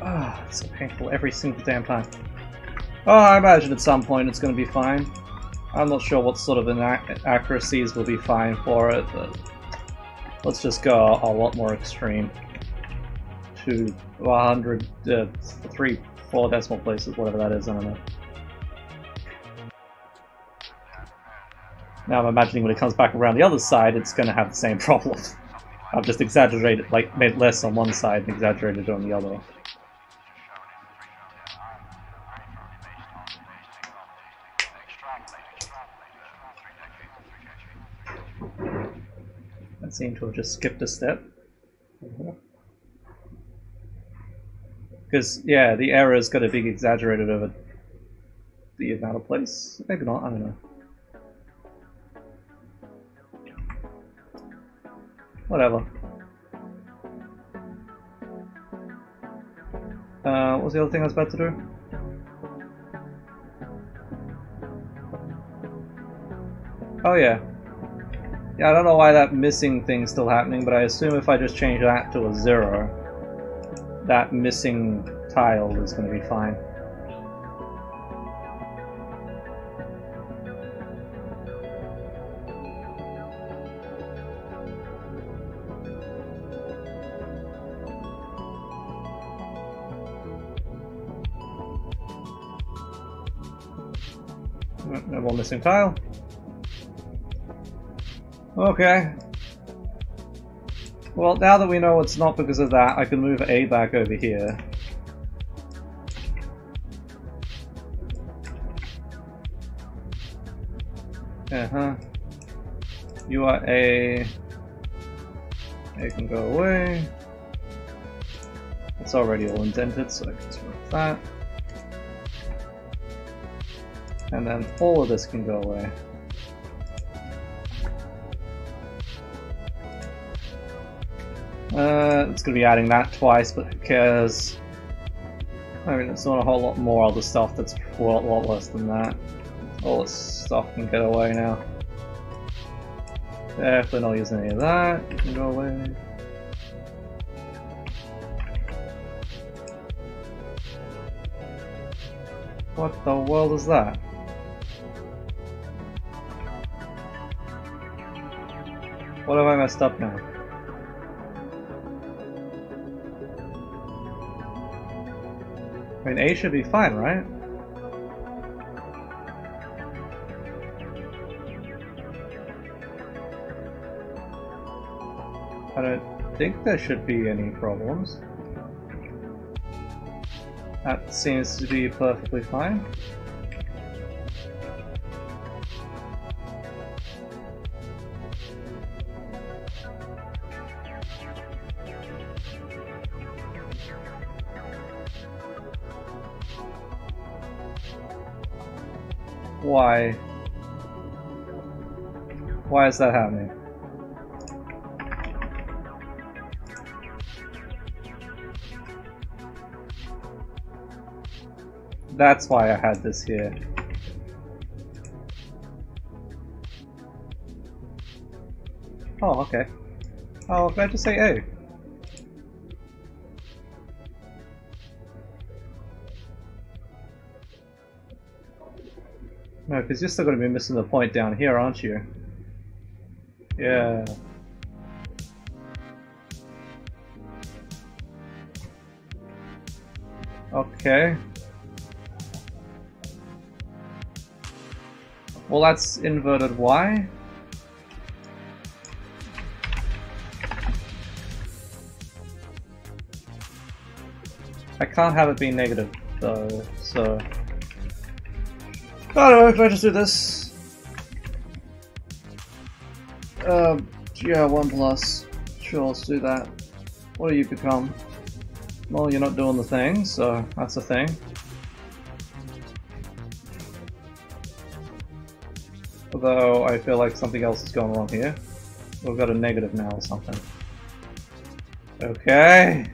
Ah, it's so painful every single damn time. Oh, I imagine at some point it's going to be fine. I'm not sure what sort of inaccuracies will be fine for it, but let's just go a lot more extreme. To 100, 3, 4 decimal places, whatever that is, I don't know. Now I'm imagining when it comes back around the other side, it's going to have the same problem. I've just exaggerated, like made less on one side and exaggerated on the other. I seem to have just skipped a step. Because, yeah, the error is going to be exaggerated over the amount of place. Maybe not, I don't know. Whatever. What was the other thing I was about to do? Oh yeah. Yeah, I don't know why that missing thing's still happening, but I assume if I just change that to a 0, that missing tile is going to be fine. No more missing tile. Okay. Well, now that we know it's not because of that, I can move A back over here. You are A. A can go away. It's already all indented, so I can just remove that. And then all of this can go away. It's going to be adding that twice, but who cares? I mean, it's not a whole lot more other stuff that's a lot less than that. All this stuff can get away now. Definitely not using any of that. It can go away. What the world is that? What have I messed up now? I mean, A should be fine, right? I don't think there should be any problems. That seems to be perfectly fine. Why? Why is that happening? That's why I had this here. Oh, okay. Oh, can I just say A? No, because you're still going to be missing the point down here, aren't you? Yeah. Okay. Well, that's inverted Y. I can't have it be negative, though, so... I don't know, can I just do this? Yeah, 1 plus. Sure, let's do that. What do you become? Well, you're not doing the thing, so that's a thing. Although, I feel like something else is going wrong here. We've got a negative now or something. Okay.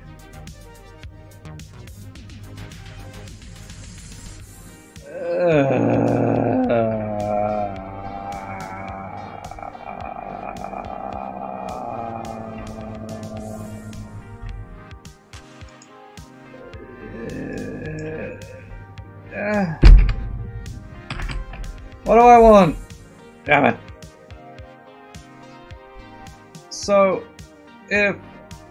What do I want? Damn it. So, if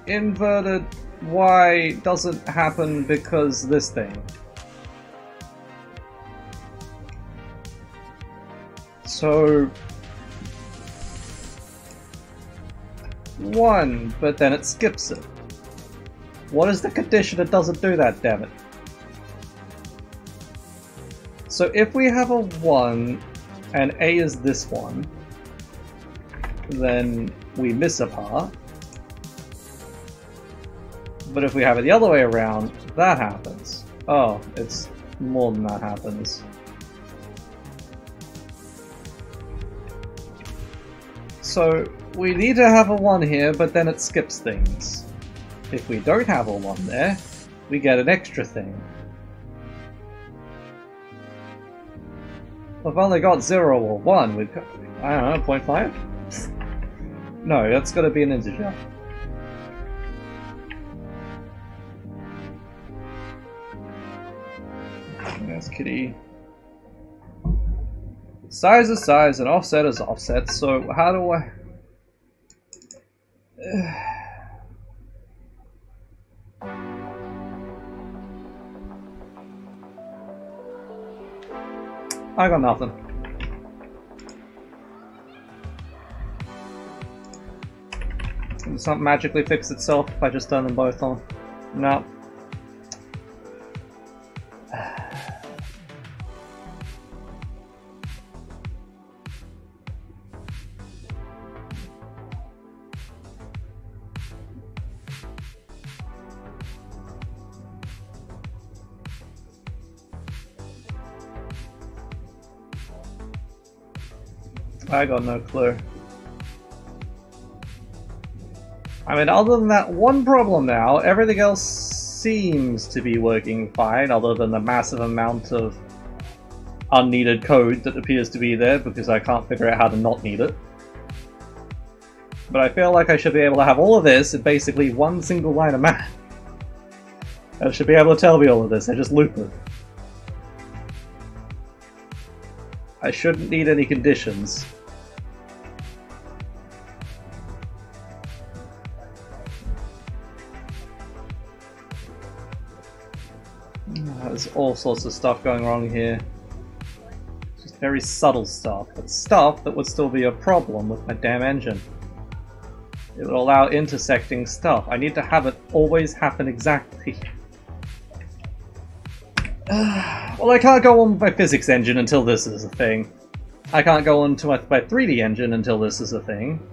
inverted Y doesn't happen because this thing. So 1, but then it skips it. What is the condition that doesn't do that, damn it? So if we have a 1 and A is this one, then we miss a part. But if we have it the other way around, that happens. Oh, it's more than that happens. So we need to have a 1 here, but then it skips things. If we don't have a 1 there, we get an extra thing. We've only got 0 or 1, we've got, I don't know, 0.5? No, that's gotta be an integer. There's Kitty. Size is size and offset is offset, so how do I... I got nothing. Can something magically fix itself if I just turn them both on? No. I got no clue. I mean, other than that one problem now, everything else seems to be working fine, other than the massive amount of unneeded code that appears to be there, because I can't figure out how to not need it. But I feel like I should be able to have all of this in basically one single line of math. I should be able to tell me all of this, I just loop it. I shouldn't need any conditions. There's all sorts of stuff going wrong here. Just very subtle stuff, but stuff that would still be a problem with my damn engine. It would allow intersecting stuff. I need to have it always happen exactly. Well, I can't go on my physics engine until this is a thing. I can't go on to my 3D engine until this is a thing.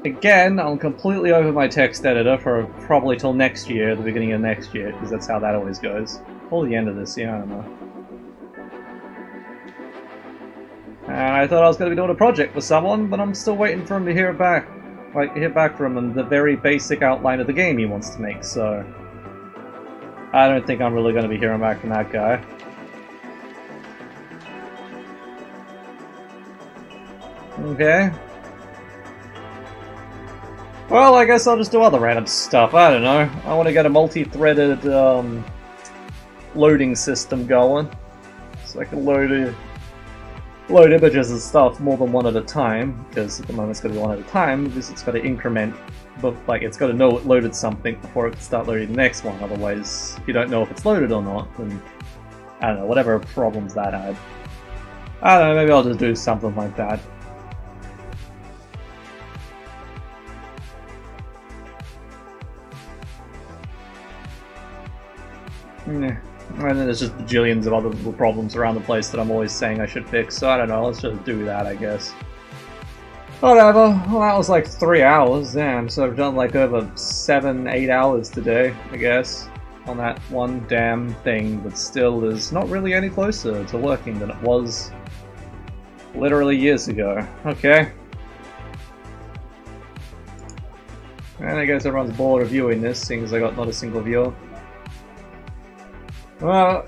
Again, I'm completely over my text editor for probably till next year, the beginning of next year, because that's how that always goes. Or the end of this year, I don't know. And I thought I was going to be doing a project with someone, but I'm still waiting for him to hear back. Like, hear back from him the very basic outline of the game he wants to make, so... I don't think I'm really going to be hearing back from that guy. Okay. Well, I guess I'll just do other random stuff. I don't know. I want to get a multi-threaded loading system going, so I can load images and stuff more than one at a time. Because at the moment it's got to be one at a time, because it's got to increment. But like, it's got to know it loaded something before it can start loading the next one. Otherwise, you don't know if it's loaded or not. And I don't know, whatever problems that had. I don't know. Maybe I'll just do something like that. Yeah. And then there's just bajillions of other little problems around the place that I'm always saying I should fix, so I don't know, let's just do that, I guess. Whatever, well that was like 3 hours, damn, so I've done like over 7-8 hours today, I guess, on that one damn thing, but still is not really any closer to working than it was literally years ago. Okay. And I guess everyone's bored of viewing this, seeing as I got not a single viewer. Well,